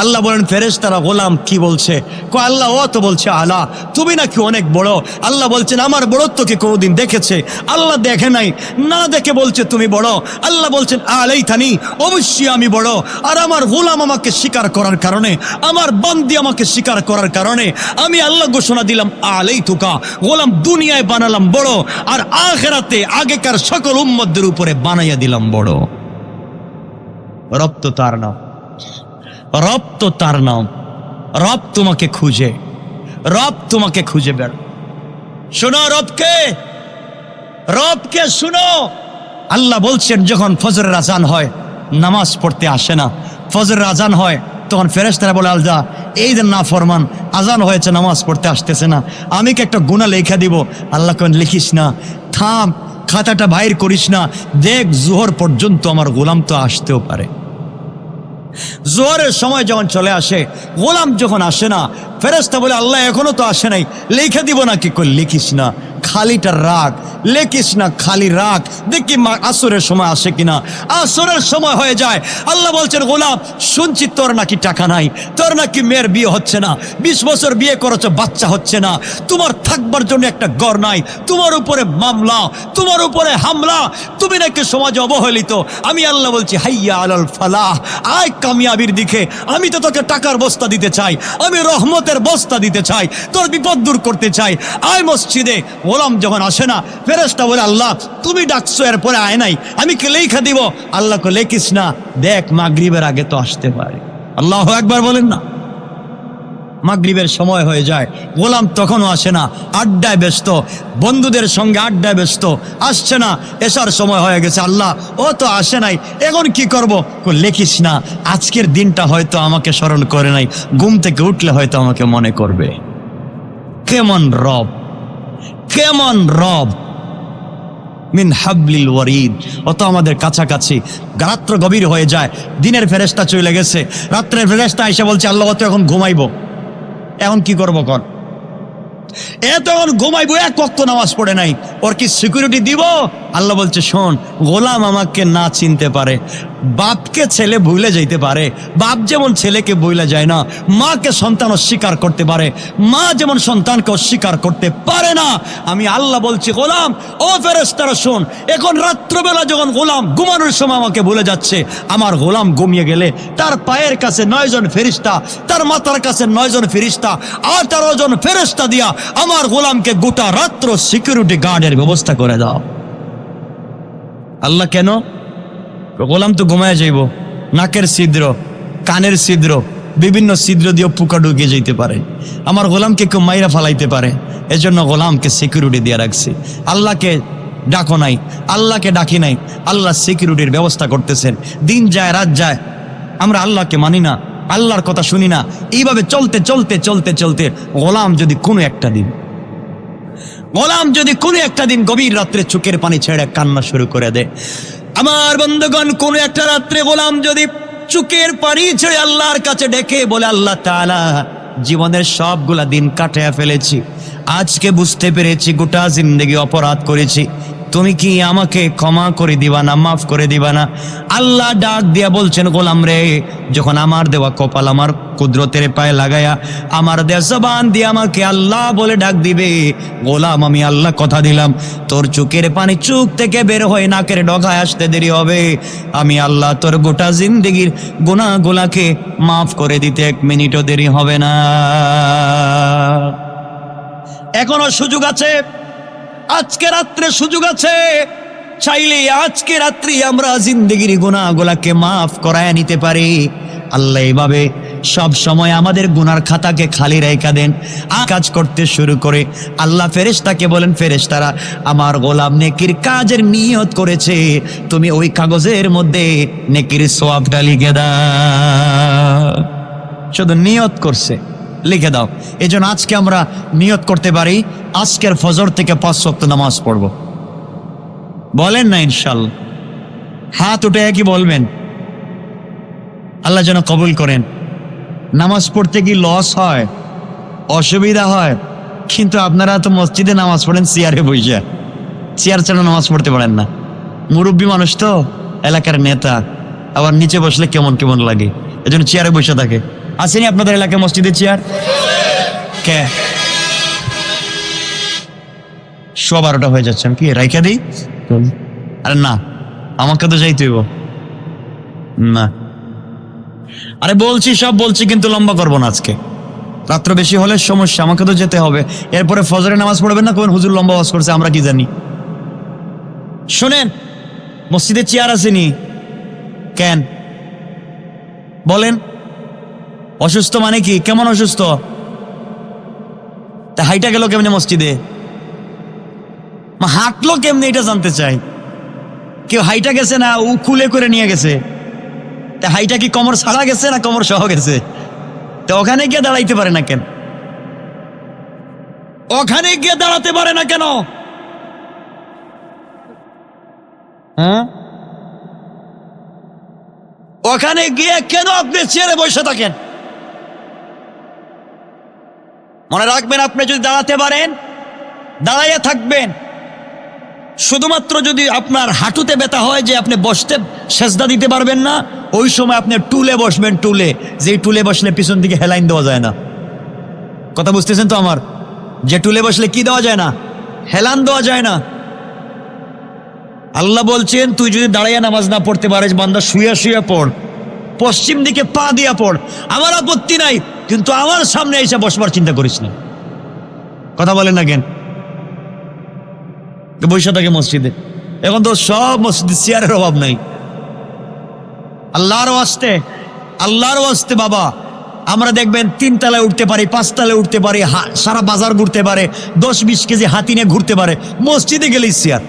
আল্লাহ বলেন ফেরেশতারা গোলাম কি বলছে? কয় আল্লাহ ও তো বলছে আলা, তুমি নাকি অনেক বড়। আল্লাহ বলছেন আমার বড়ত্বকে কোনোদিন দেখেছে? আল্লাহ দেখে নাই, না দেখে বলছে তুমি বড়। আল্লাহ বলছেন আলাইতানি, অবশ্যই আমি বড়। আর আমার গোলাম আমাকে স্বীকার করার কারণে, আমার বান্দি আমাকে স্বীকার করার কারণে আমি আল্লাহ ঘোষণা দিলাম আলাইতুকা, গোলাম দুনিয়ায় বানালাম বড়, আর আখিরাতে আগেকার সকল উম্মতদের উপরে বানাইয়া দিলাম বড়। রব তো তার নাম, রব তো তার নাম। রব তোমাকে খুঁজে, রব তোমাকে খুঁজে বের। শোনো রবকে, রবকে শুনো। আল্লাহ বলছেন যখন ফজরের আজান হয় নামাজ পড়তে আসে না, ফজরের আজান হয় তখন ফেরেশতারা বলে আল্লাহ এই যে নাফরমান আজান হয়েছে নামাজ পড়তে আসতেছে না, আমি কি একটা গুনাহ লেখা দিব? আল্লাহ কেন লিখিস না, থাম, খাতাটা বাইর করিস না, দেখ জোহর পর্যন্ত আমার গোলাম তো আসতেও পারে। জোহরের সময় যখন চলে আসে, গোলাম যখন আসে না, ফেরেশতা বলে আল্লাহ এখনো তো আসে নাই, লিখে দিব নাকি? কই লিখিস না, খালিটা রাখ, লেখিস না, খালি রাখ, দেখি আসরের সময় আসে কিনা। আসরের সময় হয়ে যায়, আল্লাহ বলছেন গোলাম শুনছি তোর নাকি টাকা নাই, তোর নাকি মেয়ের বিয়ে হচ্ছে না, 20 বছর বিয়ে করেছ বাচ্চা হচ্ছে না, তোমার থাকবার জন্য একটা ঘর নাই, তোমার উপরে মামলা, তোমার উপরে হামলা, তুমি নাকি সমাজে অবহেলিত। আমি আল্লাহ বলছি হাইয়া আলাল ফালাহ, আয় কামিয়াবির দিকে। আমি তো তোকে টাকার বস্তা দিতে চাই, আমি রহমতের বস্তা দিতে চাই, তোর বিপদ দূর করতে চাই, আয় মসজিদে। গোলাম যখন আসে না, ফেরেশতা বলে আল্লাহ তুমি ডাকছো এরপরে আয় নাই, আমি কে লেখা দিব? আল্লাহকে লেখিস না, দেখ মাগরিবের আগে তো আসতে পারে। আল্লাহু আকবার বলেন না। মাগরিবের সময় হয়ে যায়, গোলাম তখনও আসে না, আড্ডায় ব্যস্ত, বন্ধুদের সঙ্গে আড্ডায় ব্যস্ত, আসছে না। এসার সময় হয়ে গেছে, আল্লাহ ও তো আসে নাই, এখন কি করব? লেখিস না, আজকের দিনটা হয়তো আমাকে স্মরণ করে নাই, ঘুম থেকে উঠলে হয়তো আমাকে মনে করবে। কেমন রব, কেমন রব! মিন হাবলিল ওয়ারিদ, অত আমাদের কাছাকাছি। রাত্র গভীর হয়ে যায়, দিনের ফেরেশতা চলে গেছে, রাত্রের ফেরেশতা এসে বলছে আল্লাহ অত এখন ঘুমাইবো, এখন কি করবো কর? তখন ঘুমাইবো, এক ওয়াক্ত নামাজ পড়ে নাই, ওর কি সিকিউরিটি দিব? আল্লাহ বলছে শোন, গোলাম আমাকে না চিনতে পারে, বাপকে ছেলে ভুলে যাইতে পারে, বাপ যেমন ছেলেকে ভুলে যায় না, মাকে সন্তান অস্বীকার করতে পারে, মা যেমন সন্তানকে অস্বীকার করতে পারে না। আমি আল্লাহ বলছি গোলাম ও ফেরেশতারা শোন, এখন রাত্রবেলা যখন গোলাম ঘুমানোর সময় আমাকে ভুলে যাচ্ছে, আমার গোলাম ঘুমিয়ে গেলে তার পায়ের কাছে 9 জন ফেরেশতা, তার মাথার কাছে 9 জন ফেরেশতা, 18 জন ফেরেশতা দিয়া আমার গোলামকে গোটা রাত্র সিকিউরিটি গার্ডের ব্যবস্থা করে দাও। আল্লাহ কেন? গোলাম তো ঘুমায় যাইব, নাকের ছিদ্র, কানের ছিদ্র, বিভিন্ন ছিদ্র দিয়ে পোকা ঢুকে যেতে পারে, আমার গোলামকে কেউ মাইরা ফালাইতে পারে, এজন্য গোলামকে সিকিউরিটি দিয়ে রাখছি। আল্লাহকে ডাকো নাই, আল্লাহকে ডাকি নাই, আল্লাহ সিকিউরিটির ব্যবস্থা করতেছেন। দিন যায় রাত যায়, আমরা আল্লাহকে মানি না, আল্লাহর কথা শুনি না। এইভাবে চলতে চলতে চলতে চলতে গোলাম যদি কোনো একটা দিন গভীর রাত্রে চোখের পানি ছেড়ে কান্না শুরু করে দেয়, আমার বন্ধুগণ কোনো একটা রাত্রে গোলাম যদি চোখের পানি ছেড়ে আল্লাহর কাছে ডেকে বলে আল্লাহ তাআলা জীবনের সবগুলা দিন কাটায়া ফেলেছি, আজকে বুঝতে পেরেছি গোটা জিন্দেগি অপরাধ করেছি, তুমি কি আমাকে ক্ষমা করে দিবা না, মাফ করে দিবা না? আল্লাহ ডাক দিয়া বলছেন, গোলাম রে, যখন আমার দেওয়া কপাল আমার কুদরতের পায়ে লাগায়া আমার দেওয়া জবান দিয়ে আমাকে আল্লাহ বলে ডাক দিবে, গোলাম আমি আল্লাহ কথা দিলাম, তোর চোখের পানি চোখ থেকে বের হয়ে নাকের ডগায় আসতে দেরি হবে, আমি আল্লাহ তোর গোটা জিন্দেগির গুনাহগুলোকে মাফ করে দিতে 1 মিনিটও দেরি হবে না। এখনো সুযোগ আছে, আজকে রাত্রে সুযোগ আছে, চাইলে আজকে রাত্রি আমরা জিন্দেগির গুনাহগুলোকে মাফ করায় নিতে পারি। আল্লাহ এইভাবে সব সময় আমাদের গুনার খাতাকে খালি রেখা দেন। কাজ করতে শুরু করে আল্লাহ ফেরেশতাকে বলেন, ফেরেশতারা আমার গোলাম নেকির কাজের নিয়ত করেছে, তুমি ওই কাগজের মধ্যে নেকির সওয়াবটা লিখে দাও। শুধু নিয়ত করছে, লিখে দাও। এজন্য আজকে আমরা নিয়ত করতে পারি আজকের ফজর থেকে 5 ওয়াক্ত নামাজ পড়ব। বলেন না ইনশাআল্লাহ? হাত উঠে কি বলবেন? আল্লাহ যেন কবুল করেন। নামাজ পড়তে কি লস হয়, অসুবিধা হয়? কিন্তু আপনারা তো মসজিদে নামাজ পড়েন চেয়ারে বসে, চেয়ার ছাড়া নামাজ পড়তে পারেন না। মুরব্বী মানুষ তো, এলাকার নেতা, আবার নিচে বসলে কেমন কেমন লাগে, এজন্য চেয়ারে বসে থাকে। আসেনি আপনাদের এলাকায় মসজিদের চেয়ার? কে 12:15 হয়ে যাচ্ছেন, কি রাইখা দিই? আরে না, আমাকে তো যাইতে হইব না। আরে বলছি, সব বলছি, কিন্তু লম্বা করবো না আজকে। রাত্র বেশি হলে সমস্যা, আমাকে তো যেতে হবে। এরপরে ফজরে নামাজ পড়বেন না, কোন হুজুর লম্বা ওয়াজ করছে, আমরা কি জানি? শোনেন, মসজিদের চেয়ার আসেনি কেন বলেন? অসুস্থ মানে কি? কেমন অসুস্থ? তা হাইটা গেল কেমনে মসজিদে? হাঁটলো কেমনে এটা জানতে চাই। কেউ হাইটা গেছে না ও খুলে করে নিয়ে গেছে? তা হাইটা কি কোমর ছাড়া গেছে না কোমর সহ গেছে? তো ওখানে গিয়ে দাঁড়াইতে পারে না কেন? ওখানে গিয়ে দাঁড়াতে পারে না কেন? হ্যাঁ, ওখানে গিয়ে কেন আপনি চেয়ারে বসে থাকেন? মনে রাখবেন, আপনি যদি দাঁড়াতে পারেন দাঁড়াইয়া থাকবেন। শুধুমাত্র যদি আপনার হাঁটুতে ব্যথা হয় যে আপনি বসতে সেজদা দিতে পারবেন না, ওই সময় আপনি টুলে বসবেন। টুলে, যেই টুলে বসলে পিছন দিকে হেলাইন দেওয়া যায় না। কথা বুঝতেছেন তো আমার? যে টুলে বসলে কি দেওয়া যায় না? হেলান দেওয়া যায় না। আল্লাহ বলছেন, তুই যদি দাঁড়াইয়া নামাজ না পড়তে পারিস, বান্দা শুয়ে শুয়ে পড়, পশ্চিম দিকে পা দিয়া পড়, আমার আপত্তি নাই, কিন্তু আমার সামনে এসে বসবার চিন্তা করিস না। কথা বলেন না কেন? বসে থাকে মসজিদে। এখন তো সব মসজিদে চেয়ারের অভাব নাই। আল্লাহর ওয়াস্তে, আল্লাহর ওয়াস্তে বাবা, আমরা দেখবেন 3 তলায় উঠতে পারি, 5 তলায় উঠতে পারি, সারা বাজার ঘুরতে পারে, 10-20 কেজি হাতি নিয়ে ঘুরতে পারে, মসজিদে গেলেই চেয়ার।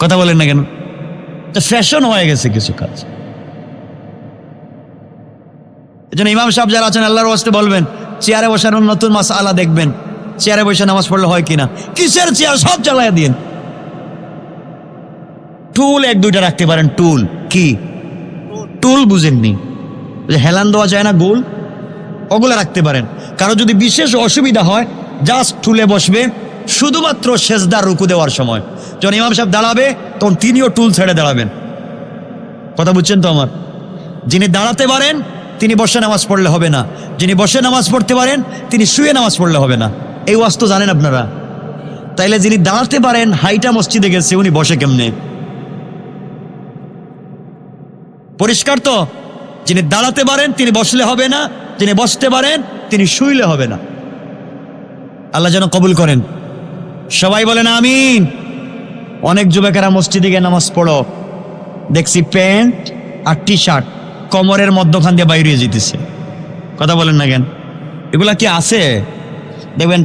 কথা বলেন না কেন? ফ্যাশন হয়ে গেছে কিছু কাজ। এজন্য ইমাম সাহেব যারা আছেন আল্লাহর ওয়াস্তে বলবেন, চেয়ারে বসার নতুন মাসআলা দেখবেন, চেয়ারে বসে নামাজ পড়লে হয় কিনা। কিসের চেয়ার? সব চালাইয়া দিন। টুল 1-2টা রাখতে পারেন। টুল কি? টুল বুঝেননি? হেলান দেওয়া যায় না গোল, ওগুলো রাখতে পারেন। কারো যদি বিশেষ অসুবিধা হয়, জাস্ট টুলে বসবে, শুধুমাত্র সেজদার রুকু দেওয়ার সময় যখন ইমাম সাহেব দাঁড়াবে, তখন তিনিও টুল ছেড়ে দাঁড়াবেন। কথা বুঝছেন তো আমার? যিনি দাঁড়াতে পারেন তিনি বসে নামাজ পড়লে হবে না, যিনি বসে নামাজ পড়তে পারেন তিনি শুয়ে নামাজ পড়লে হবে না। এই ওয়াজ তো জানেন আপনারা। তাইলে যিনি দাঁড়াতে পারেন, হাইটা মসজিদে গেছে, উনি বসে কেমনে? পরিষ্কার তো? যিনি দাঁড়াতে পারেন তিনি বসলে হবে না, যিনি বসতে পারেন তিনি শুইলে হবে না। আল্লাহ যেন কবুল করেন। সবাই বলেন আমিন। অনেক যুবকেরা মসজিদে গিয়ে নামাজ পড়ো, দেখছি প্যান্ট আর টি শার্ট কোমরের মধ্যখান দিয়ে বাইরে যেতেছে। কথা বলেন না কেন? এগুলা কি আছে? দেখবেন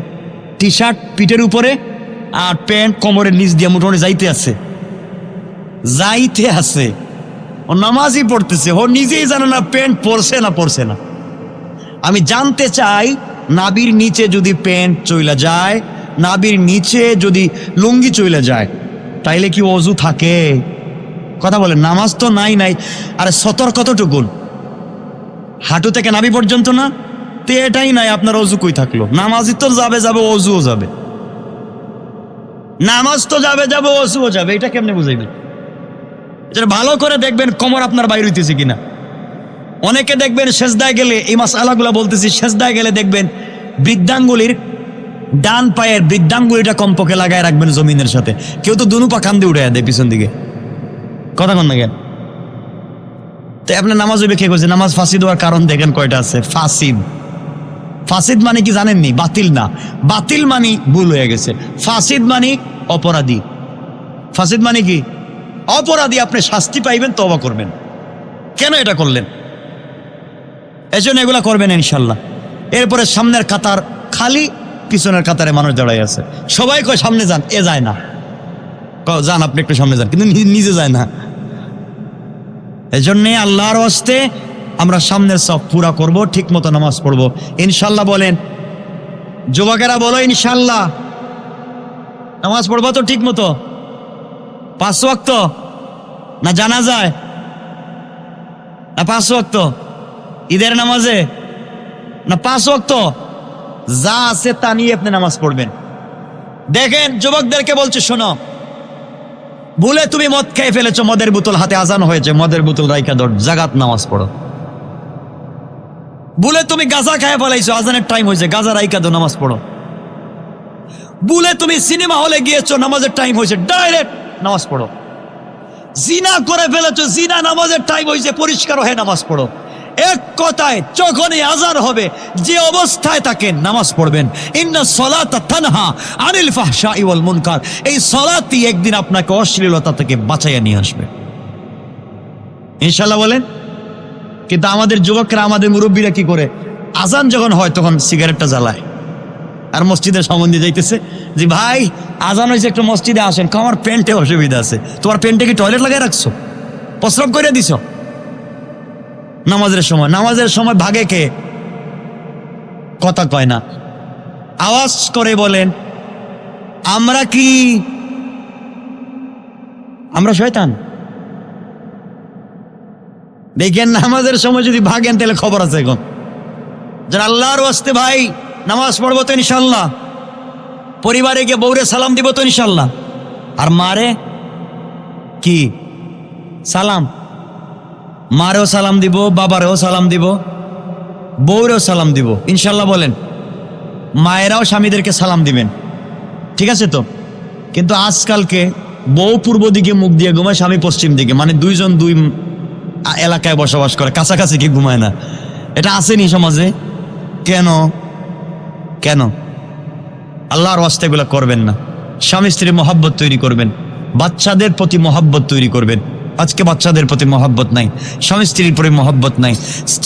টি শার্ট পিঠের উপরে আর প্যান্ট কোমরের নিচ দিয়ে মোটামুটি যাইতে আছে। ও নামাজই পড়তেছে, ও নিজেই জানে না প্যান্ট পরছে না পরছে না। আমি জানতে চাই, নাবির নিচে যদি প্যান্ট চইলা যায়, নাবির নিচে যদি লুঙ্গি চইলা যায়, তাইলে কি ওযু থাকে? কথা বলেন, নামাজ তো নাই। আরে সতর কতটুকুন? হাঁটু থেকে নাবি পর্যন্ত না? তো এটাই নাই, আপনার ওযু কই থাকলো? নামাজই তো যাবে, ওযুও যাবে। নামাজ তো যাবে ওযুও যাবে, এটা কেমনে বুঝাইবেন? এটা ভালো করে দেখবেন কোমর আপনার বাইরে হইতেছে কিনা। অনেকে দেখবেন সেজদায় গেলে, এই মাসআলাগুলো বলতেছি, সেজদায় গেলে দেখবেন বৃদ্ধাঙ্গুলির ডান পায়ের বৃদ্ধাঙ্গুলিটা কমপক্ষে লাগায় রাখবেন জমিনের সাথে। কেউ তো দুনু পা কান্দে উঠে দেয় পিছন দিকে, কথা কন না কেন? তো আপনার নামাজ হইবে কে কইছে? নামাজ ফাসিদ হওয়ার কারণ দেখেন কয়টা আছে। ফাসিদ মানে কি জানেননি? বাতিল না, বাতিল মানে ভুল হয়ে গেছে। ফাসিদ মানে অপরাধী। ফাসিদ মানে কি? অপরাধী। আপনি শাস্তি পাইবেন, তওবা করবেন। কেন এটা করলেন? এজন্য এগুলা করবেন ইনশাল্লাহ। এরপরে সামনের কাতার খালি, পিছনের কাতারে মানুষ দাঁড়াই আছে। সবাই কয় সামনে যান, এ যায় না। যান আপনি একটু সামনে যান, কিন্তু নিজে যায় না। এজন্য আল্লাহর ওয়াস্তে আমরা সামনের সব পুরা করব, ঠিক মতো নামাজ পড়বো ইনশাল্লাহ। বলেন যুবকেরা, বলো ইনশাল্লাহ। নামাজ পড়বো তো ঠিক মতো? 5 ওয়াক্ত না জানাজায়, না 5 ওয়াক্ত ঈদের নামাজে, না 5 ওয়াক্ত? যা আছে তা নিয়ে আপনি নামাজ পড়বেন। দেখেন যুবকদেরকে বলছে, শোনো, ভুলে তুমি মদ খেয়ে ফেলেছো, মদের বোতল হাতে, আজান হয়েছে, মদের বোতল রাইখা দর জাগাত নামাজ পড়ো। ভুলে তুমি গাঁজা খেয়ে ফেলাইছো, আজানের টাইম হয়েছে, গাঁজা রাইখা দো, নামাজ পড়ো। ভুলে তুমি সিনেমা হলে গিয়েছো, নামাজের টাইম হয়েছে, ডাইরেক্ট নামাজ পড়ো। জিনা করে ফেলেছো, জিনা, নামাজের টাইম হয়েছে, পরিষ্কার হয়ে নামাজ পড়ো। এক কথায় যখনই আজান হবে, যে অবস্থায় থাকেন নামাজ পড়বেন। ইন্না সলাতা তানহা আনিল ফাহশাই ওয়াল মুনকার। এই সলাতই একদিন আপনাকে অশ্লীলতা থেকে বাঁচাইয়া নিয়ে আসবে ইনশাআল্লাহ। বলেন। কিন্তু আমাদের যুবকরা, আমাদের মুরব্বীরা কি করে? আজান যখন হয় তখন সিগারেটটা জ্বালায়, আর মসজিদের সম্বন্ধে যাইতেছে, যে ভাই আজান হয়েছে, একটু মসজিদে আসেন। আমার প্যান্টে অসুবিধা আছে। তোমার প্যান্টে কি টয়লেট লাগাই রাখছো? প্রস্রাব করে দিছো নামাজের সময়? নামাজের সময় ভাগে কে? কথা কয় না, আওয়াজ করে বলেন, আমরা কি? আমরা শয়তান? দেখেন নামাজের সময় যদি ভাগেন তাহলে খবর আছে। এখন যারা আল্লাহর ওয়াস্তে ভাই নামাজ পড়বো তো ইনশাল্লাহ, পরিবারে গিয়ে বউরে সালাম দিব তো ইনশাল্লাহ, আর মারে কি সালাম, মারেও সালাম দিব, বাবারেও সালাম দিব, বউরেও সালাম দিব ইনশাল্লাহ। বলেন। মায়েরাও স্বামীদেরকে সালাম দিবেন, ঠিক আছে তো? কিন্তু আজকালকে বউ পূর্ব দিকে মুখ দিয়ে ঘুমায়, স্বামী পশ্চিম দিকে, মানে দুইজন দুই এলাকায় বসবাস করে, কাছাকাছি কি ঘুমায় না। এটা আসেনি সমাজে। কেন? কেন? আল্লাহর ওয়াস্তে এগুলো করবেন না। স্বামী স্ত্রী মহব্বত তৈরি করবেন, বাচ্চাদের প্রতি মহব্বত তৈরি করবেন। আজকে বাচ্চাদের প্রতি মহব্বত নাই, স্বামী স্ত্রীর প্রতি মহব্বত নাই।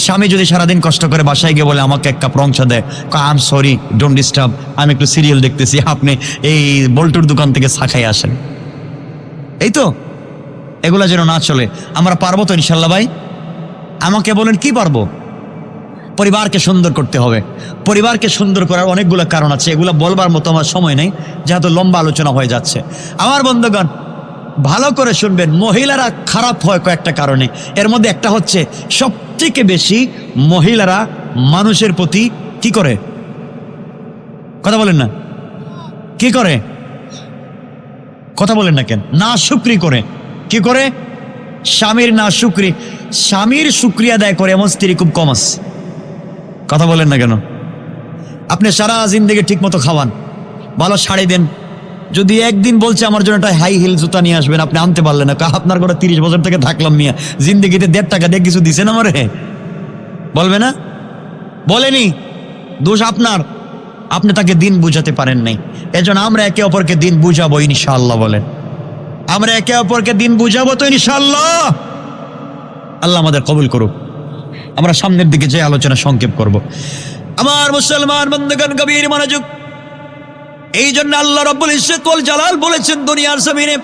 স্বামী যদি সারাদিন কষ্ট করে বাসায় গিয়ে বলে আমাকে 1 কাপ রং চা দেয়, I am sorry, don't disturb, আমি একটু সিরিয়াল দেখতেছি, আপনি এই বল্টুর দোকান থেকে চা খাই আসেন। এই তো, এগুলা যেন না চলে। আমরা পারবো তো ইনশাল্লাহ ভাই? আমাকে বলেন কি পারবো? পরিবারকে সুন্দর করতে হবে। পরিবারকে সুন্দর করার অনেকগুলো কারণ আছে, এগুলো বলবার মতো আমার সময় নেই, যেহেতু লম্বা আলোচনা হয়ে যাচ্ছে। আমার বন্ধুগণ ভালো করে শুনবেন, মহিলারা খারাপ হয় কয়েকটা কারণে। এর মধ্যে একটা হচ্ছে, সবথেকে বেশি মহিলারা মানুষের প্রতি কি করে? কথা বলেন না, কি করে? কথা বলেন না কেন? না শুকরি করে। কি করে? স্বামীর না শুকরি, স্বামীর শুক্রিয়া আদায় করে এমন স্ত্রী খুব কম আছে। কথা বলেন না কেন? আপনি সারা জিন্দেগি ঠিক মতো খাওয়ান, ভালো শাড়ি দেন, যদি একদিন বলছে আমার জন্য একটা হাই হিল জুতা নিয়ে আসবেন, আপনি আনতে পারলেন না, আপনার ঘরে 30 বছর থেকে থাকলাম মিয়া, জিন্দেগিতে 1.5 টাকা দিয়ে কিছু দিছেন আমারে? বলবে না? বলেনি, দোষ আপনার, আপনি তাকে দিন বুঝাতে পারেন নাই। এজন্য আমরা একে অপরকে দিন বুঝাবো ইনশাআল্লাহ। বলেন, আমরা একে অপরকে দিন বুঝাবো তো ইনশাআল্লাহ। আল্লাহ আমাদের কবুল করুক। আমরা সামনের দিকে যে আলোচনা সংক্ষেপ করব। আমার মুসলমান বন্ধুগণ গভীর মনোযোগ। এই জন্য আল্লাহ রাব্বুল ইজ্জত ওয়াল জালাল বলেছেন, দুনিয়ার জমিনে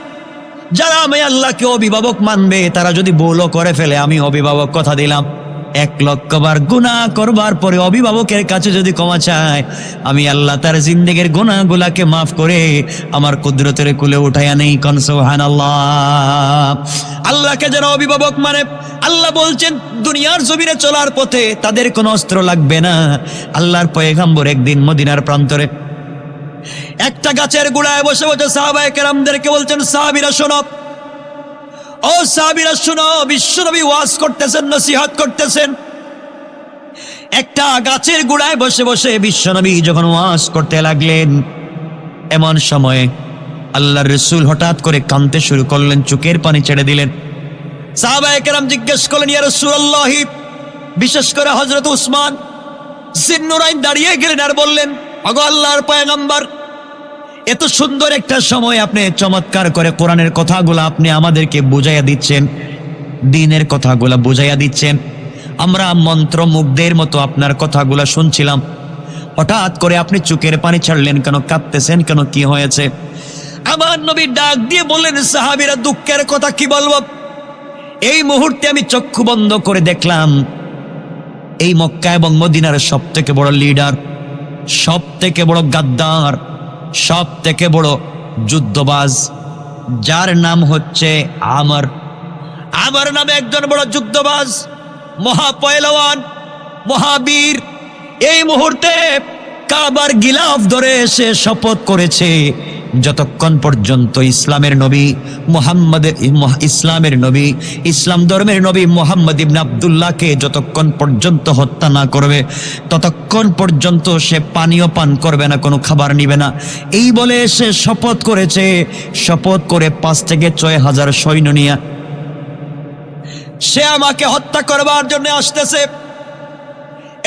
যারা আমি আল্লাহকে অভিভাবক মানবে, তারা যদি ভুলও করে ফেলে, আমি অভিভাবক কথা দিলাম, 1 লক্ষ বার গুনাহ করবার পরে অভিভাবকের কাছে যদি ক্ষমা চায়, আমি আল্লাহ তার জিন্দেগির গুনাহগুলাকে মাফ করে আমার কুদরতের কুলে উঠাইয়া নেই। কোন সুবহানাল্লাহ। আল্লাহকে যারা অভিভাবক মানে, আল্লাহ বলছেন দুনিয়ার জমিনে চলার পথে তাদের কোনো অস্ত্র লাগবে না। আল্লাহর পয়গম্বর একদিন মদিনার প্রান্তরে একটা গাছের গোড়ায় বসে বসে সাহাবায়ে কেরামদেরকে বলছেন, সাহাবীরা শোনো, ও সাহাবীরা শোনো, বিশ্বনবী ওয়াজ করতেছেন, নসিহত করতেছেন। একটা গাছের গোড়ায় বসে বসে বিশ্বনবী যখন ওয়াজ করতে লাগলেন, এমন সময়ে আল্লাহর রাসূল হঠাৎ করে কাঁদতে শুরু করলেন, চোখের পানি ছেড়ে দিলেন। সাহাবায়ে কেরাম জিজ্ঞেস করলেন, ইয়া রাসূলুল্লাহ, বিশেষ করে হযরত উসমান জিন্নুরাইন দাঁড়িয়ে গেলেন আর বললেন, ওগো আল্লাহর পয়গম্বর, এত সুন্দর একটা সময় আপনি চমৎকার করে কোরআনের কথাগুলো আপনি আমাদেরকে বুঝাইয়া দিচ্ছেন, দ্বীনের কথাগুলো বুঝাইয়া দিচ্ছেন, আমরা মন্ত্রমুগ্ধের মতো আপনার কথাগুলো শুনছিলাম, হঠাৎ করে আপনি চোখের পানি ছাড়লেন কেন, কাঁদতেছেন কেন, কি হয়েছে? আমার নবী ডাক দিয়ে বললেন, সাহাবীরা দুঃখের কথা কি বলবো, এই মুহূর্তে আমি চক্ষু বন্ধ করে দেখলাম এই মক্কা এবং মদিনার সব থেকে বড় লিডার, সব থেকে বড় গাদ্দার, সব থেকে বড় যুদ্ধবাজ, যার নাম হচ্ছে আমর। আমর নামে একজন বড় যুদ্ধবাজ, মহাপয়লওয়ান, মহাবীর, এই মুহূর্তে কাবার গিলাফ ধরে এসে শপথ করেছে, যতক্ষণ পর্যন্ত ইসলামের নবী ইসলাম ধর্মের নবী মুহাম্মদ ইবনে আব্দুল্লাহকে যতক্ষণ পর্যন্ত হত্যা না করবে ততক্ষণ পর্যন্ত সে পানীয় পান করবে না, কোনো খাবার নিবে না। এই বলে সে শপথ করেছে। শপথ করে 5 থেকে 6,000 সৈন্য নিয়ে সে আমাকে হত্যা করবার জন্য আসতেছে,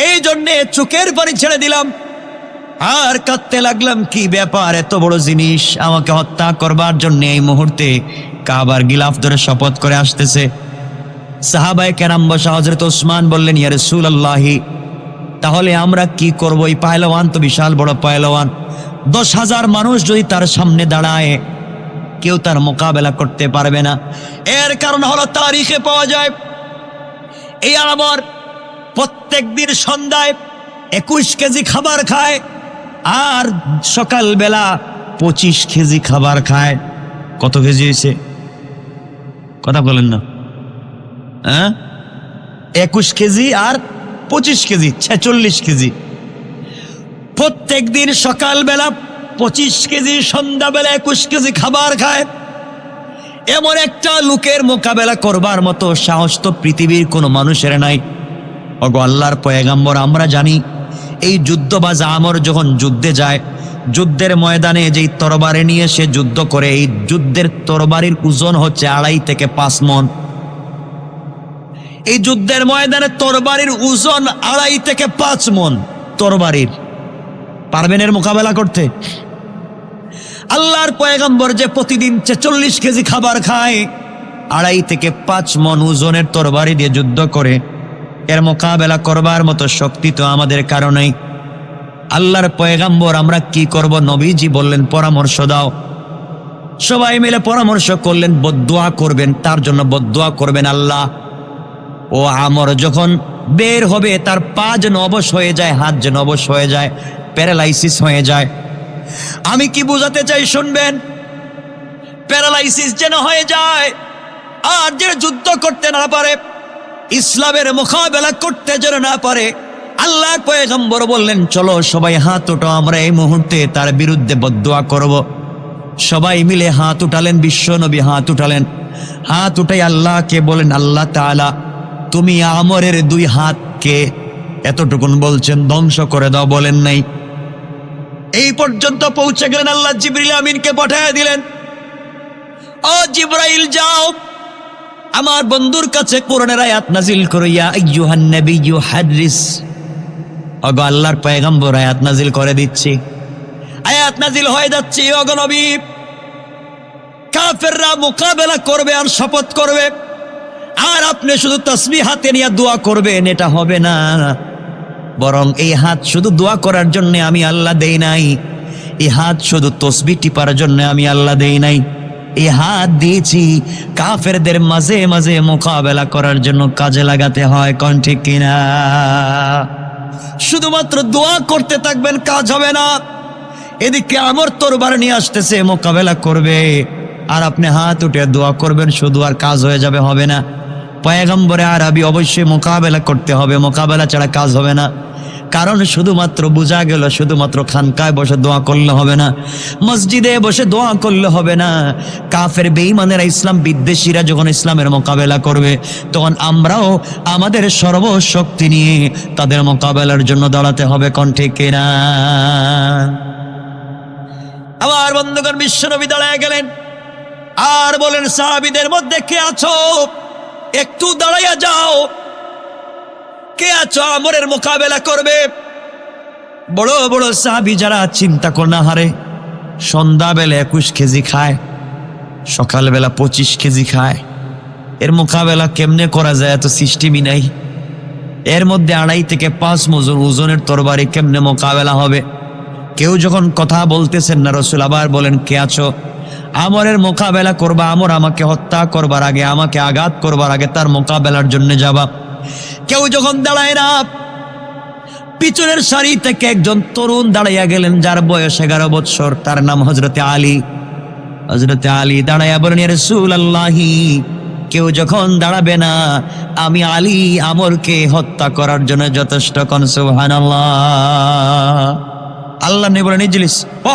এই জন্যে চোখের পানি ছেড়ে দিলাম আর কাঁদতে লাগলাম, কি ব্যাপার, এত বড় জিনিস আমাকে হত্যা করবার জন্য এই মুহূর্তে কাবার গিলাফ ধরে শপথ করে আসতেছে। সাহাবায়ে কেরাম বসা, হযরত ওসমান বললেন, ইয়া রাসূলুল্লাহ, তাহলে আমরা কি করব? এই পয়লওয়ান তো বিশাল বড় পয়লওয়ান, 10,000 মানুষ যদি তার সামনে দাঁড়ায় কেউ তার মোকাবেলা করতে পারবে না। এর কারণ হলো তারিখে পাওয়া যায় এই আমর প্রত্যেক দিন সন্ধ্যায় 21 কেজি খাবার খায় আর সকালবেলা 25 কেজি খাবার খায়। কত কেজি হয়েছে? কথা বলেন না। 21 কেজি আর 25 কেজি, 46 কেজি। প্রত্যেক দিন সকালবেলা 25 কেজি, সন্ধ্যাবেলা 21 কেজি খাবার খায়। এমন একটা লোকের মোকাবেলা করবার মতো সাহস তো পৃথিবীর কোনো মানুষের নাই। ওগো আল্লাহর পয়গম্বর, আমরা জানি এই যুদ্ধবাজ আমর যখন যুদ্ধে যায়, যুদ্ধের ময়দানে যেই তরবারি নিয়ে সে যুদ্ধ করে, এই যুদ্ধের তরবারির ওজন হচ্ছে 2.5 থেকে 5 মণ। এই যুদ্ধের ময়দানে তরবারির ওজন 2.5 থেকে 5 মণ তরবারির। পারবেন এর মোকাবেলা করতে? আল্লাহর পয়গম্বর যে প্রতিদিন 46 কেজি খাবার খায়, 2.5 থেকে 5 মণ ওজনের তরবারি দিয়ে যুদ্ধ করে, এর মোকাবেলা করবার মতো শক্তি তো আমাদের কারণেই। আল্লাহর পয়গম্বর, আমরা কি করব? নবীজি বললেন, পরামর্শ দাও। সবাই মিলে পরামর্শ করলেন, বদদুয়া করবেন, তার জন্য বদদুয়া করবেন। আল্লাহ, ও আমর যখন বের হবে তার পা যেন অবশ হয়ে যায়, হাত যেন অবশ হয়ে যায়, প্যারালাইসিস হয়ে যায়। আমি কি বুঝাতে চাই শুনবেন, প্যারালাইসিস যেন হয়ে যায় আর যে যুদ্ধ করতে না পারে, ইসলামের মোকাবেলা করতে যেন না পারে। আল্লাহর পয়গম্বর বললেন, চলো সবাই হাত উঠো, আমরা এই মুহূর্তে তার বিরুদ্ধে বদদুয়া করব। সবাই মিলে হাত উঠালেন, বিশ্ব নবী হাত উঠালেন। হাত উঠাই আল্লাহকে বলেন, আল্লাহ তাআলা, তুমি আমরের 2 হাতকে, এতটুকুন বলছেন, ধ্বংস করে দাও, বলেন নাই। এই পর্যন্ত পৌঁছে গেলেন, আল্লাহ জিবরিল আমিনকে পাঠিয়ে দিলেন, ও জিবরাইল যাও আমার বন্ধুর কাছে কোরআনের আয়াত নাজিল করো, ইয়া আইয়ুহান নাবিয়্যু হাদরিস। ওগো আল্লাহর পয়গম্বর, আয়াত নাজিল করে দিচ্ছি। আয়াত নাজিল হয়ে যাচ্ছে, ওগো নবী, কাফেররা মোকাবেলা করবে আর শপথ করবে, আর আপনি শুধু তাসবিহ হাতে নিয়ে দোয়া করবেন, এটা হবে না। বরং এই হাত শুধু দোয়া করার জন্য আমি আল্লাহ দেই নাই, এই হাত শুধু তাসবিহ টিপার জন্য আমি আল্লাহ দেই নাই, এই হাত দিয়েছি কাফেরদের মাঝে মাঝে মোকাবেলা করার জন্য কাজে লাগাতে হয়। কোন ঠিক কিনা? শুধুমাত্র দোয়া করতে থাকবেন, কাজ হবে না। এদিকে আমর তরবারি নিয়ে আসতেছে, মোকাবেলা করবে, আর আপনি হাত উঠে দোয়া করবেন শুধু, আর কাজ হয়ে যাবে, হবে না। পয়গম্বরে আরবি অবশ্যই মোকাবেলা করতে হবে, মোকাবেলা ছাড়া কাজ হবে না। কারণ শুধুমাত্র বোঝা গেল শুধুমাত্র খানকায় বসে দোয়া করলে হবে না, মসজিদে বসে দোয়া করলে হবে না। কাফের বেঈমানেরা, ইসলাম বিদ্বেষীরা যখন ইসলামের মোকাবেলা করবে, তখন আমরাও আমাদের সর্বশক্তি নিয়ে তাদের মোকাবেলার জন্য দাঁড়াতে হবে। কোন ঠিক কিনা? আমার বন্ধুগণ, বিশ্বনবী দাঁড়ায় গেলেন আর বলেন, সাহাবীদের মধ্যে কে আছো একটু দাঁড়াইয়া যাও, কে আছো আমরের মোকাবেলা করবে? বড় বড় সাহাবী যারা চিন্তা করে না হারে, সন্ধ্যাবেলা 21 কেজি খায়, সকালবেলা 25 কেজি খায়, এর মোকাবেলা কেমনে করা যায়? এত সিস্টেমই নাই। এর মধ্যে 2.5 থেকে 5 মণ ওজনের তরবারি কেমনে মোকাবেলা হবে? কেউ যখন কথা বলতেছেন না, রাসূল আবার বলেন, কে আছো আমরের মোকাবেলা করবা? আমর আমাকে হত্যা করবার আগে, আমাকে আঘাত করবার আগে তার মোকাবেলার জন্য যাবা। কেউ যখন দাঁড়ায় না, পিছনের সারি থেকে একজন তরুণ দাঁড়াইয়া গেলেন, যার বয়স 11 বছর, তার নাম হযরতে আলী। হযরতে আলী দাঁড়াইয়া বলেন, ইয়া রাসূলুল্লাহ, কেউ যখন দাঁড়াবে না, আমি আলী আমরকে হত্যা করার জন্য যথেষ্ট। কোন সুবহানাল্লাহ। আল্লাহ নবী বলেন, ইজলিস। ও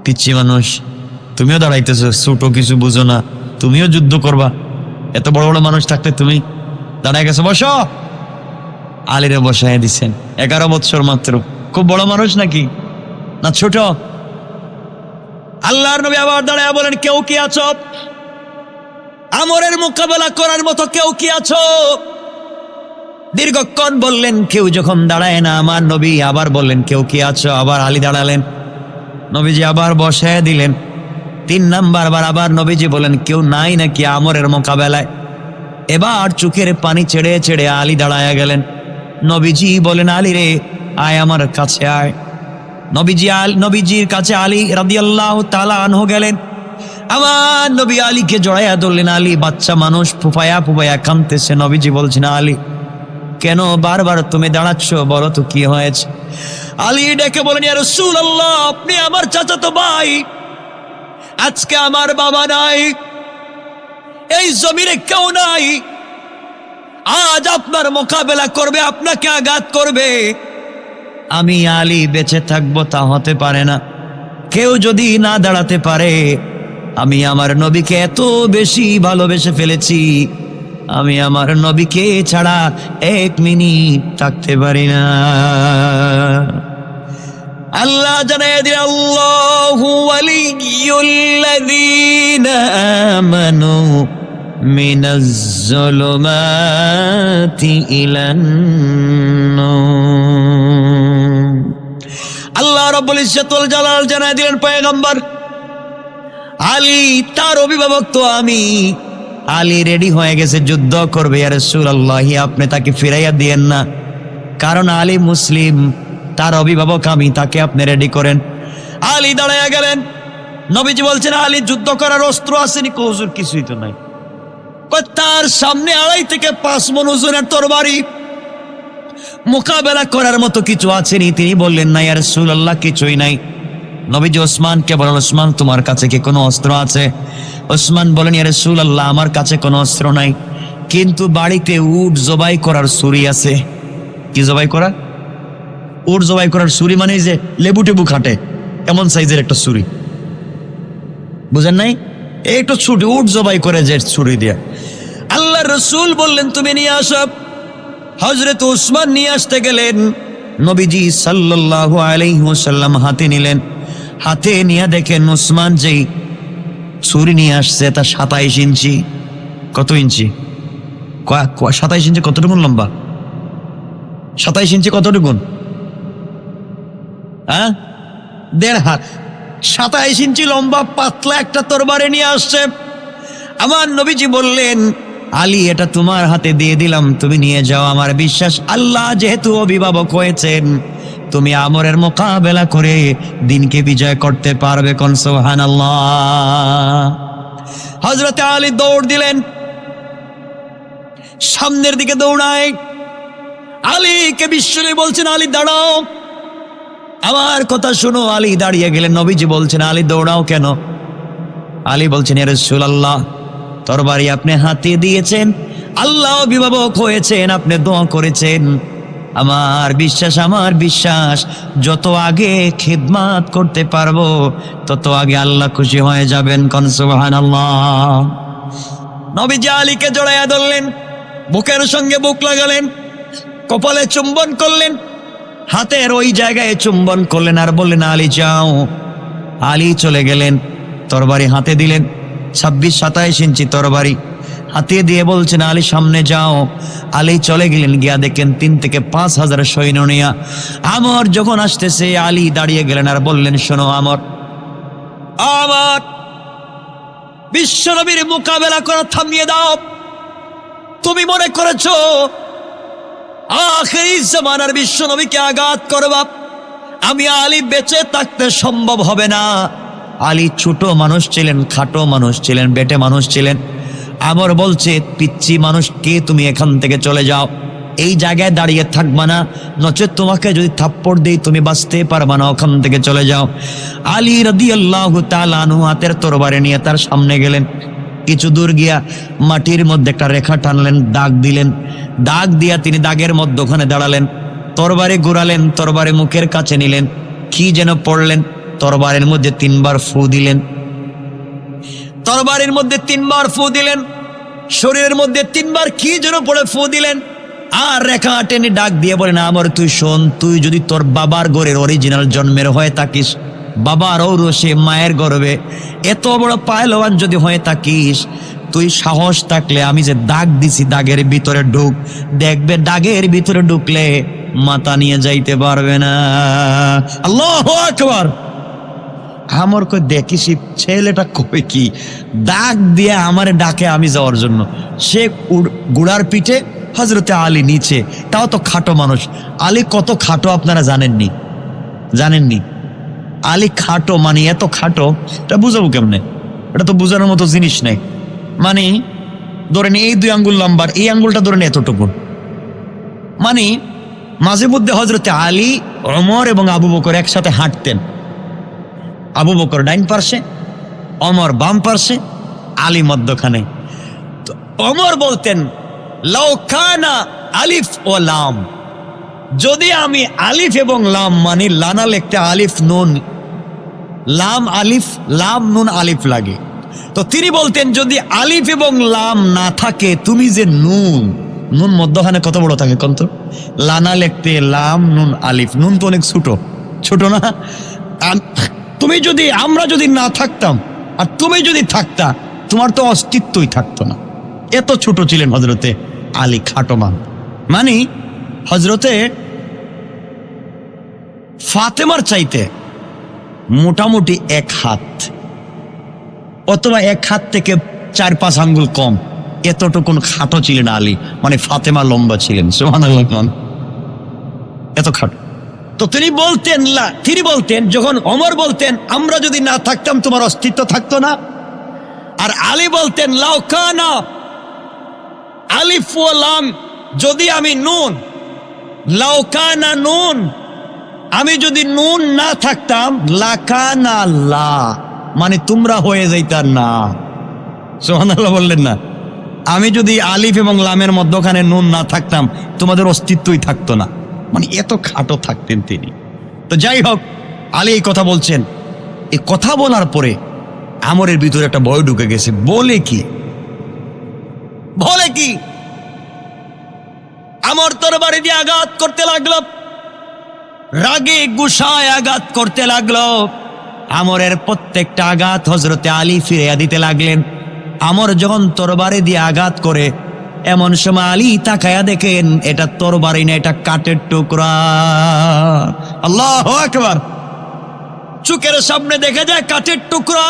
পিচ্ছি মানুষ, তুমিও দাঁড়াইতেছো, ছোট কিছু বুঝো না, তুমিও যুদ্ধ করবা? এত বড় বড় মানুষ থাকতে তুমি দাঁড়ায় গেছো, বসো। আলীরে বসায় দিচ্ছেন, 11 বছর মাত্র। খুব বড় মানুষ নাকি, না ছোট? আল্লাহর নবী আবার দাঁড়ায় বলেন, কেউ কি আছো আমরের মোকাবেলা করার মতো? কেউ কি আছো? দীর্ঘক্ষণ বললেন, কেউ যখন দাঁড়ায় না, আমার নবী আবার বললেন, কেউ কি আছো? আবার আলী দাঁড়ালেন, নবীজি আবার বসায় দিলেন। 3 নাম্বার বার আবার নবীজি বলেন, কেউ নাই নাকি আমরের মোকাবেলায়? এবার চোখের পানি ছেড়ে ছেড়ে আলী দাঁড়ায়া গেলেন। নবীজি বলেন, আলী রে, আয় আমার কাছে আয়। নবীজির কাছে আলী রাদিয়াল্লাহু তাআলা আনহু গেলেন। আমার নবী আলীকে জড়াইয়া ধরলেন। আলী বাচ্চা মানুষ, ফুফায়া ফুফায়া কাঁদতেছে। নবীজি বলছেন, আলী কেন বারবার তুমি দাঁড়াচ্ছ? বলো তো কি হয়েছে? আলী ডেকে বলেন, ইয়া রাসূলুল্লাহ, আপনি আমার চাচাতো ভাই, আজকে আমার বাবা নাই, এই জমিনে কেউ নাই, আজ আপনার মোকাবেলা করবে, আপনাকে আঘাত করবে, আমি আলী বেঁচে থাকবো তা হতে পারে না। কেউ যদি না দাঁড়াতে পারে, আমি আমার নবীকে এত বেশি ভালোবেসে ফেলেছি, আমি আমার নবীকে ছাড়া 1 মিনিট থাকতে পারি না। আল্লাহ জানায় দিলেন, আল্লাহু ওয়ালিয়ুল্লাযীনা আমানু মিনাজ যুলুমাতি ইলান নূর। আল্লাহ রাব্বুল ইজ্জত ওয়াল জালাল জানায় দিলেন, পয়গম্বর আলী তার অভিভাবক তো আমি। আলী রেডি হয়ে গেছে, যুদ্ধ করবে। ইয়া রাসূলুল্লাহ, আপনি তাকে ফিরাইয়া দিয়েন না, কারণ আলী মুসলিম, তার অভিভাবক আমি, তাকে আপনি রেডি করেন। আলী দাঁড়াইয়া গেলেন। নবীজি বলছেন, আলী যুদ্ধ করার অস্ত্র আসেনি? হুজুর কিছুই তো নাই। তার সামনে 2.5 থেকে 5 মণ ওজনের তরবারি, মোকাবেলা করার মতো কিছু আছেনি? তিনি বললেন, না ইয়া রাসূলুল্লাহ, কিছুই নাই। নবীজি ওসমানকে বলেন, ওসমান তোমার কাছে কি কোনো অস্ত্র আছে? ওসমান বলেন, ইয়া রাসূলুল্লাহ, আমার কাছে কোনো অস্ত্র নাই, কিন্তু বাড়িতে উট জবাই করার ছুরি আছে। কি জবাই করা? উট জবাই করার ছুরি মানে যে লেবু টেবু খাটে এমন সাইজের একটা ছুরি, বুঝেন নাই? এই একটু ছুটি, উট জবাই করে যে ছুরি দিয়া। আল্লাহ রসুল বললেন, তুমি নিয়ে আসো। হযরত ওসমান নিয়ে আসতে গেলেন। নবীজি সাল্লাল্লাহু আলাইহি ওয়াসাল্লাম হাতে নিলেন। হাতে নিয়ে দেখেন ওসমান যেই ছুরি নিয়ে আসছে তা 27 ইঞ্চি। কত ইঞ্চি? 27 ইঞ্চি কতটুকু লম্বা? 27 ইঞ্চি কতটুকু? হ্যাঁ, 1.5 হাত। 27 ইঞ্চি লম্বা পাতলা একটা তরবারি নিয়ে আসছে। আমার নবীজি বললেন, আলী এটা তোমার হাতে দিয়ে দিলাম, তুমি নিয়ে যাও। আমার বিশ্বাস আল্লাহ যেহেতু অভিভাবক হয়েছেন, তুমি আমরের মোকাবেলা করে দিনকে বিজয় করতে পারবে। কোন সুবহানাল্লাহ। হযরত আলী দৌড় দিলেন, সামনের দিকে দৌড়ায়। আলীকে বিশ্বনবী বলছেন, আলী দাঁড়াও, আমার কথা শোনো। আলী দাঁড়িয়ে গেলেন। নবীজি বলছেন, আলী দৌড়াও কেন? আলী বলছেন, ইয়া রাসূলুল্লাহ, তরবারি আপনি হাতে দিয়েছেন, আল্লাহ অভিভাবক হয়েছেন, আপনি দোয়া করেছেন, আমার বিশ্বাস যত আগে খিদমত করতে পারবো তত আগে আল্লাহ খুশি হয়ে যাবেন। কোন সুবহানাল্লাহ। নবীজি আলীকে জড়াইয়া ধরলেন, বুকের সঙ্গে বুক লাগালেন, কপালে চুম্বন করলেন, হাতের ওই জায়গায় চুম্বন করলেন আর বললেন, আলী যাও। আলী চলে গেলেন, তরবারি হাতে দিলেন, 26-27 ইঞ্চি তরবারি হাতে দিয়ে বলছেন, আলী সামনে যাও। আলী চলে গেলেন, গিয়া দেখেন 3 থেকে 5 হাজার সৈন্য নিয়া আমর যখন আসতেছে, আলী দাঁড়িয়ে গেলেন আর বললেন, শোনো আমর, আমার বিশ্বনবীর মোকাবেলা করা থামিয়ে দাও। তুমি মনে করেছো আখিরি জামানার বিশ্বনবীকে আঘাত করবা? আমি আলী বেঁচে থাকতে সম্ভব হবে না। আলী ছোট মানুষ ছিলেন, খাটো মানুষ ছিলেন, বেটে মানুষ ছিলেন। আমর বলছে, পিচ্ছি মানুষ কে, তুমি এখান থেকে চলে যাও, এই জায়গায় দাঁড়িয়ে থাকবা না, নচেত তোমাকে যদি থাপ্পড় দেই তুমি বাঁচতে পারবা না, ওখান থেকে চলে যাও। আলী রাদিয়াল্লাহু তাআলা আনহু হাতের তরবারি নিয়ে তার সামনে গেলেন, কিছু দূর গিয়া মাটির মধ্যে একটা রেখা টানলেন, দাগ দিলেন, দাগ দিয়া তিনি দাগের মধ্যখানে দাঁড়ালেন, তরবারি ঘুরালেন, তরবারি মুখের কাছে নিলেন, কি যেন পড়লেন, তরবারের মধ্যে 3 বার ফু দিলেন, তরবারের মধ্যে 3 বার ফু দিলেন, শরীরের মধ্যে 3 বার কি যেন পড়ে ফু দিলেন, আর রেখা টেনে ডাক দিয়ে বলেন, আমর তুই শোন, তুই যদি তোর বাবার ঘরের অরিজিনাল জন্মের হয়ে থাকিস, বাবার ঔরসে মায়ের গর্বে এত বড় পায়লওয়ান যদি হয়ে থাকিস, তুই সাহস থাকলে আমি যে দাগ দিছি দাগের ভিতরে ঢুক, দেখবে দাগের ভিতরে ঢুকলে মাথা নিয়ে যাইতে পারবে না। আল্লাহু আকবার। আমার কই দেখিস ছেলেটা কই কি দাগ দিয়ে আমারে ডাকে আমি যাওয়ার জন্য, সে গুড়ার পিঠে, হযরতে আলী নিচে, তাও তো খাটো মানুষ। আলী কত খাটো আপনারা জানেননি? আলী খাটো, মানে এত খাটো, এটা বুঝাবো কেমনে? এটা তো বোঝানোর মতো জিনিস নেই। মানে ধরেন এই 2 আঙ্গুল লম্বার, এই আঙ্গুলটা ধরেন এতটুকু, মানে মাঝে মধ্যে হযরতে আলী, ওমর এবং আবু বকর একসাথে হাঁটতেন। আবু বকর ডাইন পার্শ্বে, ওমর বাম পার্শ্বে, আলী মধ্যখানে। তো ওমর বলতেন, লাউ কানা আলিফ ও লাম, যদি আমি আলিফ এবং লাম, মানে লানা লিখতে আলিফ নুন, লাম আলিফ, লাম নুন আলিফ লাগে, তো তিনি বলতেন যদি আলিফ এবং লাম না থাকে, তুমি যে নুন, নুন মধ্যখানে কত বড় থাকে কোন তো, লানা লিখতে লাম নুন আলিফ, নুন তো অনেক ছোট না, তুমি যদি, আমরা যদি না থাকতাম আর তুমি যদি থাকতা, তোমার তো অস্তিত্বই থাকতো না। এত ছোট ছিলেন হযরতে আলী, খাটো মান। মানে হযরতে ফাতেমার চাইতে মোটামুটি 1 হাত অথবা 1 হাত থেকে 4-5 আঙ্গুল কম, এতটুকুন খাটো ছিলেন আলী, মানে ফাতেমা লম্বা ছিলেন। সুবহানাল্লাহ, এত খাটো। তো তিনি বলতেন যখন ওমর বলতেন আমরা যদি না থাকতাম তোমার অস্তিত্ব থাকতো না, আর আলী বলতেন লাউ কানা আলিফ ওয়া লাম, যদি আমি নুন, লাউ কানা নুন, আমি যদি নুন না থাকতাম, লাকানা লা, মানে তোমরা হয়ে যাইতার না। সুবহানাল্লাহ বললেন না? আমি যদি আলিফ এবং লামের মধ্যখানে নুন না থাকতাম, তোমাদের অস্তিত্বই থাকতো না, মানে এত খাটো থাকতেন তিনি। তো যাই হোক, আলী এই কথা বলছেন, এই কথা বলার পরে আমরের ভিতরে একটা ভয় ঢুকে গেছে। বলে কি আমর তরবারি দিয়ে আঘাত করতে লাগলো, রাগে গুসায় আঘাত করতে লাগলো। আমরের প্রত্যেকটা আঘাত হযরতে আলী ফিরিয়ে দিতে লাগলেন। আমর যখন তরবারি দিয়ে আঘাত করে, এমন সময় আলী তাকায়া দেখেন এটা তরবারি না, এটা কাঠের টুকরা। আল্লাহু আকবার। চোখের সামনে দেখা যায় কাঠের টুকরা।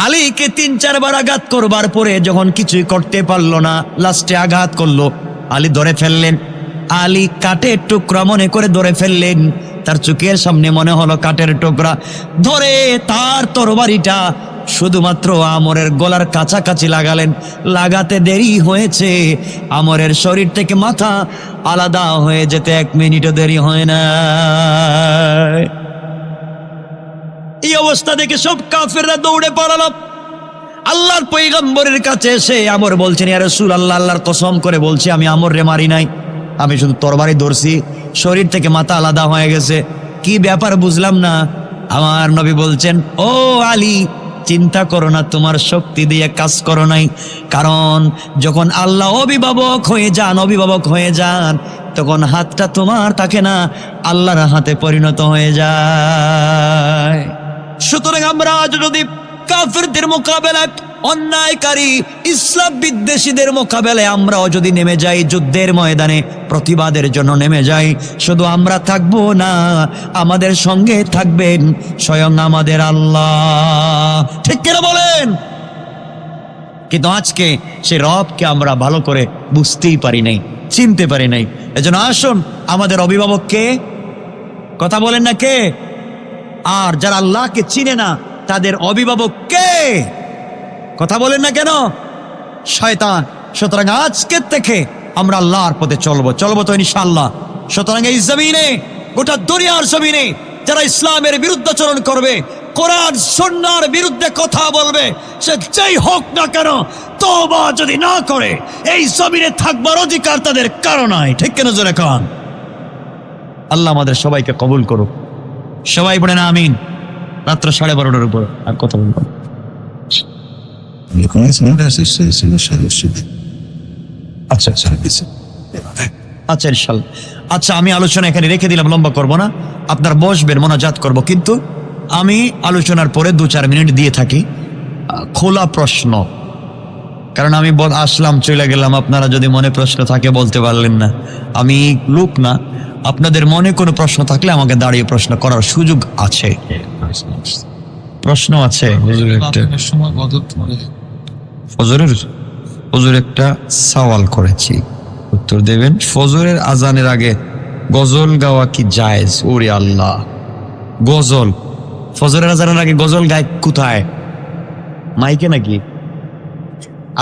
আলীকে 3-4 বার আঘাত করবার পরে যখন কিছুই করতে পারলো না, লাস্টে আঘাত করলো, আলী ধরে ফেললেন। আলী কাঠের টুকরা মনে করে ধরে ফেললেন, তার চোখের সামনে মনে হলো কাঠের টুকরা, ধরে তার তরবারিটা শুধুমাত্র আমরের গলার কাছাকাছি লাগালেন। লাগাতে দেরি হয়েছে, আমরের শরীর থেকে মাথা আলাদা হয়ে যেতে 1 মিনিটও দেরি হয় না। এই অবস্থা দেখে সব কাফেররা দৌড়ে পালালো। আল্লাহর পয়গম্বরের কাছে এসে আমর বলছেন, ইয়া রাসূলুল্লাহ, আল্লাহর কসম করে বলছি আমি আমর রে মারি নাই, আমি শুধু তরবারি ধরছি, শরীর থেকে মাথা আলাদা হয়ে গেছে, কি ব্যাপার বুঝলাম না। আমার নবী বলছেন, ও আলী, চিন্তা করো না, তোমার শক্তি দিয়ে কাজ করো নাই। কারণ যখন আল্লাহ অভিভাবক হয়ে যান তখন হাতটা তোমার থাকে না, আল্লাহর হাতে পরিণত হয়ে যায়। সুতরাং আমরা যদি কাফেরদের মোকাবেলায়, অন্যায়কারী ইসলাম বিদ্বেষীদের মোকাবেলায় আমরাও যদি নেমে যাই, যুদ্ধের ময়দানে প্রতিবাদের জন্য নেমে যাই, শুধু আমরা থাকবো না, আমাদের সঙ্গে থাকবেন স্বয়ং আমাদের আল্লাহ। ঠিক কিনা বলেন? কিন্তু আজকে সে রবকে আমরা ভালো করে বুঝতেই পারি নাই, চিনতে পারি নাই। এজন্য আসুন, আমাদের অভিভাবক কে? কথা বলেন না কে? আর যারা আল্লাহকে চিনে না তাদের অভিভাবক কে? কথা বলেন না কেন? শয়তান। সুতরাং আজকের থেকে আমরা আল্লাহর পথে চলবো তো ইনশাআল্লাহ। সুতরাং এই জমিনে, গোটা দুনিয়ার জমিনে যারা ইসলামের বিরুদ্ধাচরণ করবে, কোরআন সুন্নাহর বিরুদ্ধে কথা বলবে, সে যেই হোক না কেন, তওবা যদি না করে এই জমিনে থাকবার অধিকার তাদের কারো নাই। ঠিক কেন জোরে কান? আল্লাহ আমাদের সবাইকে কবুল করুক। সবাই বলেন আমিন। রাত্র 12:30টার উপর আর কথা বলবো। আচ্ছা ইনশাল্লাহ। আচ্ছা, আমি আলোচনা এখানে রেখে দিলাম, লম্বা করব না। আপনার বসবেন, মোনাজাত করব, কিন্তু আমি আলোচনার পরে 2-4 মিনিট দিয়ে থাকি খোলা প্রশ্ন। কারণ আমি আসলাম, চলে গেলাম, আপনারা যদি মনে প্রশ্ন থাকে বলতে পারলেন না, আমি লোক না। আপনাদের মনে কোনো প্রশ্ন থাকলে আমাকে দাঁড়িয়ে প্রশ্ন করার সুযোগ আছে। প্রশ্ন আছে? ফজরের একটা সওয়াল করেছি, উত্তর দেবেন। ফজরের আজানের আগে গজল গাওয়া কি জায়েজ? ওরে আল্লাহ, গজল ফজরের আজানের আগে গজল গায় কোথায়? মাইকে নাকি?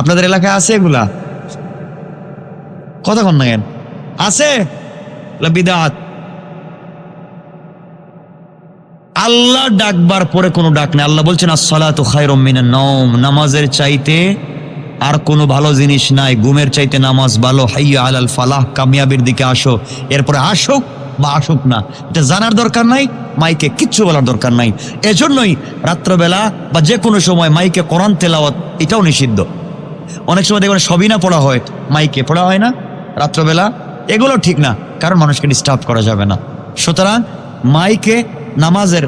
আপনাদের এলাকায় আছে এগুলা? কথা কন না কেন? আছে? বিদআত। আল্লাহ ডাকবার পরে কোনো ডাক নেই। আল্লাহ বলছেন আসসালাতু খায়রুম মিনান নাওম, নামাজের চাইতে আর কোনো ভালো জিনিস নাই, ঘুমের চাইতে নামাজ ভালো। হাইয়া আলাল ফালাহ, কামিয়াবির দিকে আসো। এরপরে আসুক বা আসুক না, এটা জানার দরকার নাই, মাইকে কিচ্ছু বলার দরকার নাই। এজন্যই রাত্রবেলা বা যে কোনো সময় মাইকে কোরআন তেলাওয়াত এটাও নিষিদ্ধ। অনেক সময় দেখবেন সবিনা পড়া হয়, মাইকে পড়া হয় না রাত্রবেলা, এগুলো ঠিক না, কারণ মানুষকে ডিস্টার্ব করা যাবে না। সুতরাং মাইকে নামাজের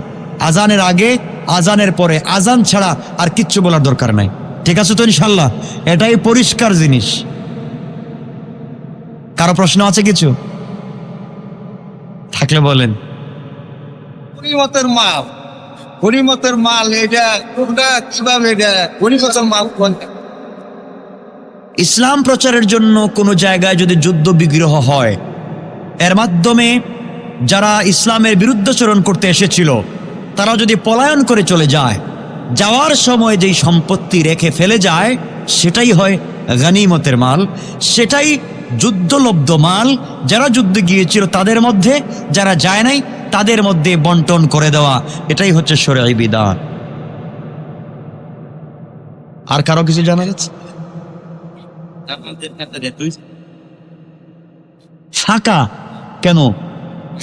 আজানের আগে, আজানের পরে, আজান ছাড়া আর কিচ্ছু বলার দরকার নাই। ঠিক আছে তো ইনশাল্লাহ? এটাই পরিষ্কার জিনিস। কারো প্রশ্ন আছে কিছু থাকলে বলেন। গনিমতের মাল এটা কোনটা, কিভাবে এটা গনিমতের মাল কোনটা? ইসলাম প্রচারের জন্য কোনো জায়গায় যদি যুদ্ধ বিগ্রহ হয়, এর মাধ্যমে যারা ইসলামের বিরুদ্ধাচরণ করতে এসেছিল তারা যদি পলায়ন করে চলে যায়, যাওয়ার সময় যেই সম্পত্তি রেখে ফেলে যায় সেটাই হয় গনিমতের মাল, সেটাই যুদ্ধলব্ধ মাল। যারা যুদ্ধে গিয়েছিল তাদের মধ্যে, যারা যায় নাই তাদের মধ্যে বন্টন করে দেওয়া, এটাই হচ্ছে শরঈ বিধান। আর কারো কিছু জানা গেছে? ফাঁকা কেন?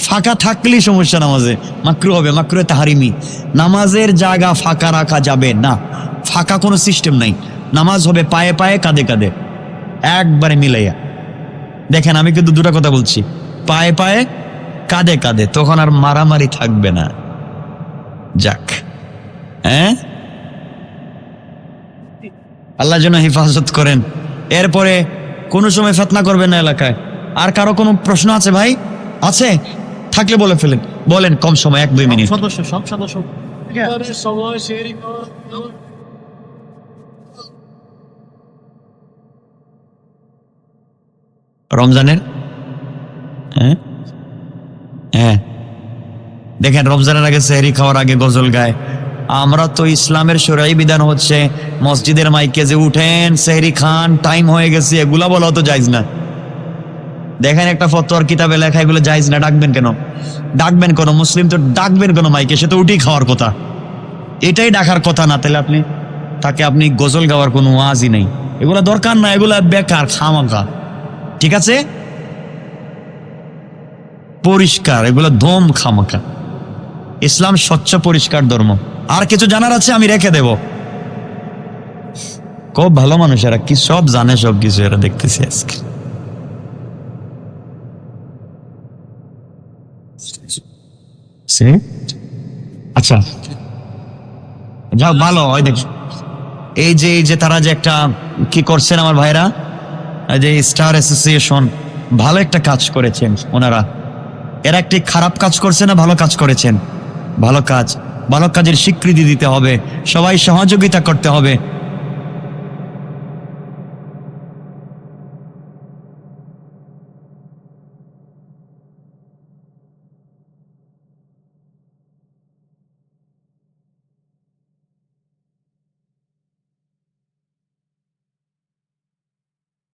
ফাঁকা থাকলেই সমস্যা, নামাজে মাকরু হবে, মাকরুহে তাহরিমি। নামাজের জায়গা ফাঁকা রাখা যাবে না, ফাঁকা কোনো সিস্টেম নাই। নামাজ হবে পায়ে পায়ে, কাঁধে কাঁধে, একবারে মিলাইয়া। দেখেন, আমি কিন্তু দুটো কথা বলছি, পায়ে পায়ে, কাঁধে কাঁধে, তখন আর মারামারি থাকবে না। যাক, হ্যাঁ, আল্লাহ যেন হেফাজত করেন। এরপরে কোনো সময় ফিতনা করবেন না এলাকায়। আর কারো কোনো প্রশ্ন আছে ভাই? আছে? থাকলে বলে ফেলেন, বলেন, কম সময় 1-2 মিনিট। সব সদস্য রমজানের, হ্যাঁ হ্যাঁ, দেখেন, রমজানের আগে সেহরি খাওয়ার আগে গজল গায়। আমরা তো ইসলামের শরঈ বিধান হচ্ছে মসজিদের মাইকে যে উঠেন, সেহরি খান, টাইম হয়ে গেছে, এগুলা বলা তো জায়েজ না। দেখেন, একটা ফতোয়ার কিতাবে লেখা এগুলো জায়েজ না। ডাকবেন কেন? ডাকবেন কেন? মুসলিম তো ডাকবেন কেন মাইকে? সে তো উঠেই খাওয়ার কথা, এটাই ডাকার কথা না। তাহলে আপনি গজল গাওয়ার কোনো ওয়াজই নেই, এগুলা দরকার না, এগুলা বেকার, খামাখা। ঠিক আছে? পরিষ্কার, এগুলো ধম খামাখা। ইসলাম স্বচ্ছ পরিষ্কার ধর্ম। আর কিছু জানার আছে আমি রেখে দেব। খুব ভালো মানুষ এরা, কি সব জানে, সব কিছু এরা দেখতেছি আজকে। আচ্ছা যাও, ভালো হয় দেখ। এই যে তারা যে একটা কি করছেন আমার ভাইরা, এই যে স্টার অ্যাসোসিয়েশন, ভালো একটা কাজ করেছেন ওনারা। এরা একটি খারাপ কাজ করছে না, ভালো কাজ করেছেন। ভালো কাজ, ভালো কাজের স্বীকৃতি দিতে হবে, সবাই সহযোগিতা করতে হবে।